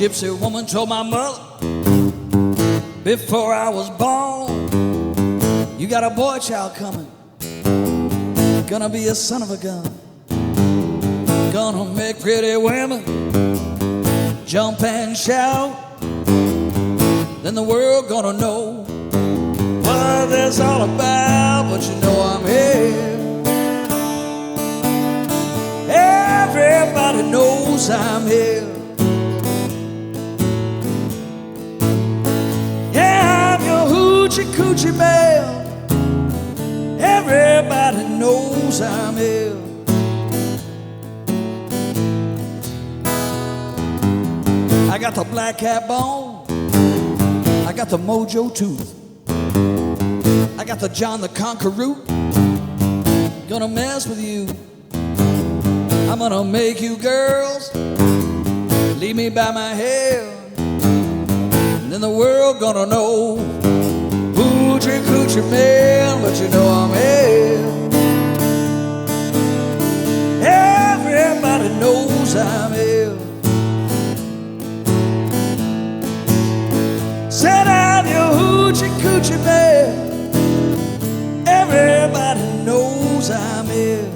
gypsy woman told my mother before I was born, you got a boy child coming, gonna be a son of a gun, gonna make pretty women jump and shout, then the world gonna know what this all about. But you know I'm here, everybody knows I'm here. Yeah, I'm your hoochie coochie man, everybody knows I'm here. I got the black cat bone, I got the mojo tooth, I got the John the Conqueror, gonna mess with you. I'm gonna make you girls leave me by my hair, and then the world gonna know hoochie coochie man. But you know I'm here, everybody knows I'm here. Said I'm your hoochie coochie man, everybody knows I'm here.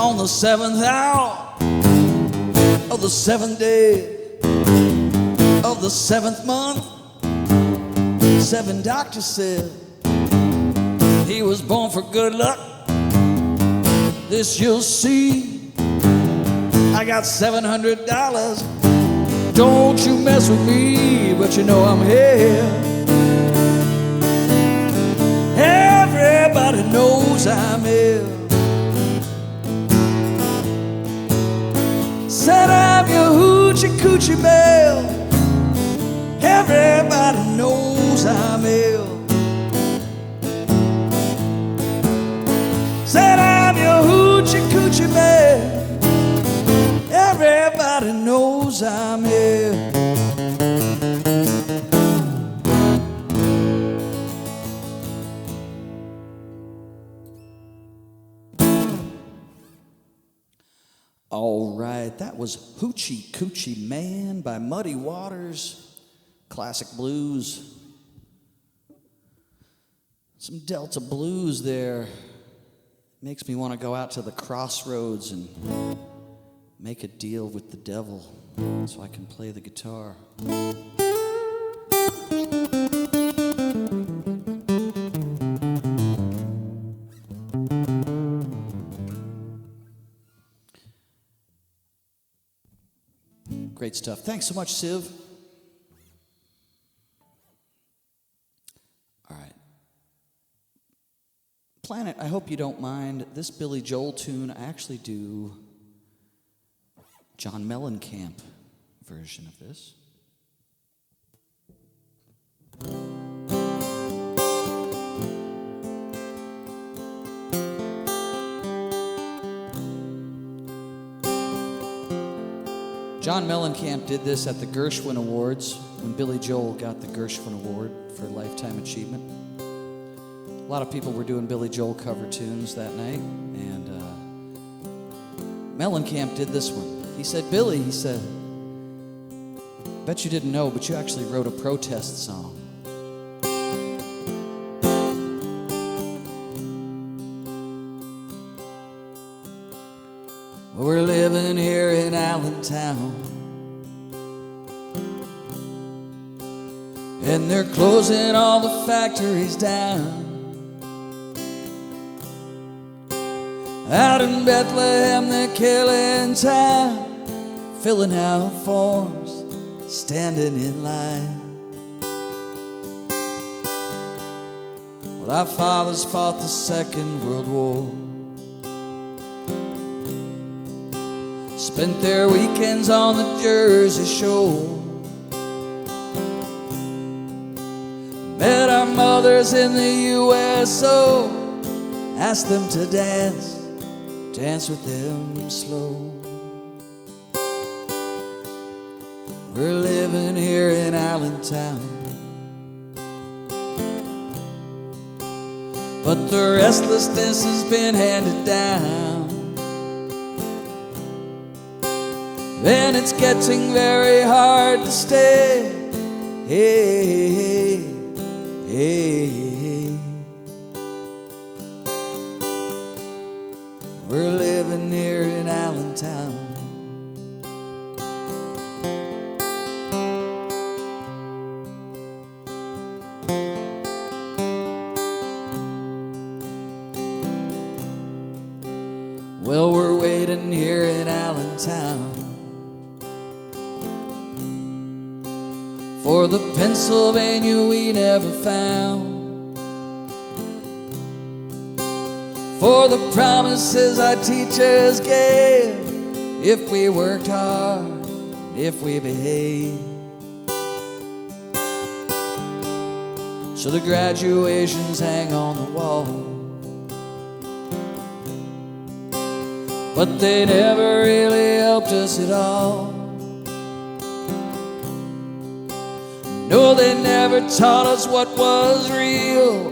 On the 7th hour of the 7th day of the 7th month, 7 doctors said he was born for good luck. This you'll see, I got $700, don't you mess with me. But you know I'm here, everybody knows I'm here. Said I'm your hoochie coochie man, everybody knows I'm here. Said I'm your hoochie coochie man, everybody knows I'm here. All right, that was Hoochie Coochie Man by Muddy Waters, classic blues. Some Delta blues there. Makes me want to go out to the crossroads and make a deal with the devil so I can play the guitar. Great stuff. Thanks so much, Siv. All right. Planet, I hope you don't mind. This Billy Joel tune, I actually do John Mellencamp version of this. John Mellencamp did this at the Gershwin Awards when Billy Joel got the Gershwin Award for Lifetime Achievement. A lot of people were doing Billy Joel cover tunes that night, and Mellencamp did this one. He said, Billy, he said, bet you didn't know, but you actually wrote a protest song. We're living here in Allentown, and they're closing all the factories down. Out in Bethlehem, they're killing time, filling out forms, standing in line. Well, our fathers fought the Second World War, spent their weekends on the Jersey Shore. Met our mothers in the USO, asked them to dance, dance with them slow. We're living here in Allentown, but the restlessness has been handed down, and it's getting very hard to stay. Hey, hey, hey, hey. We're living here in Allentown. Well, we're waiting here in Allentown for the Pennsylvania we never found, for the promises our teachers gave, if we worked hard, if we behaved. So the graduations hang on the wall, but they never really helped us at all. No, they never taught us what was real: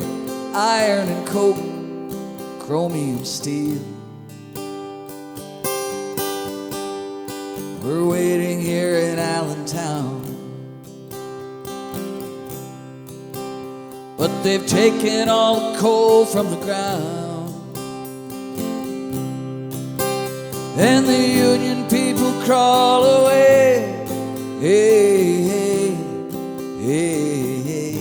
iron and coke, chromium steel. We're waiting here in Allentown, but they've taken all the coal from the ground, and the union people crawl away. Hey, hey, hey, hey.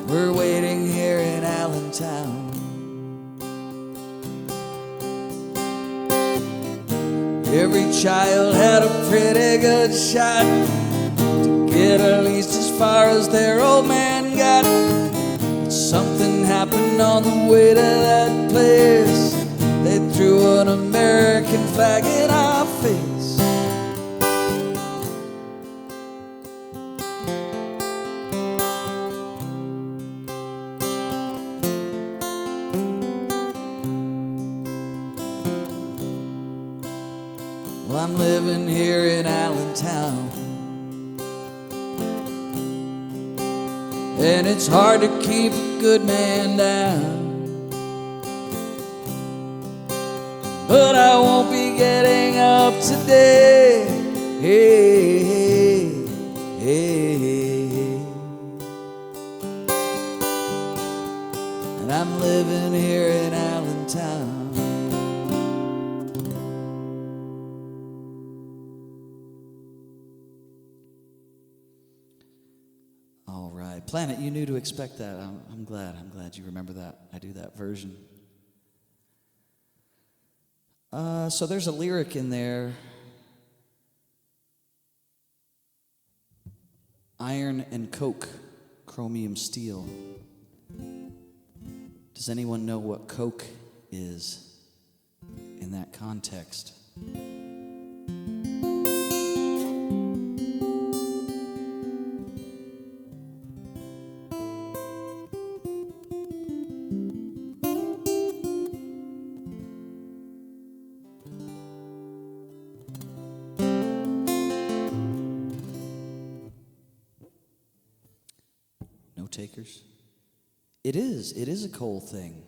We're waiting here in Allentown. Every child had a pretty good shot to get at least as far as their old man got. But something happened on the way to that place. They threw an American flag in our face. Well, I'm living here in Allentown, and it's hard to keep a good man down, but I won't be getting up today. Hey, hey, hey, hey. And I'm living here in Allentown. All right, Planet, you knew to expect that. I'm glad you remember that. I do that version. So there's a lyric in there. Iron and coke, chromium steel. Does anyone know what coke is in that context? No takers? It is a coal thing.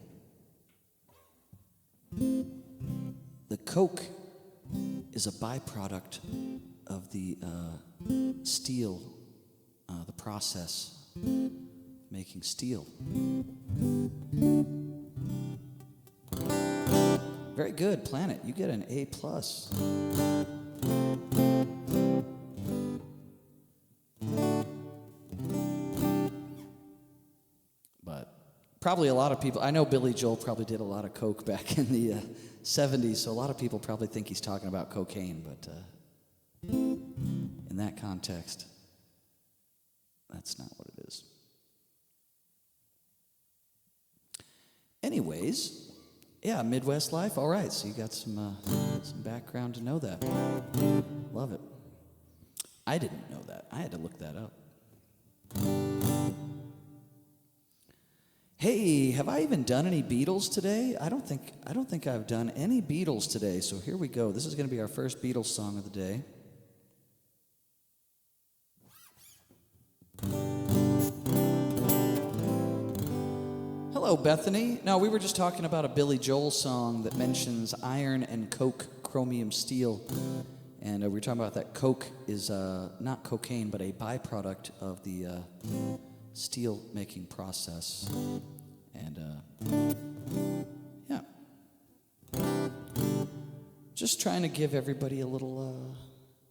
The coke is a byproduct of the steel, the process making steel. Very good, Planet. You get an A+. But probably a lot of people, I know Billy Joel probably did a lot of coke back in the 70s, so a lot of people probably think he's talking about cocaine, but in that context, that's not what it is. Anyways, Yeah, Midwest life. All right, so you got some background to know that. Love it. I didn't know that. I had to look that up. Hey, have I even done any Beatles today? I don't think I've done any Beatles today. So here we go. This is going to be our first Beatles song of the day. Hello, Bethany. No, we were just talking about a Billy Joel song that mentions iron and coke, chromium steel. And we were talking about that coke is not cocaine, but a byproduct of the steel making process. And yeah. Just trying to give everybody a little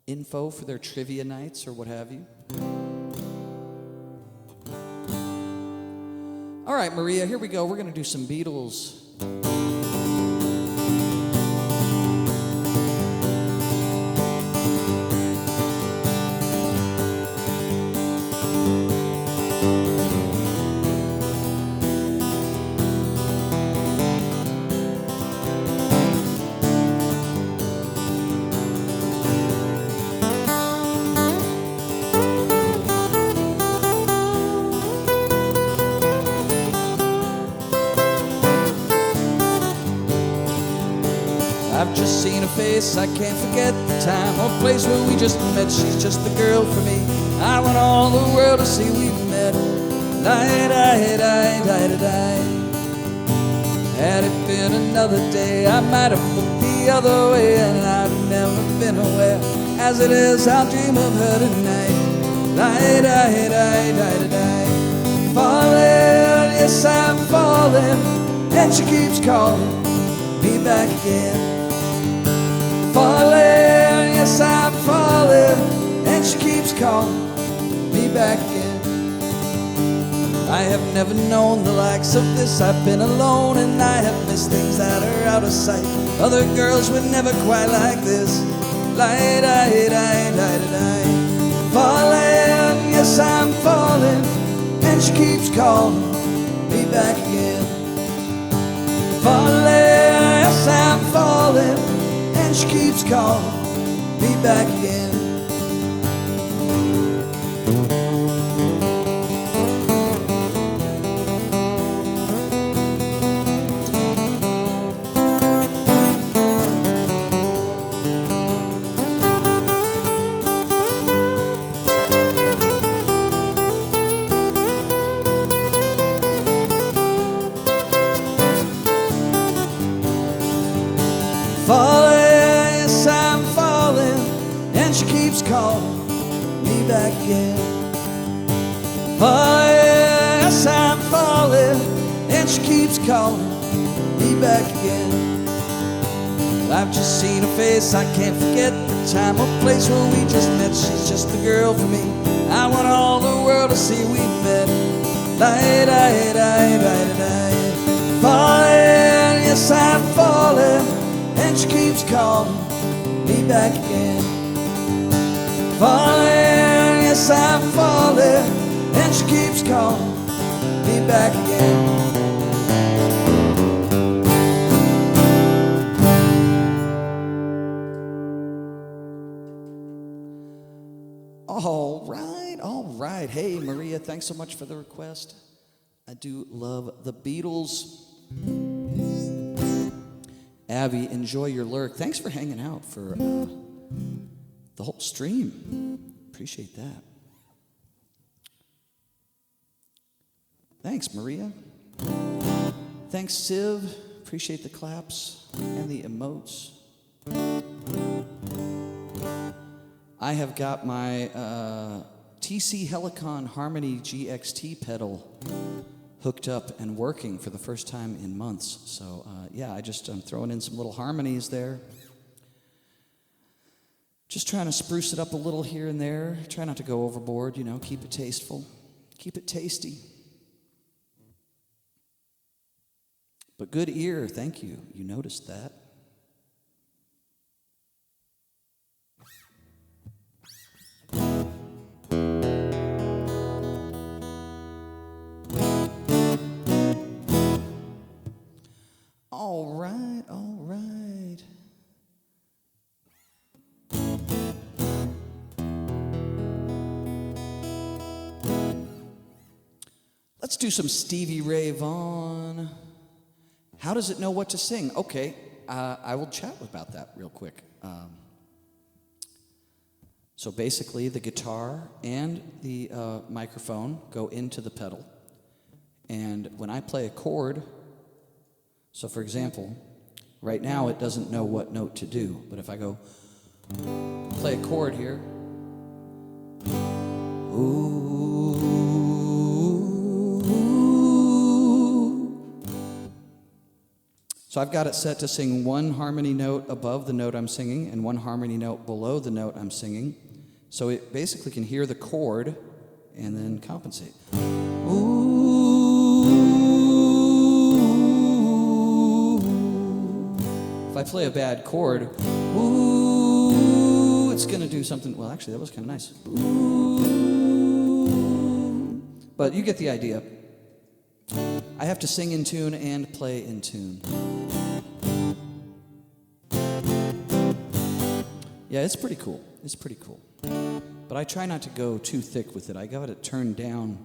info for their trivia nights or what have you. All right, Maria, here we go. We're going to do some Beatles. I've just seen her face, I can't forget the time or place where we just met. She's just the girl for me. I want all the world to see we've met. Had it been another day, I might have looked the other way, and I've never been aware. As it is, I'll dream of her tonight. Falling, yes, I'm falling, and she keeps calling me back again. Falling, yes, I'm falling, and she keeps calling me back again. I have never known the likes of this. I've been alone and I have missed things that are out of sight. Other girls were never quite like this. Falling, yes, I'm falling, and she keeps calling me back again. Falling, yes, I'm falling, and she keeps calling me back again. Falling, yes, I'm falling, and she keeps calling me back again. Falling, yes, I'm falling, and she keeps calling me back again. I've just seen her face, I can't forget the time or place where we just met. She's just the girl for me. I want all the world to see we met. Falling, yes, I'm falling, and she keeps calling me back again. Falling, yes, I'm falling, and she keeps calling me back again. All right. Hey, Maria, thanks so much for the request. I do love the Beatles. Abby, enjoy your lurk. Thanks for hanging out for the whole stream. Appreciate that. Thanks, Maria. Thanks, Siv. Appreciate the claps and the emotes. I have got my TC Helicon Harmony GXT pedal hooked up and working for the first time in months. So yeah, I'm throwing in some little harmonies there. Just trying to spruce it up a little here and there. Try not to go overboard, keep it tasteful. Keep it tasty. But good ear, thank you. You noticed that. All right, all right. Let's do some Stevie Ray Vaughan. How does it know what to sing? Okay, I will chat about that real quick. So basically, the guitar and the microphone go into the pedal. And when I play a chord, so for example, right now it doesn't know what note to do. But if I go play a chord here, ooh, so I've got it set to sing one harmony note above the note I'm singing and one harmony note below the note I'm singing. So it basically can hear the chord and then compensate. Ooh. If I play a bad chord, ooh, it's gonna do something. Well, actually, that was kind of nice. Ooh. But you get the idea. I have to sing in tune and play in tune. Yeah, it's pretty cool. It's pretty cool. But I try not to go too thick with it. I got it turned down.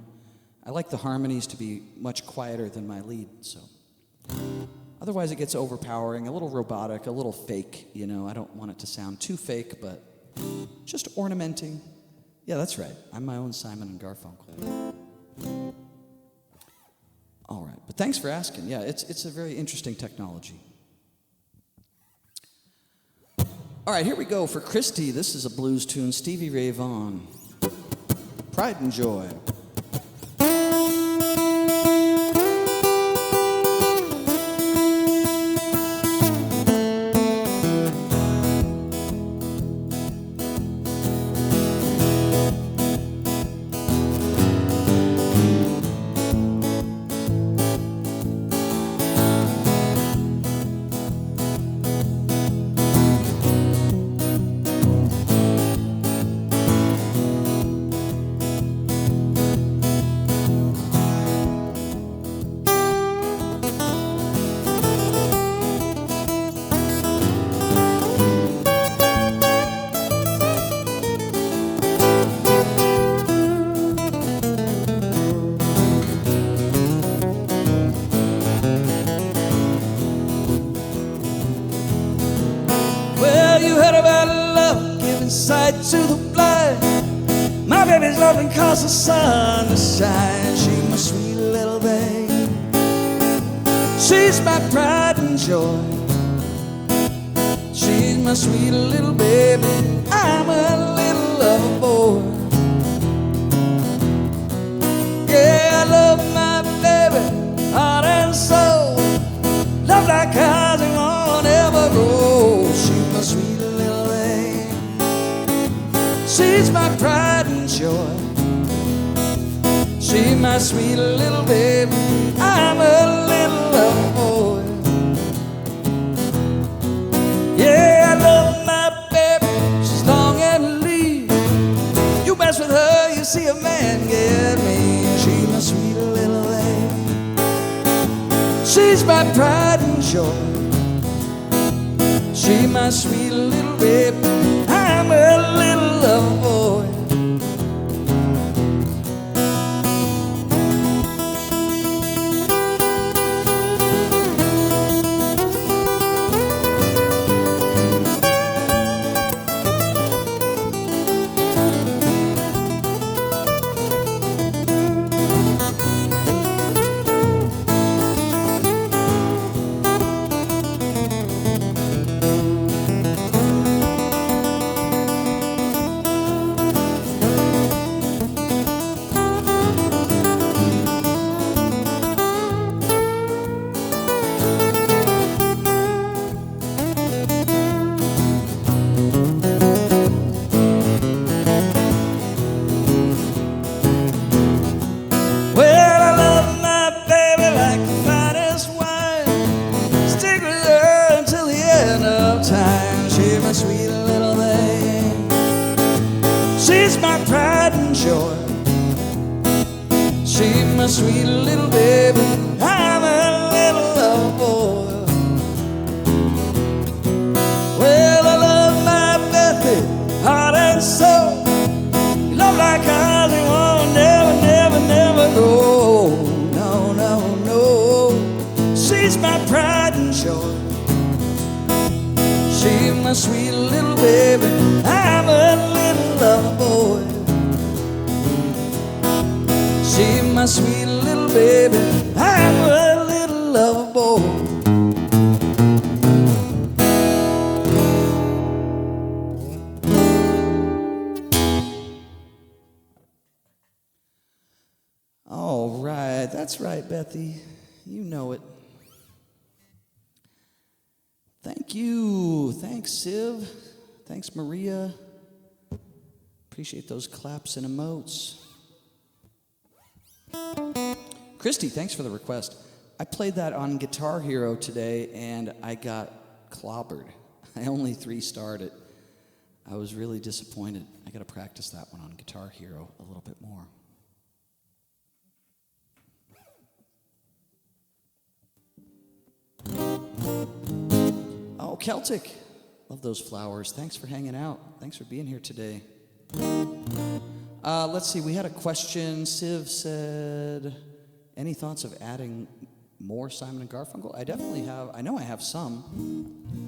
I like the harmonies to be much quieter than my lead, so. Otherwise it gets overpowering, a little robotic, a little fake, you know. I don't want it to sound too fake, but just ornamenting. Yeah, that's right. I'm my own Simon and Garfunkel. All right, but thanks for asking. Yeah, it's a very interesting technology. All right, here we go for Christy. This is a blues tune, Stevie Ray Vaughan. Pride and Joy. Sight to the blind. My baby's loving cause the sun to shine. She's my sweet little babe. She's my pride and joy. She's my sweet little baby. I'm a little lover boy. Yeah, I love my baby, heart and soul. Love like ours and won't ever grow. She's my sweet little baby. She's my pride and joy. She's my sweet little baby. I'm a little love boy. Yeah, I love my baby. She's long and lean. You mess with her, you see a man get mean. She's my sweet little baby. She's my pride and joy. She's my sweet little baby. I'm a little love boy. She's my pride and joy. She's my sweet little baby. I'm a little love boy. heart and soul. Love like ours, they won't never, never, never know. No, no, no. She's my pride and joy. She's my sweet little baby. I'm a little lover boy. She's my sweet little baby. I'm a little lover boy. All right, that's right, Bethy. You know it. Thank you. Thanks, Siv. Thanks, Maria. Appreciate those claps and emotes. Christy, thanks for the request. I played that on Guitar Hero today, and I got clobbered. I only 3-starred it. I was really disappointed. I got to practice that one on Guitar Hero a little bit more. Oh, Celtic. Love those flowers. Thanks for hanging out. Thanks for being here today. Let's see. We had a question. Siv said, any thoughts of adding more Simon and Garfunkel? I definitely have. I know I have some.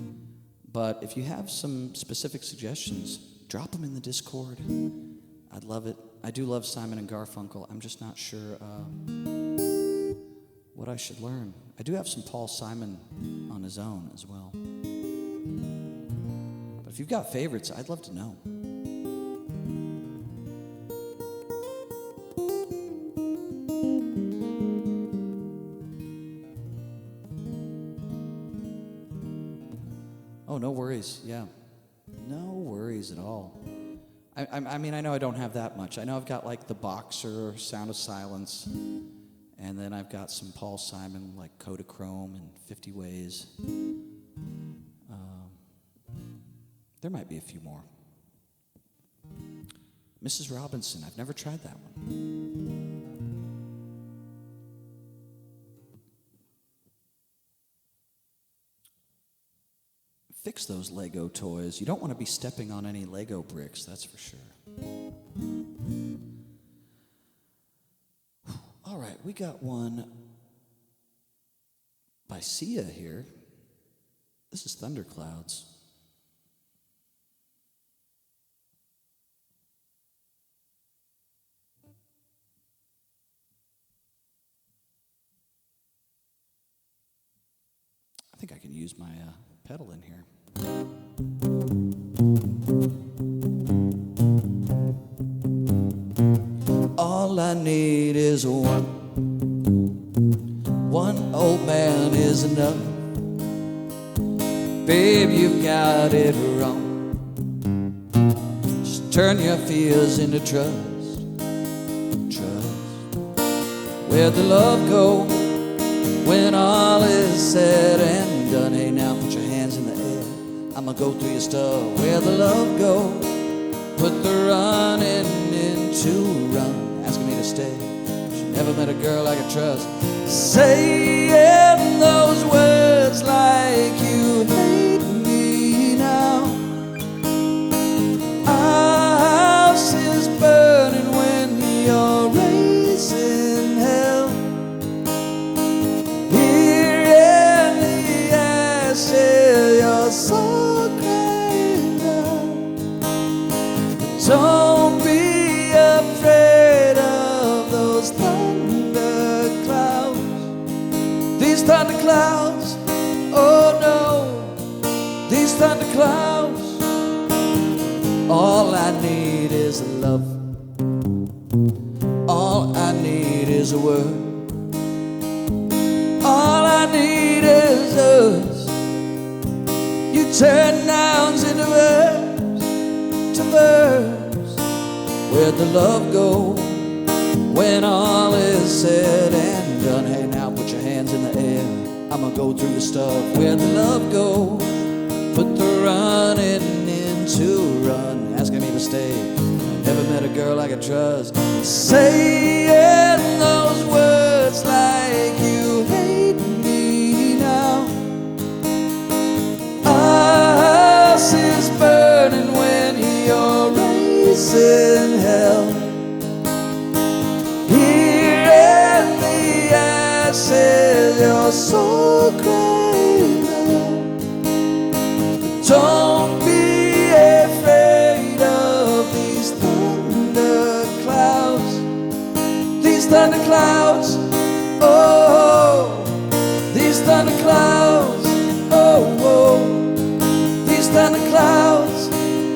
But if you have some specific suggestions, drop them in the Discord. I'd love it. I do love Simon and Garfunkel. I'm just not sure what I should learn. I do have some Paul Simon on his own as well. But if you've got favorites, I'd love to know. Oh, no worries. Yeah. No worries at all. I mean, I know I don't have that much. I know I've got like The Boxer, Sound of Silence, and then I've got some Paul Simon, like Kodachrome and 50 Ways. There might be a few more. Mrs. Robinson, I've never tried that one. Fix those Lego toys. You don't want to be stepping on any Lego bricks, that's for sure. All right, we got one by Sia here. This is Thunderclouds. I think I can use my pedal in here. All I need is one old man is enough. Babe, you've got it wrong. Just turn your fears into trust. Where'd the love go when all is said and done? Hey, now put your hands in the air. I'ma go through your stuff. Where'd the love go? Put the running into run. Asking me to stay. She never met a girl I could trust. Saying those words like you hate me now. Our house is burning when you're raising hell. Here in the ashes, you're so crying out. Don't be afraid of those thunderclouds. These thunderclouds, oh no, these thunderclouds. All I need is love. All I need is a word. All I need is us. You turn nouns into verbs, to verbs. Where'd the love go when all is said and done? Hey, now put your hands in the air. I'ma go through the stuff. Where'd the love go? Put the running into run. Asking me to stay. Never met a girl I could trust. Saying those words like you hate me now. Our house is burning when you're raising hell. Here in the ashes, your soul cries out. Don't be afraid of these thunder clouds. These thunder clouds, oh, these thunder clouds, oh, oh, these thunder clouds,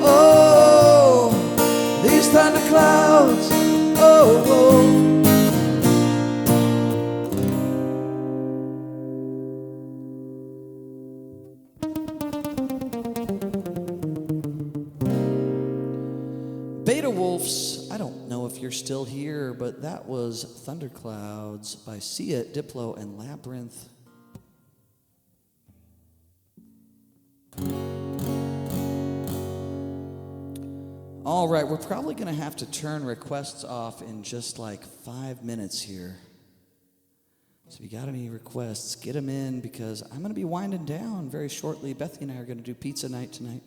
oh, these thunder clouds, oh, oh. Beta Wolves, I don't know if you're still here, but that was Thunderclouds by Sia, Diplo, and Labyrinth. All right, we're probably going to have to turn requests off in just like 5 minutes here. So if you got any requests, get them in, because I'm going to be winding down very shortly. Bethy and I are going to do pizza night tonight.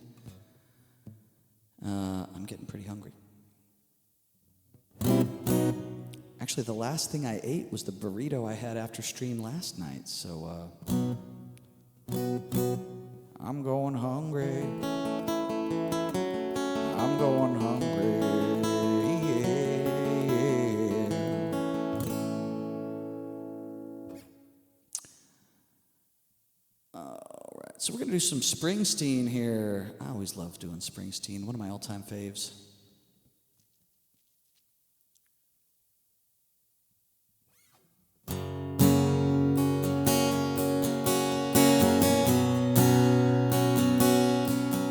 I'm getting pretty hungry. Actually, the last thing I ate was the burrito I had after stream last night, so I'm going hungry. I'm going hungry. Yeah. All right, so we're going to do some Springsteen here. I always love doing Springsteen, one of my all-time faves.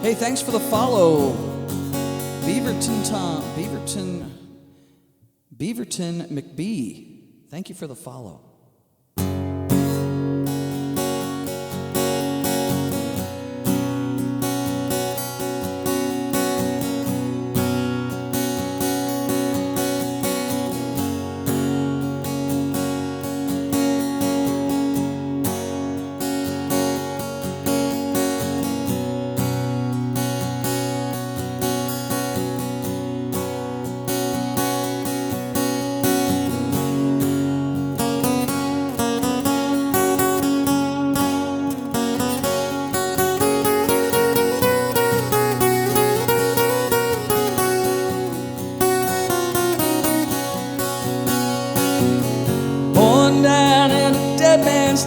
Hey, thanks for the follow. Beaverton McBee. Thank you for the follow.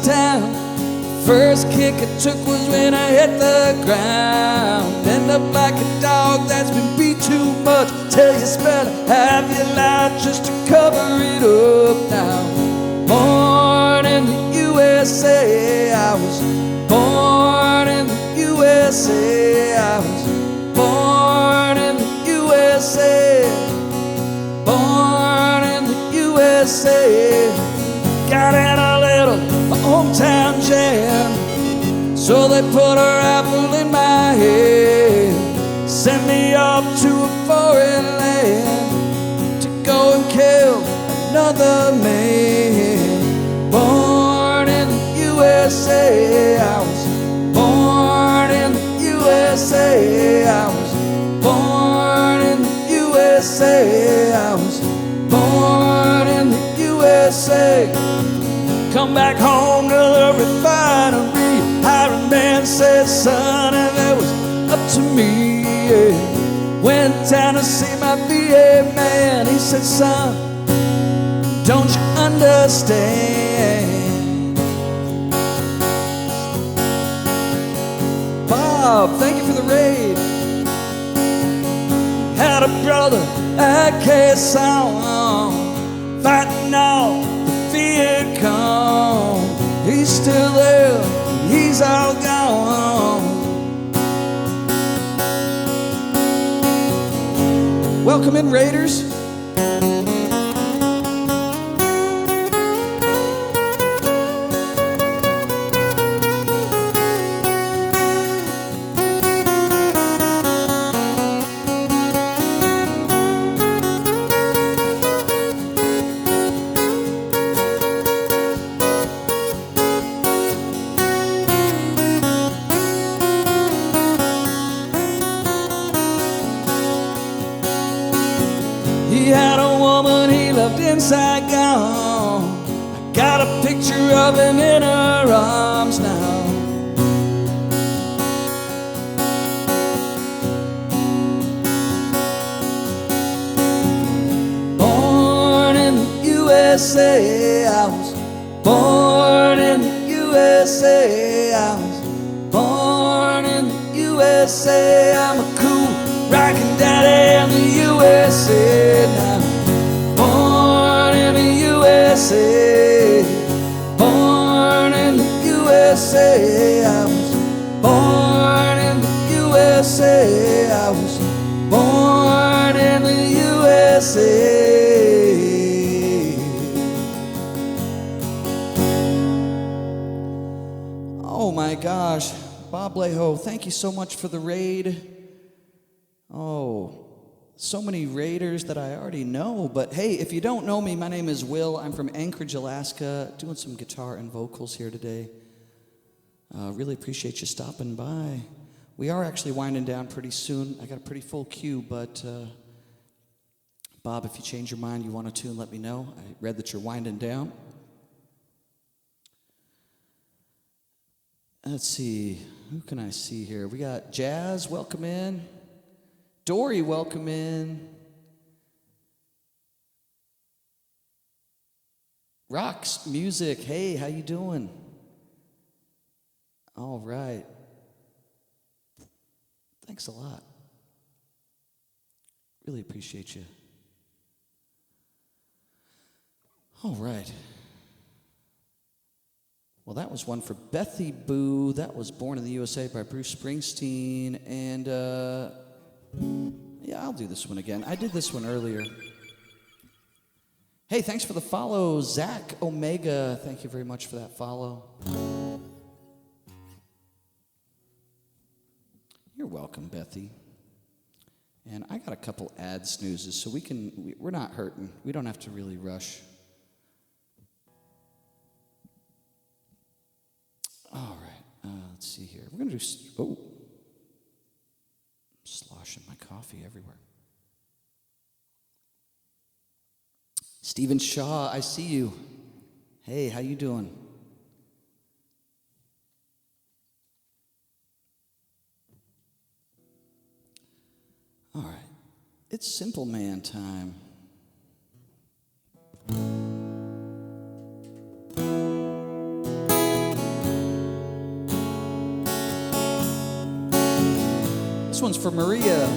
Town. First kick I took was when I hit the ground. End up like a dog that's been beat too much. Tell you spend half your life just to cover it up now. Born in the USA, I was born in the USA. I was born in the USA. Born in the USA. Got in a little hometown jam, so they put a rifle in my head, sent me off to a foreign land to go and kill another man. Born in the USA, I was born in the USA. I was born in the USA. I was born in the USA. Come back home to the refinery. Hiring man said, son, and it was up to me. Yeah. Went down to see my VA man. He said, son, don't you understand? Bob, thank you for the raid. Had a brother, AK song, fighting off Viet Cong. He's still there, he's all gone. Welcome in, Raiders. He had a woman he loved in Saigon. I got a picture of him in her arms now. Born in the USA, I was born in the USA, I was born in the USA. I'm a cool rockin' daddy in the USA now. Born in the USA, born in the USA. I was born in the USA. I was born in the USA. Oh my gosh, Bob Leho, thank you so much for the raid. Oh, so many raiders that I already know. But hey, if you don't know me, my name is Will. I'm from Anchorage, Alaska, doing some guitar and vocals here today. Really appreciate you stopping by. We are actually winding down pretty soon. I got a pretty full queue, but Bob, if you change your mind, you want a tune, let me know. I read that you're winding down. Let's see, who can I see here? We got Jazz, welcome in. Dory, welcome in. Rocks Music, hey, how you doing? All right. Thanks a lot. Really appreciate you. All right. Well, that was one for Bethy Boo. That was Born in the USA by Bruce Springsteen. And, yeah, I'll do this one again. I did this one earlier. Hey, thanks for the follow, Zach Omega. Thank you very much for that follow. You're welcome, Bethy. And I got a couple ad snoozes, so we're not hurting. We don't have to really rush. All right, let's see here. We're gonna do, oh, I'm sloshing my coffee everywhere. Stephen Shaw, I see you. Hey, how you doing? All right, it's Simple Man time. This one's for Maria.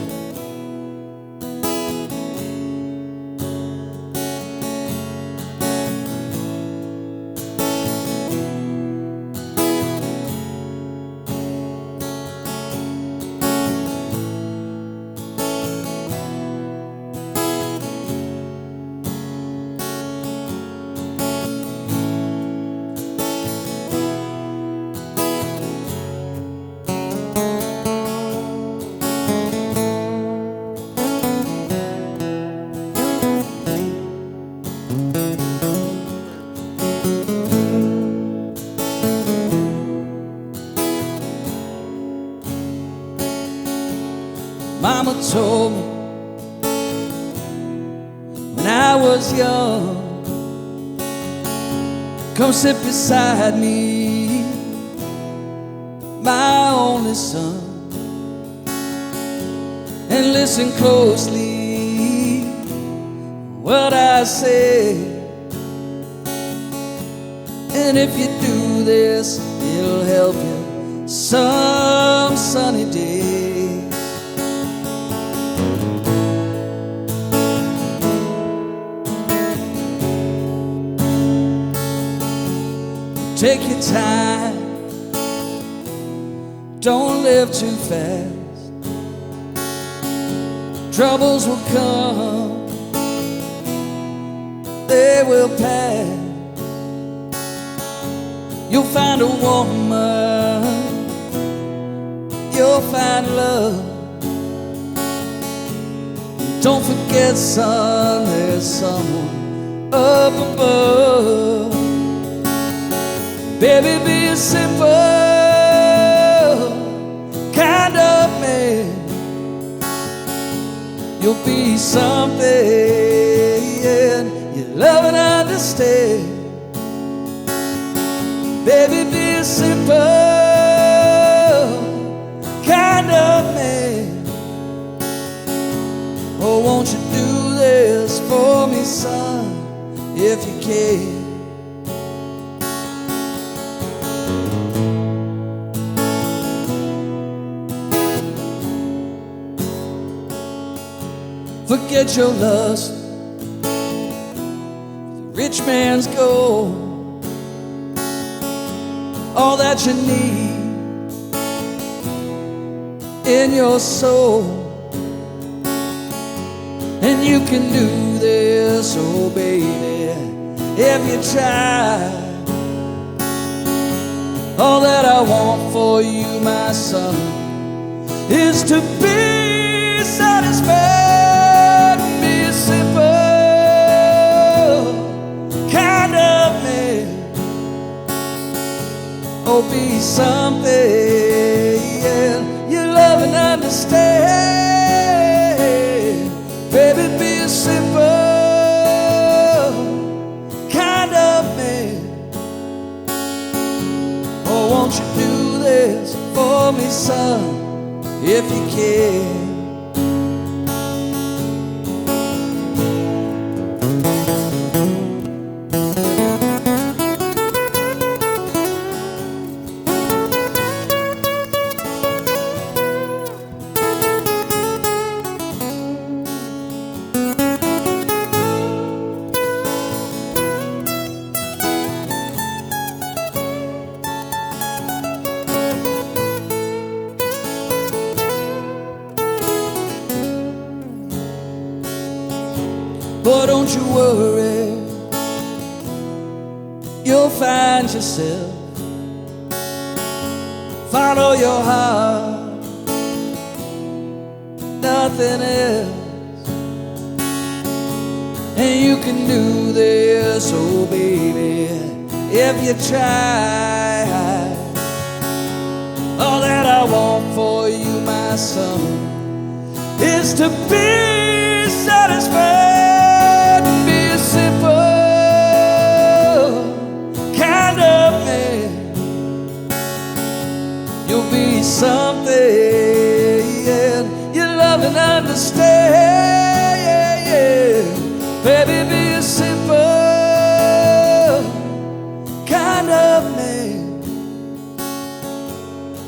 Mama told me when I was young, come sit beside me, my only son, and listen closely what I say. And if you do this, it'll help you some sunny day. Take your time, don't live too fast. Troubles will come, they will pass. You'll find a woman, you'll find love. Don't forget, son, there's someone up above. Baby, be a simple kind of man. You'll be something you love and understand. Baby, be a simple kind of man. Oh, won't you do this for me, son, if you can? Forget your lust, the rich man's gold, all that you need in your soul. And you can do this, oh baby, if you try. All that I want for you, my son, is to be satisfied, be a simple kind of man. Oh, be something you love and understand. Baby, be a simple kind of man. Oh, won't you do this for me, son, if you can? But don't you worry, you'll find yourself. Follow your heart, nothing else. And you can do this, oh baby, if you try. All that I want for you, my son, is to be satisfied. Simple kind of man. You'll be something you love and understand. Baby, be a simple kind of man.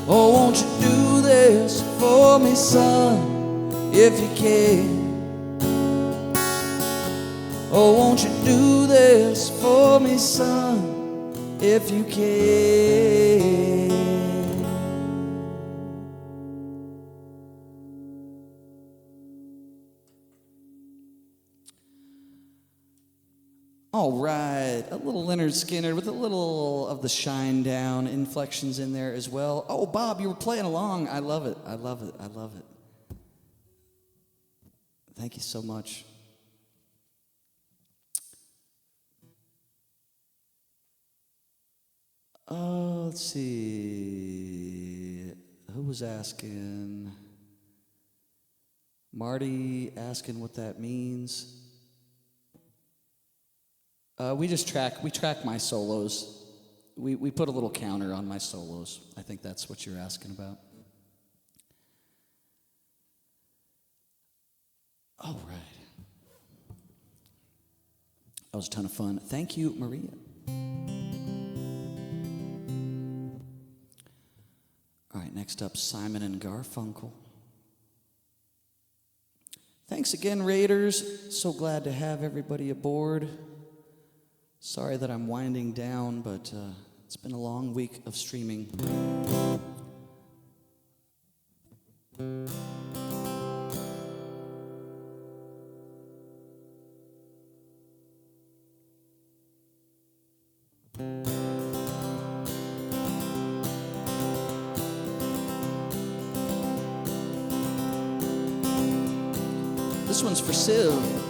Oh, won't you do this for me, son, if you can? Oh, won't you do this for me, son, if you can? All right, a little Leonard Skinner with a little of the shine down inflections in there as well. Oh, Bob, you were playing along. I love it. I love it. I love it. Thank you so much. Let's see. Who was asking? Marty asking what that means. We track my solos. We put a little counter on my solos. I think that's what you're asking about. All right. That was a ton of fun. Thank you, Maria. All right, next up, Simon and Garfunkel. Thanks again, Raiders. So glad to have everybody aboard. Sorry that I'm winding down, but it's been a long week of streaming. This one's for Siv.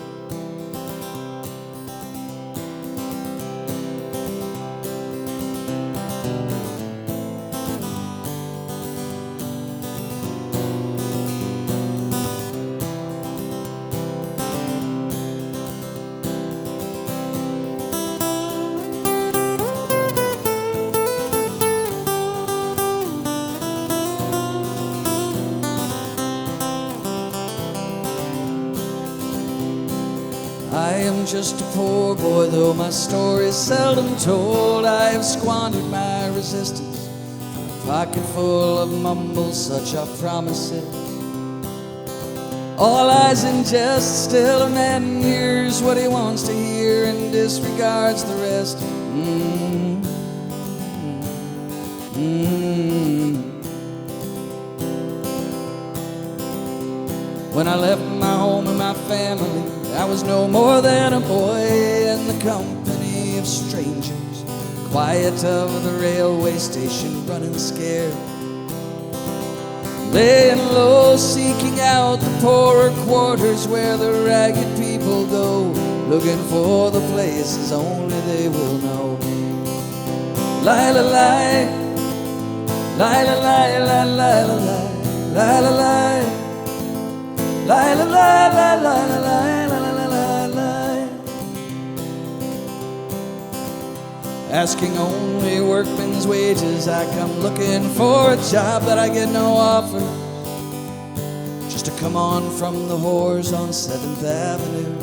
I am just a poor boy, though my story's seldom told. I have squandered my resistance, a pocket full of mumbles, such are promises. All lies in jest, still a man hears what he wants to hear and disregards the rest. When I left my home and my family, I was no more than a boy in the company of strangers. Quiet of the railway station, running scared, laying low, seeking out the poorer quarters where the ragged people go, looking for the places only they will know. Lie-la-lie, lie-la-lie, lie-la-lie, lie-la-lie, lie-la-lie, lie-la-lie, lie-la-lie. Asking only workmen's wages, I come looking for a job, but I get no offer. Just to come on from the whores on 7th Avenue.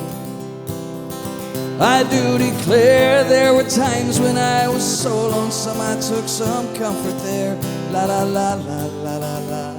I do declare there were times when I was so lonesome I took some comfort there. La la la la la la la.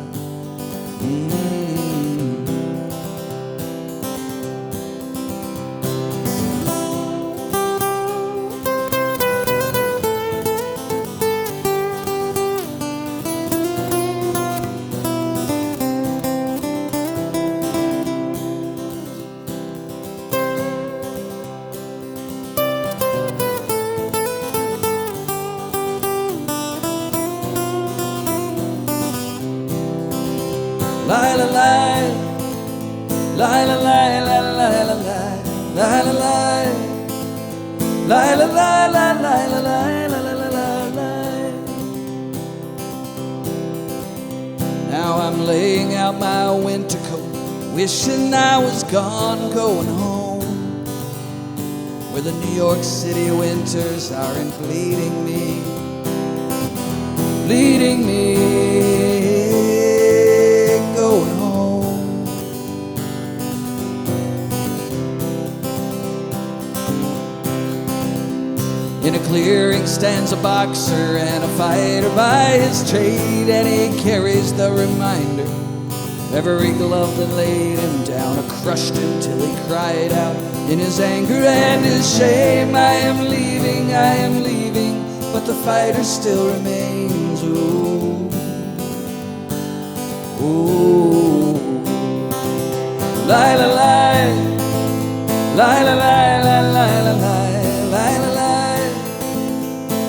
Lie la lie, lie la lie, la lie la lie, lie la lie, lie la lie, la lie la lie, la la la lie. Now I'm laying out my winter coat, wishing I was gone, going home, where the New York City winters aren't bleeding me, bleeding me. Going home. In a clearing stands a boxer and a fighter by his trade, and he carries the reminder of every glove that laid him down or crushed him till he cried out in his anger and his shame. I am leaving, but the fighter still remains. Ooh. Ooh, lie la lie, lie la lie, la lie la lie, lie la lie,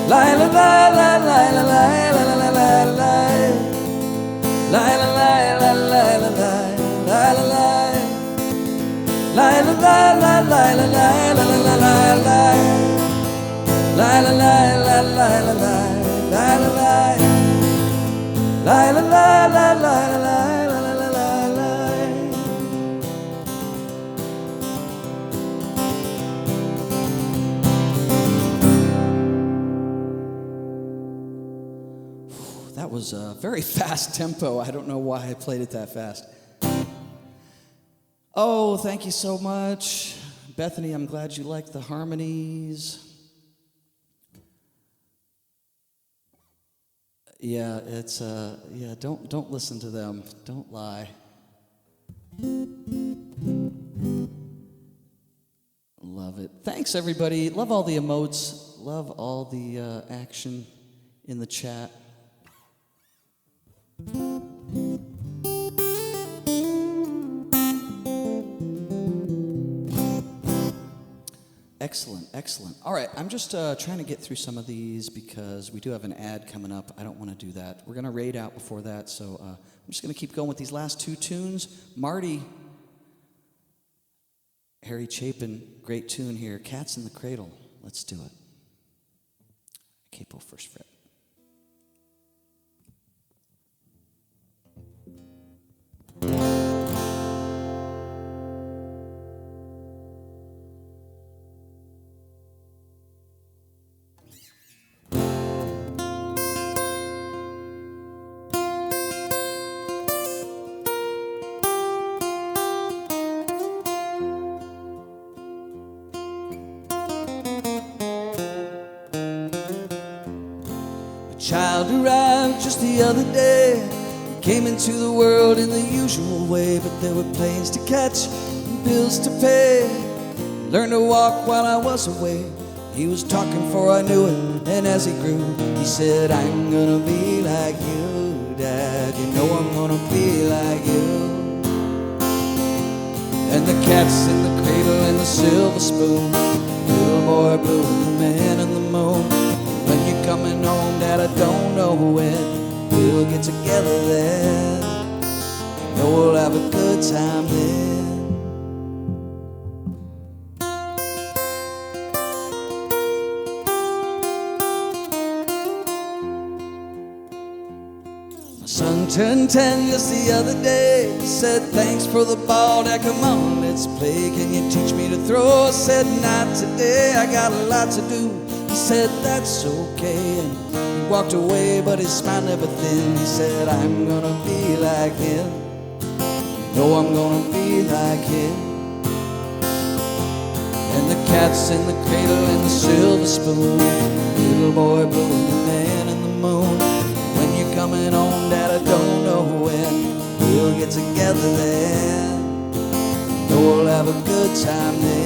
lie la lie, la lie la lie, la la la lie, lie la lie, la lie la lie, lie la lie, lie la lie, la lie la lie, la la la lie, lie la lie, la lie la lie, lie la lie. La la la la la la la la la la la. That was a very fast tempo. I don't know why I played it that fast. Oh, thank you so much. Bethany, I'm glad you liked the harmonies. Yeah, it's yeah, don't listen to them. Don't lie. Love it. Thanks everybody. Love all the emotes. Love all the action in the chat. Excellent, excellent. All right, I'm just trying to get through some of these because we do have an ad coming up. I don't want to do that. We're going to raid out before that, so I'm just going to keep going with these last two tunes. Marty, Harry Chapin, great tune here. Cats in the Cradle. Let's do it. Capo first fret. child arrived just the other day. He came into the world in the usual way, but there were planes to catch and bills to pay. Learned to walk while I was away. He was talking before I knew it, and as he grew, he said, I'm gonna be like you, Dad. You know I'm gonna be like you. And the cat's in the cradle and the silver spoon, little boy blue and the man in the moon. When you're coming home, Dad, I don't know when we'll get together then. You know we'll have a good time then. My son turned 10 just the other day. He said, thanks for the ball, Dad, come on, let's play. Can you teach me to throw? I said, not today, I got a lot to do. He said, that's okay, and he walked away, but his smile never thinned. He said, I'm gonna be like him. You know I'm gonna be like him. And the cat's in the cradle and the silver spoon, little boy blue and the man in the moon. When you're coming home, Dad, I don't know when we'll get together then. You know we'll have a good time then.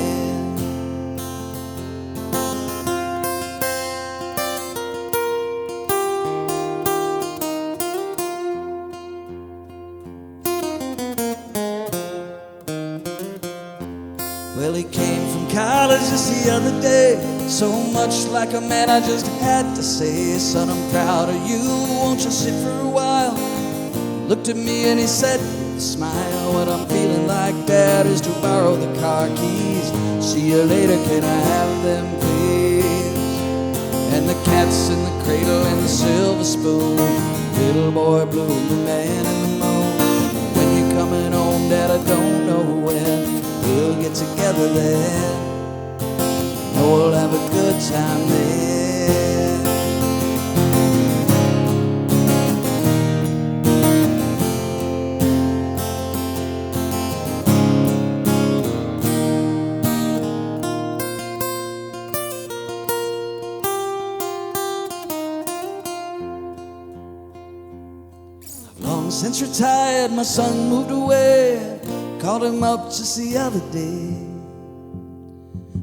Well, he came from college just the other day. So much like a man, I just had to say, son, I'm proud of you. Won't you sit for a while? Looked at me and he said with a smile, what I'm feeling like, Dad, is to borrow the car keys. See you later, can I have them, please? And the cat's in the cradle and the silver spoon, little boy blue and the man in the moon. When you're coming home, Dad, I don't know when we'll get together then. Know we'll have a good time then. I've long since retired, my son moved away. Called him up just the other day.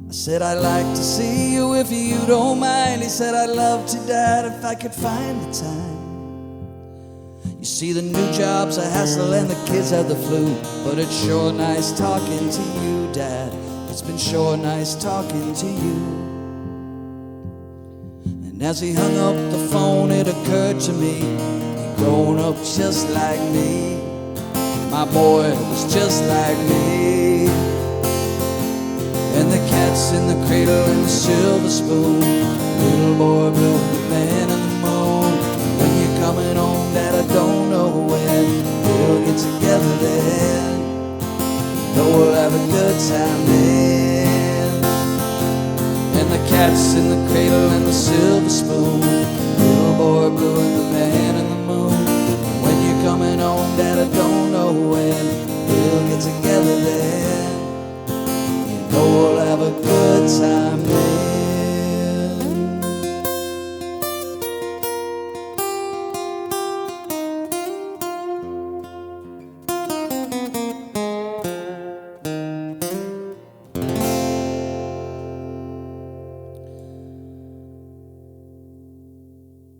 I said, I'd like to see you if you don't mind. He said, I'd love to, Dad, if I could find the time. You see, the new job's a hassle and the kids have the flu, but it's sure nice talking to you, Dad. It's been sure nice talking to you. And as he hung up the phone, it occurred to me, he'd grown up just like me. My boy was just like me. And the cat's in the cradle and the silver spoon, little boy blue and the man in the moon. When you're coming home, Dad, I don't know when we'll get together then. Know we'll have a good time then. And the cat's in the cradle and the silver spoon, little boy blue and the man in the moon. When you're coming home, Dad, I don't know when we'll get together then. You know we'll have a good time then.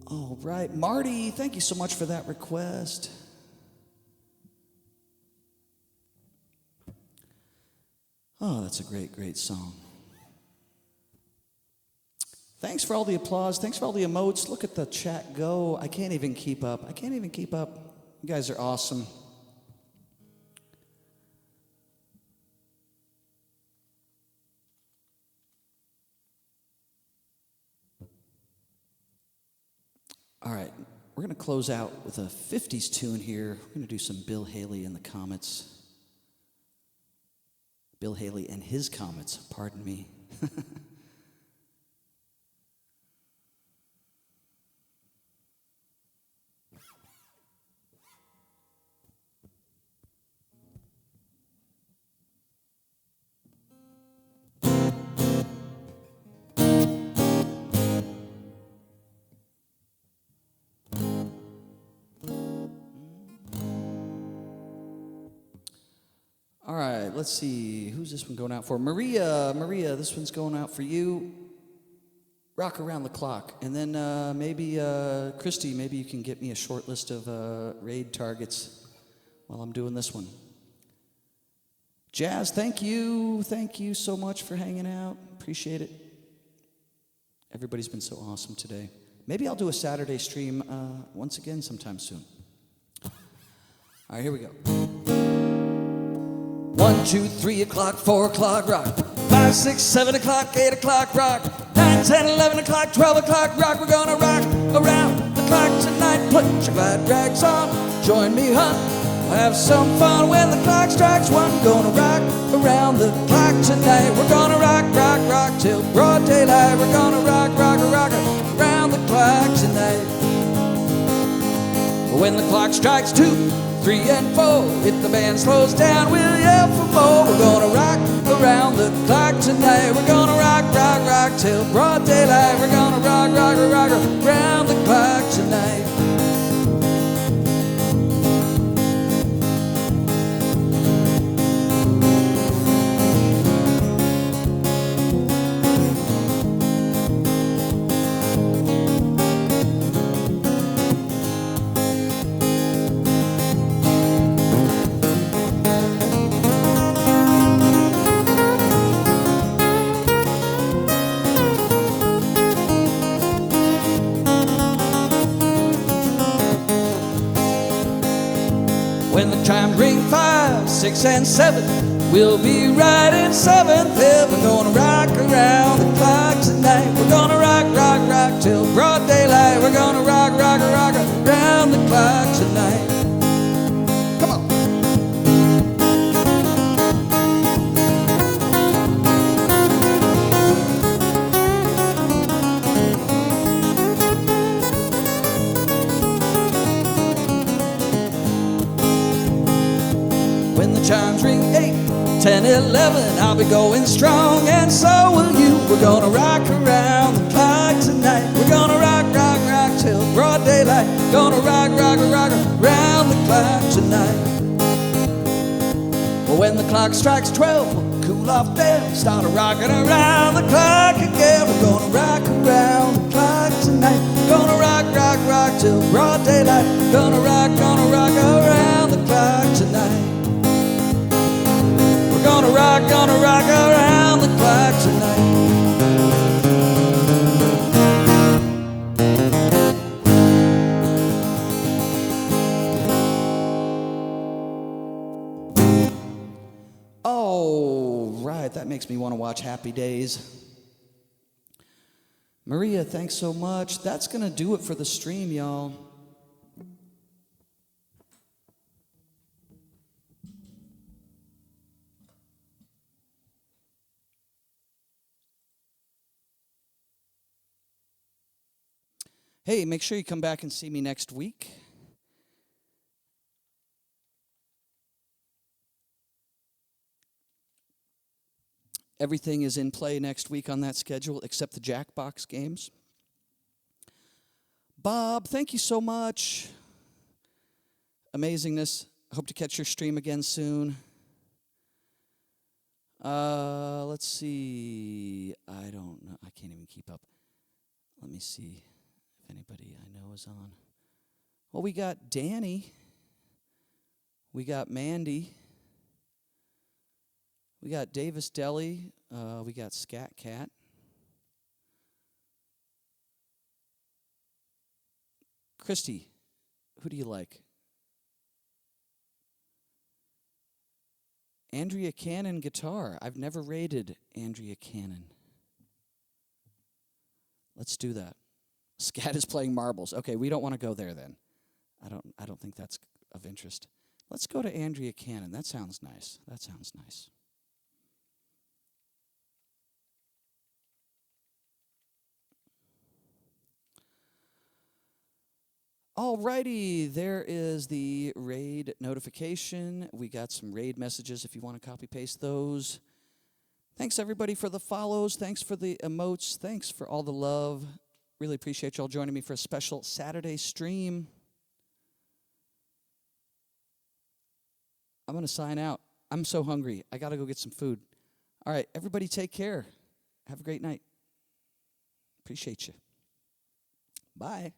All right, Marty, thank you so much for that request. Oh, that's a great, great song. Thanks for all the applause. Thanks for all the emotes. Look at the chat go. I can't even keep up. I can't even keep up. You guys are awesome. All right, we're going to close out with a 50s tune here. We're going to do some Bill Haley in the Comets. Bill Haley and his Comets, pardon me. All right, let's see. Who's this one going out for? Maria, this one's going out for you. Rock around the clock. And then maybe, Christy, maybe you can get me a short list of raid targets while I'm doing this one. Jazz, thank you. Thank you so much for hanging out. Appreciate it. Everybody's been so awesome today. Maybe I'll do a Saturday stream once again sometime soon. All right, here we go. 1, 2, 3 o'clock, 4 o'clock, rock. 5, 6, 7 o'clock, 8 o'clock, rock. 9, 10, 11 o'clock, 12 o'clock, rock. We're gonna rock around the clock tonight. Put your glad rags on, join me, hunt. We'll have some fun when the clock strikes 1. Gonna rock around the clock tonight. We're gonna rock, rock, rock till broad daylight. We're gonna rock, rock, rock around the clock tonight. When the clock strikes 2, 3, and 4, if the band slows down, we'll yell for more. We're gonna rock around the clock tonight. We're gonna rock, rock, rock till broad daylight. We're gonna rock, rock, rock around the clock tonight. When the chimes ring 5, 6, and 7, we'll be right in 7th heaven. Gonna rock around the clock tonight. We're gonna rock, rock, rock till broad daylight. We're gonna rock, rock, rock around the clock tonight. Come on. When the chimes ring 8, 10, 11, I'll be going strong, and so will you. We're gonna rock around the clock tonight. We're gonna rock, rock, rock till broad daylight. Gonna rock, rock, rock around the clock tonight. Well, when the clock strikes 12, we'll cool off then, start rocking around the clock again. We're gonna rock around the clock tonight. Gonna rock, rock, rock till broad daylight. Gonna rock around the clock tonight. Gonna rock around the clock tonight. Oh, right, that makes me want to watch Happy Days. Maria, thanks so much. That's gonna do it for the stream, y'all. Hey, make sure you come back and see me next week. Everything is in play next week on that schedule except the Jackbox games. Bob, thank you so much. Amazingness. I hope to catch your stream again soon. Let's see. I don't know. I can't even keep up. Let me see. Anybody I know is on. Well, we got Danny. We got Mandy. We got Davis Deli. We got Scat Cat. Christy, who do you like? Andrea Cannon guitar. I've never rated Andrea Cannon. Let's do that. Scat is playing marbles. Okay, we don't want to go there then. I don't think that's of interest. Let's go to Andrea Cannon. That sounds nice. That sounds nice. Alrighty, there is the raid notification. We got some raid messages if you want to copy paste those. Thanks everybody for the follows. Thanks for the emotes. Thanks for all the love. Really appreciate y'all joining me for a special Saturday stream. I'm going to sign out. I'm so hungry. I got to go get some food. All right, everybody take care. Have a great night. Appreciate you. Bye.